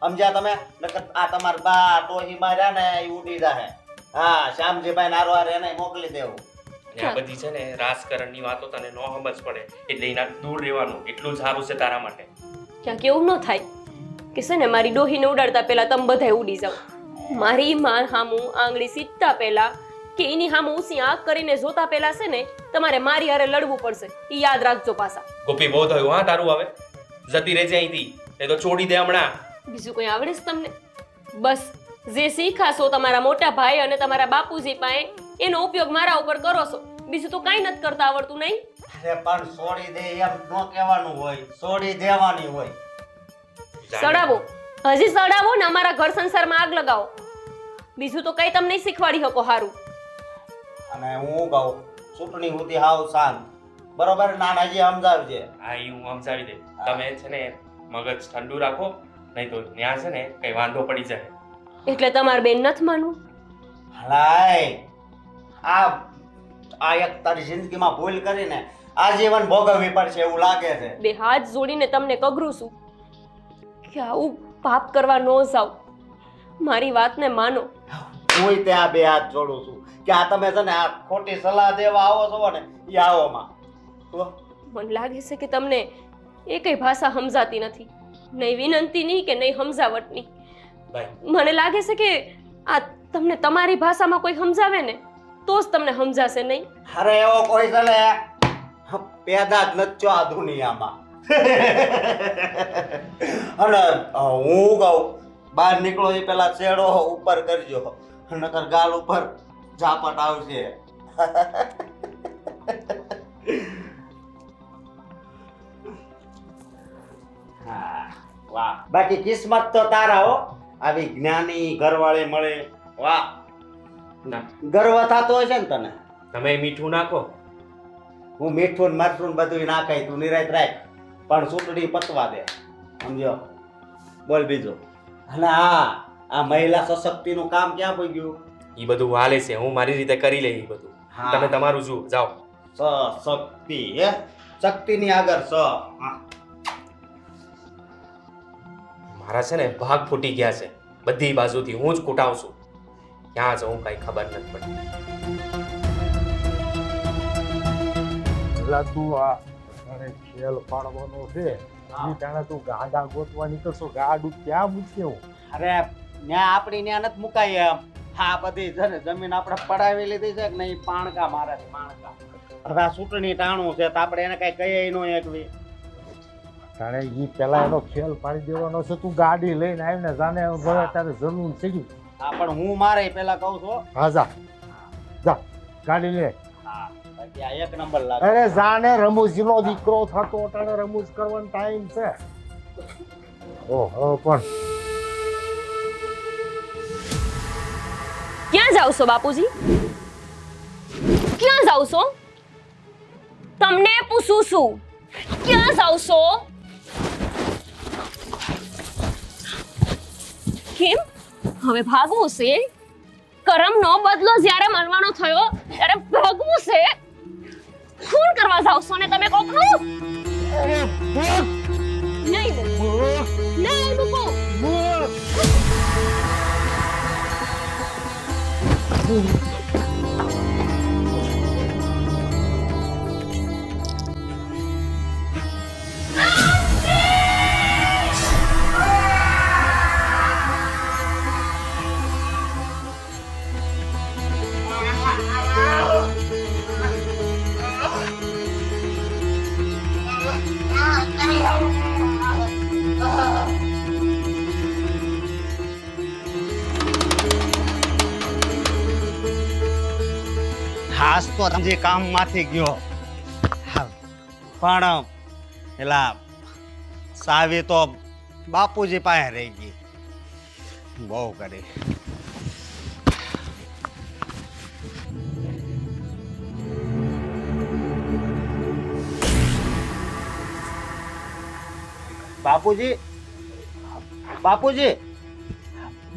સમજ્યા તમે? નકર આ તમારા બા ડોહી માર્યા ને એ ઉડી જાય. હા શ્યામજીભાઈ નારો હારે એને મોકલી દેવું. અને આ બધી છે ને રાજકારણની વાતો તને ન સમજ પડે, એટલે એના દૂર રહેવાનું એટલું જ સારું છે તારા માટે. ક્યાંક એવું ન થાય કે છે ને મારી ડોહીને ઉડાડતા પહેલા તમે બધાય ઉડી જાઓ. મારી માં હામું આંગળી સીધતા પહેલા કે એની હામું ઊંચી આંખ કરીને જોતા પહેલા છે ને તમારે મારી હારે લડવું પડશે. એ યાદ રાખજો પાછા. ગોપી બહુ થયું હા તારું, હવે જતી રહેજે અહીંથી, એ તો છોડી દે હમણાં. બીજું કોઈ આવડે છે તમને? બસ જે શીખાશો તમારા મોટા ભાઈ અને તમારા બાપુજી પાસે એનો ઉપયોગ મારા ઉપર કરો છો. બીજું તો કાંઈ નથી કરતા આવડતું નહીં? અરે પણ છોડી દે એમ ન કહેવાનું હોય, છોડી દેવાની હોય. સડાવો, હજી સડાવો ને અમારા ઘર સંસારમાં આગ લગાવો. બીજું તો કઈ તમને શીખવાડી શકો હારું. અને હું કહું ચૂંટણી સુધી હાવ શાંત, બરોબર? નાનાજી સમજાવજે. હા એ હું સમજાવી દે. તમે છે ને મગજ ઠંડુ રાખો, નહીં તો ત્યાં છે ને કઈ વાંધો પડી જાય. એટલે તમારે બેન નથી માનવું? હલાય આ એક તારી જિંદગીમાં ભૂલ કરીને આજીવન ભોગવવી પડશે એવું લાગે છે. બે હાથ જોડીને તમને કગરું છું કે આવું પાપ કરવા ન જાવ. મારી વાતને માનો. હું ત્યાં બે હાથ જોડું છું કે આ તમે છે ને આ ખોટી સલાહ દેવા આવો છો ને એ આવોમાં તો મને લાગે છે કે તમને એકેય ભાષા સમજાતી નથી, નહીં વિનંતીની કે નહીં સમજાવટની. મને લાગે છે કે આ તમને તમારી ભાષામાં કોઈ સમજાવે ને તો જ તમને સમજાશે નહીં. અરે એવો કોઈ છે ને પેદા જ નથી આ દુનિયામાં. અને હું કહું બહાર નીકળો એ પેલા છેડો ઉપર કરજો, નકર ગાલ ઉપર ઝાપટ આવશે. વાહ, બાકી કિસ્મત તો તારા હો, આવી જ્ઞાની ઘરવાળી મળે. વાહ, ના ગર્વ થતો હશે ને તને? તમે મીઠું નાખો. હું મીઠું ને મરચું બધું નાખાય, તું નિરાત રાખ, પણ ચૂંટણી પતવા દે, સમજો? બોલ બીજું. અને હા, આ મહિલા સશક્તિનું કામ ક્યાં પડી ગયું? એ બધું હાલે છે, હું મારી રીતે કરી લઈ. બધું તમે તમારું જુઓ, જાઓ. સશક્તિ હે, શક્તિની આગળ સ. હા. મારા છે ને ભાગ ફૂટી ગયા છે બધી બાજુથી. હું જ કૂટાઉં છું. ક્યાં જવું કઈ ખબર નથી પડતી. પેલા તું આ તારે ખેલ પાડવાનો છે ઈ તાણે તું ગાડા ગોતવા નીકળશો. ગાડું ક્યાં મૂકશે હું? અરે ન્યા આપણી ન્યા નથી મુકાઈ એમ. આ બધી છે ને જમીન આપણે પડાવી લીધી છે કે નહીં, પાણકા મારે છે, પાણકા. હવે આ ચૂંટણી ટાણું છે તો આપણે એને કઈ કહીએ ન એકવી. તાણે ઈ પેલા એનો ખેલ પાડી દેવાનો છે. તું ગાડી લઈને આવીને જાને ભલે તારે જરૂર છે. હા પણ હું મારે પેલા કહું છું. હા જા જા ગાડી લે. હા બાકી આ એક નંબર લાગે. અરે જાને રમૂજીનો દીકરો થતો તારે રમૂજ કરવાનો ટાઈમ છે. ઓહો પણ ક્યાં જાવ છો બાપુજી? ક્યાં જાવ છો? તમને પૂછું છું, ક્યાં જાવ છો? કેમ હવે ભાગવું છે? કરમનો બદલો જ્યારે મળવાનો થયો ત્યારે ભાગવું છે? ખૂન કરવા જાવ છો ને તમે કોકનું? નહીં મૂકો. હાસ તો સમજી કામમાંથી ગયો. હા, પણ પેલા સાવી તો બાપુજી પાસે રહી ગઈ. બહુ કરી. બાપુજી, બાપુજી,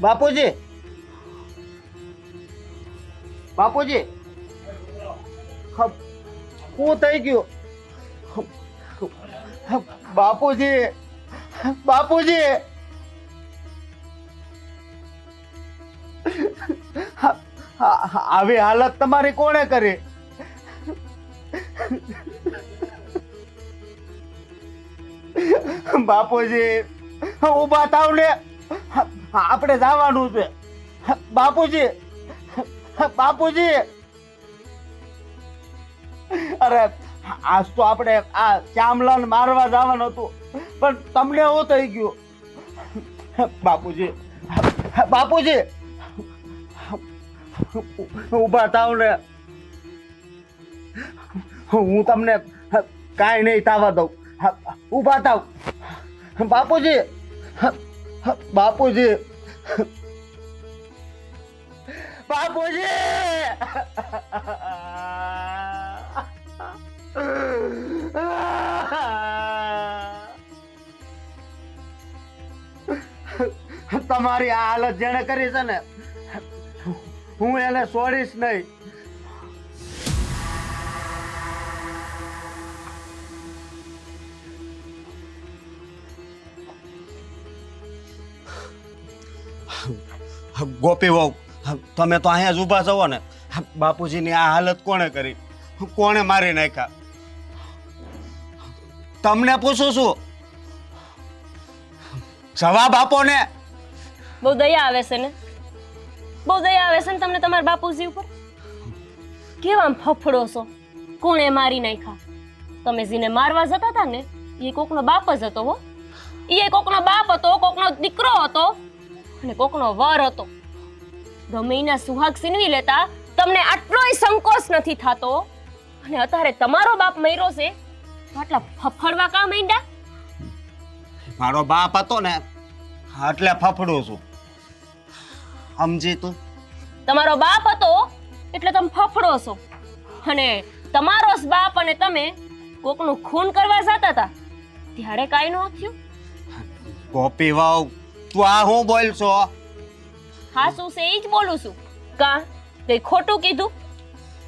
બાપુજી, બાપુજી, શું થઈ ગયું? બાપુજી, બાપુજી, આવી હાલત તમારી કોણે કરી? બાપુજી ઊભા થાવ ને, આપણે જવાનું છે. બાપુજી, બાપુજી, અરે આજ તો આપણે આ ચામલાને મારવા જવાનું હતું પણ તમને શું થઈ ગયું? બાપુજી, બાપુજી, ઊભા થાવ ને, હું તમને કાંઈ નહીં થવા દઉં. ઊભા થાવ. બાપુજી, બાપુજી, બાપુજી, તમારી આ હાલત જેને કરી છે ને, હું એને છોડીશ નહીં. ગોપી વહુ, તમે તો અહીંયા જ ઊભા છો ને. બાપુજીની આ હાલત કોણે કરી? કોણે મારી નાખ્યા? તમને પૂછું છું, જવાબ આપો ને. બહુ દયા આવે છે ને? બહુ દયા આવે છે ને તમને તમારા બાપુજી ઉપર? કેવા આમ ફફડો છો? કોણે મારી નાખ્યા? તમે જેને મારવા જતા હતા ને એ કોકનો બાપ જ હતો. હો, એ કોકનો બાપ હતો, કોકનો દીકરો હતો અને કોકનો વર હતો. ગમે એના સુહાગ સીનવી લેતા તમને આટલોય સંકોચ નથી થતો અને અત્યારે તમારો બાપ મર્યો છે તો આટલા ફફડવા કામ માંડ્યા? મારો બાપ હતો ને એટલે ફફડું છું. સમજી તું? તમારો બાપ હતો એટલે તમે ફફડો છો અને તમારો જ બાપ અને તમે કોકનું ખૂન કરવા જતા હતા ત્યારે કાંઈ ન થયું? ગોપી વહુ, તું આ હું બોલશો? હા શું છે એ જ બોલું છું. કા કઈ ખોટું કીધું?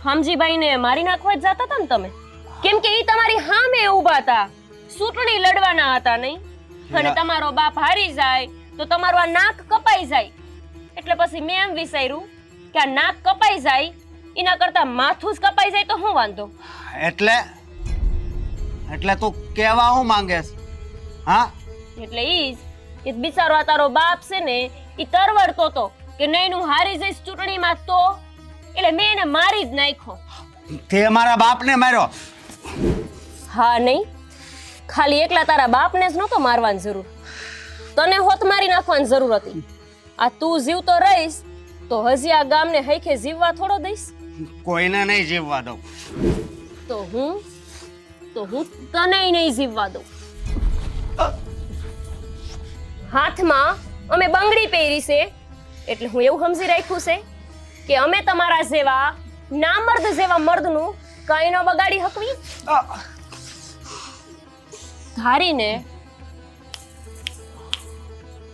હામજીભાઈને મારી નાખવા જ જતા હતા ને તમે? કેમ કે એ તમારી સામે ઊભા હતા, ચૂંટણી લડવાના હતા નહીં? અને તમારો બાપ હારી જાય તો તમારું આ નાક કપાઈ જાય. એટલે પછી મેં એમ વિચાર્યું કે આ નાક કપાઈ જાય એના કરતા માથું જ કપાઈ જાય તો શું વાંધો. એટલે તું કેવા હું માંગેસ? હા, એટલે ઈ જ બિચારો આ તારો બાપ છે ને ઈ તરવડતો તો કે નહીં હું હારી જઈશ ચૂંટણીમાં તો એટલે મેં એને મારી જ નાખ્યો. તે મારા બાપને માર્યો? હા નહીં, ખાલી એકલા તારા બાપને જ નહોતો મારવાની જરૂર, તને હોત મારી નાખવાની જરૂર હતી. આ તું જીવતો રહીશ તો હજી આ ગામને હૈખે જીવવા થોડો દઈશ? કોઈને નહીં જીવવા દઉં. તો હું તને નહીં જીવવા દઉં. હાથમાં અમે બંગડી પહેરી છે એટલે હું એવું સમજી રાખ્યું છે કે અમે તમારા જેવા નામર્દ જેવા મર્દનું કાંઈ ન બગાડી હકવી. ધારીને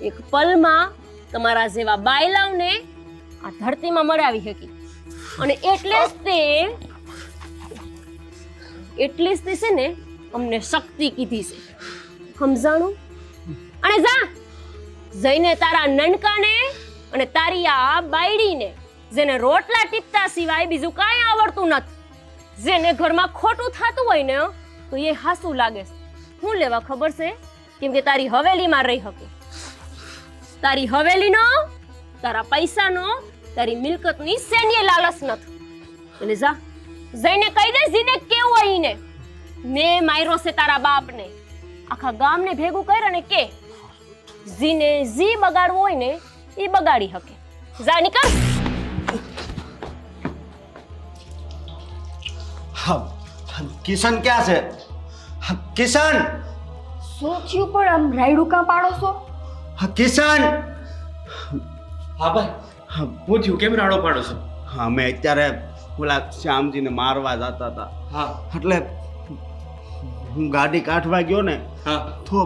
એક પલમાં તમારા જેવા બાયલાવને આ ધરતીમાં મળાવી શકી અને એટલે જ તે છે ને અમને શક્તિ કીધી છે, સમજાણું? અને જા જઈને તારા નનકાને અને તારી આ બાયડીને જેને રોટલા ટીપતા સિવાય બીજું કાંઈ આવડતું નથી, જેને ઘરમાં ખોટું થતું હોય ને તો એ હાસું લાગે છે. શું લેવા ખબર છે? કેમ કે તારી હવેલીમાં રહી શકે. તારી હવેલીનો, તારા પૈસાનો, તારી મિલકતની શેની લાલચ નથી. એટલે જા જઈને કહી દે જીને કેવું આઈને મેં માર્યો છે તારા બાપને. આખા ગામને ભેગું કર અને કે જીને જી બગાડવું હોય ને એ બગાડી શકે. જા નીકળ. કિશન ક્યાં છે? કિશન! શું થયું પણ આમ રાયડું કાં પાડો છો? કિશન! હા ભાઈ, હું થયું? કેમ રાડો પાડો છો? અમે અત્યારે ઓલા શ્યામજીને મારવા જતા હતા. હા. એટલે હું ગાડી કાઢવા ગયો ને હા. તો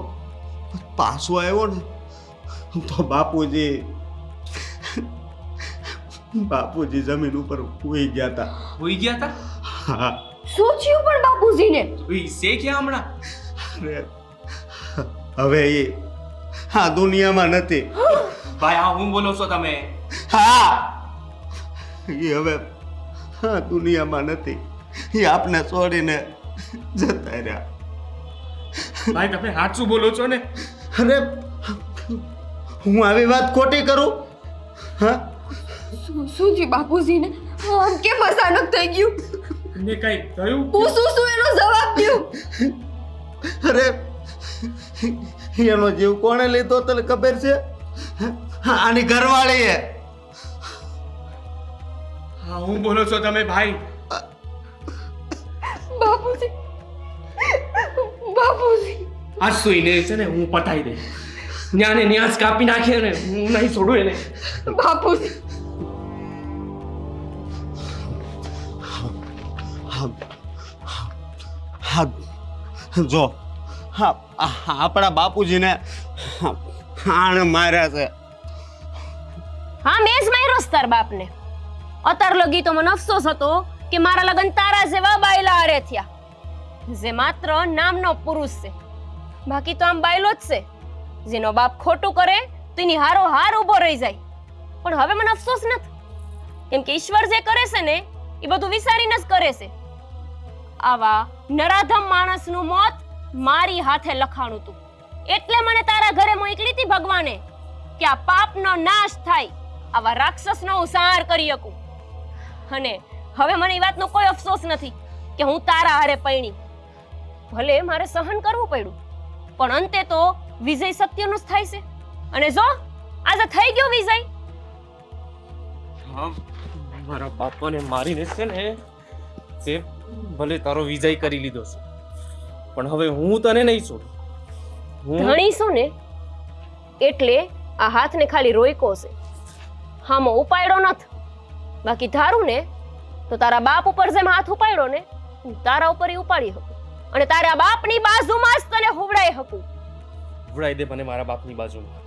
પાછો આવ્યો ને તો બાપુજી જમીન ઉપર સૂઈ ગયા હતા. હોઈ ગયા હતા? હા. શું થયું પણ બાપુજીને? ઓય સે ક્યાં હમણાં? અરે હવે એ હા દુનિયામાં નથી. ભાઈ આ હું બોલો છો તમે? હા, એ હવે હા દુનિયામાં નથી. એ આપને છોડીને જતા રહ્યા. ભાઈ તમે સાચું બોલો છો ને? અરે હું આવી વાત ખોટી કરું? હા, શું થયું બાપુજીને? આમ કેમ અચાનક થઈ ગયું? ને કઈ થયું? હું શું એનો જવાબ દઉં? અરે એનો જીવ કોણે લીધો તને ખબર છે? આની ઘરવાળીએ. હા હું બોલો છો તમે ભાઈ? બાપુજી, બાપુજી. આ સુઈને છે ને હું પતાઈ દે. ન્યા ને ન્યાસ કાપી નાખીએ ને હું નહીં છોડું એને. બાપુજી. હા જો હા આપણા બાપુજીને આણે માર્યા છે. હા મેં જ માર્યો છે તાર બાપને. અત્યાર લગી તો મને અફસોસ હતો કે મારા લગન તારા જેવા બાયલા હારે થયા જે માત્ર નામનો પુરુષ છે, બાકી તો આમ બાયલો જ છે. જેનો બાપ ખોટું કરે તો એની હારો હાર ઊભો રહી જાય. પણ હવે મને અફસોસ નથી, કેમ કે ઈશ્વર જે કરે છે ને એ બધું વિચારીને જ કરે છે. આવા નરાધમ માણસનું મોત મારી હાથે લખાણું હતું એટલે મને તારા ઘરે મોકલી હતી ભગવાને કે આ પાપનો નાશ થાય, આવા રાક્ષસનો હું સંહાર કરી શકું. અને હવે મને એ વાતનો કોઈ અફસોસ નથી કે હું તારા હારે પૈણી. ભલે મારે સહન કરવું પડ્યું પણ અંતે તો વિજય સત્યનો જ થાય છે. અને જો આજે થઈ ગયો વિજય. હા મારા બાપાને મારીને છે ને તે ભલે તારો વિજય કરી લીધો છે પણ હવે હું તને નહીં છોડું. ધણીશું ને એટલે આ હાથને ખાલી રોયકો છે, હામો ઉપાડ્યો નથી. બાકી ધારું ને તો તારા બાપ ઉપર જેમ હાથ ઉપાડ્યો ને તારા ઉપર ઈ ઉપાડી શકું અને તારા બાપની બાજુમાં જ તને હુવડાઈ શકું. વડાઈ દે મને મારા બાપની બાજુમાં.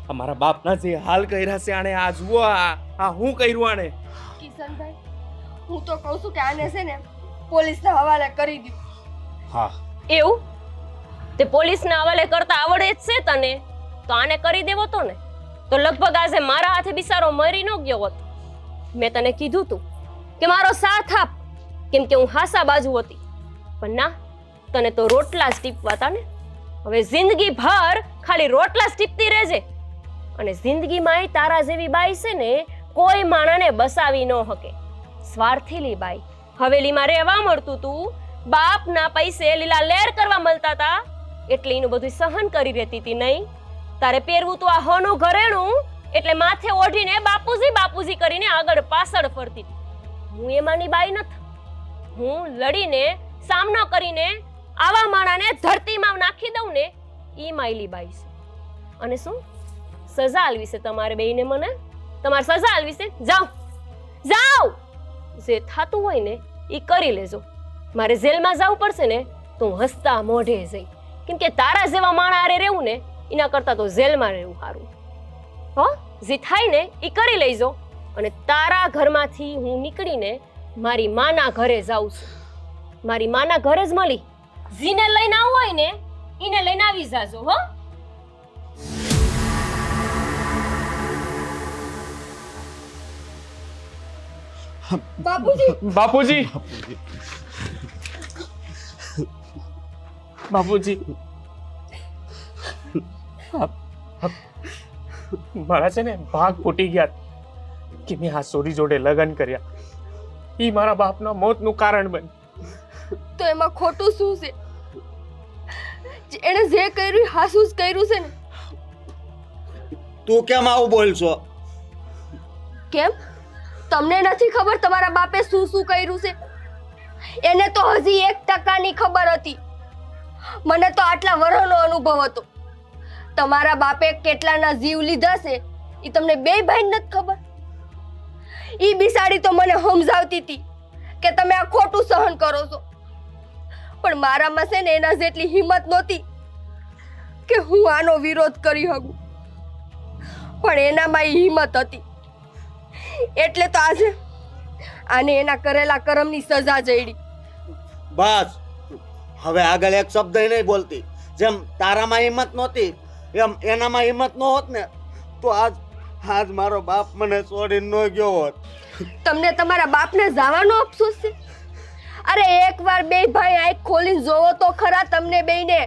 આ મારા બાપના જે હાલ કર્યા છે આને આ જુઓ, આ હું કર્યું આને. કિશનભાઈ, હું તો કહું છું કે આને છે ને પોલીસના હવાલે કરી દો. હા એવું તે પોલીસના હવાલે કરતા આવડે જ છે તને, તો આને કરી દેવો તો ને, તો લગભગ આજે મારા હાથે બિસારો મરી ન ગયો હોત. મેં તને કીધું તું કે મારો સાથ આપ, કેમ કે હું હાસા બાજુ હતી, પણ ના, તને તો રોટલા જ ટીપવાતા ને. હવે જિંદગી ભર ખાલી રોટલા જ ટીપતી રહેજે, અને જિંદગીમાં તારા જેવી બાઈ છે ને કોઈ માણાને બસાવી ન શકે. સ્વાર્થીલી બાઈ. હવેલીમાં રહેવા મળતું તું, બાપના પૈસે લીલા લેર કરવા મળતા હતા, એટલે એનું બધું સહન કરી રહેતી હતી નહીં. તારે પહેરવું તો આ હોનું ઘરેણું, એટલે માથે ઓઢીને બાપુજી બાપુજી કરીને આગળ પાછળ ફરતી હતી. હું એમાંની બાઈ નથી. હું લડીને સામનો કરીને આવા માણાને ધરતીમાં નાખી દઉં ને, ઈ માયલી બાઈ છે. અને શું સજા આલવી છે તમારે બેયને મને? તમારે સજા આલવી છે? જાઓ જાઓ, જે થતું હોય ને એ કરી લેજો. મારે જેલમાં જવું પડશે ને તો હું હસતા મોઢે જઈ, કેમ કે તારા જેવા માણા હારે રહેવું ને એના કરતા તો જેલમાં રહેવું સારું. હો, જે થાય ને એ કરી લેજો. અને તારા ઘરમાંથી હું નીકળીને મારી માના ઘરે જાઉં છું. મારી માના ઘરે જ મળી. જીને લઈને આવું હોય ને એને લઈને આવી જાજો. હો, બાપુજી બાપુજી, બાપુજી, મારા છે ને ભાગ ફૂટી ગયા કે મેં આ સોરી જોડે લગ્ન કર્યા. ઈ મારા બાપના મોતનું કારણ બન્યું. તો એમાં ખોટું શું છે? એણે જે કર્યું હાસું જ કર્યું છે ને. તું કેમ આવું બોલશો? કેમ તમને નથી ખબર તમારા બાપે શું શું કર્યું છે? એને તો હજી 1% ખબર હતી. મને તો આટલા વર્ષનો અનુભવ હતો. તમારા બાપે કેટલાના જીવ લીધા છે એ તમને બે ભાઈ નથી ખબર. ઈ બિસાડી તો મને સમજાવતી હતી કે તમે આ ખોટું સહન કરો છો, પણ મારામાં છે ને એના જેટલી હિંમત નહોતી કે હું આનો વિરોધ કરી શકું. પણ એનામાં ઈ હિંમત હતી, એટલે તો આજે આને એના કરેલા કર્મની સજા જઈડી. બસ હવે આગળ એક શબ્દ નહીં બોલતી. જેમ તારામાં હિંમત નહોતી એમ એનામાં હિંમત ન હોત ને તો આજ મારો બાપ મને છોડીને ન ગયો હોત. તમને તમારા બાપને જવાનો અફસોસ છે? અરે એકવાર બે ભાઈ આંખ ખોલીને જોવો તો ખરા તમને બેયને.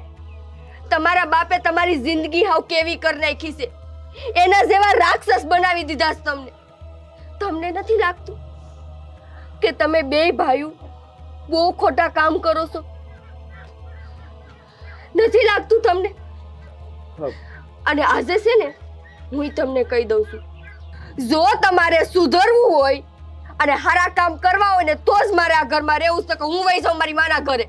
તમારા બાપે તમારી જિંદગી હાવ કેવી કરી નાખી છે. એના જેવા રાક્ષસ બનાવી દીધા છે તમને. તમને નથી લાગતું કે તમે બે ભાઈઓ બહુ ખોટા કામ કરો છો? નથી લાગતું તમને? અને આજે છે ને હું તમને કહી દઉં છું, જો તમારે સુધરવું હોય અને સારા કામ કરવા હોય ને તો જ મારે આ ઘરમાં રહેવું છે. કે હું વહી જાઉં મારી માના ઘરે.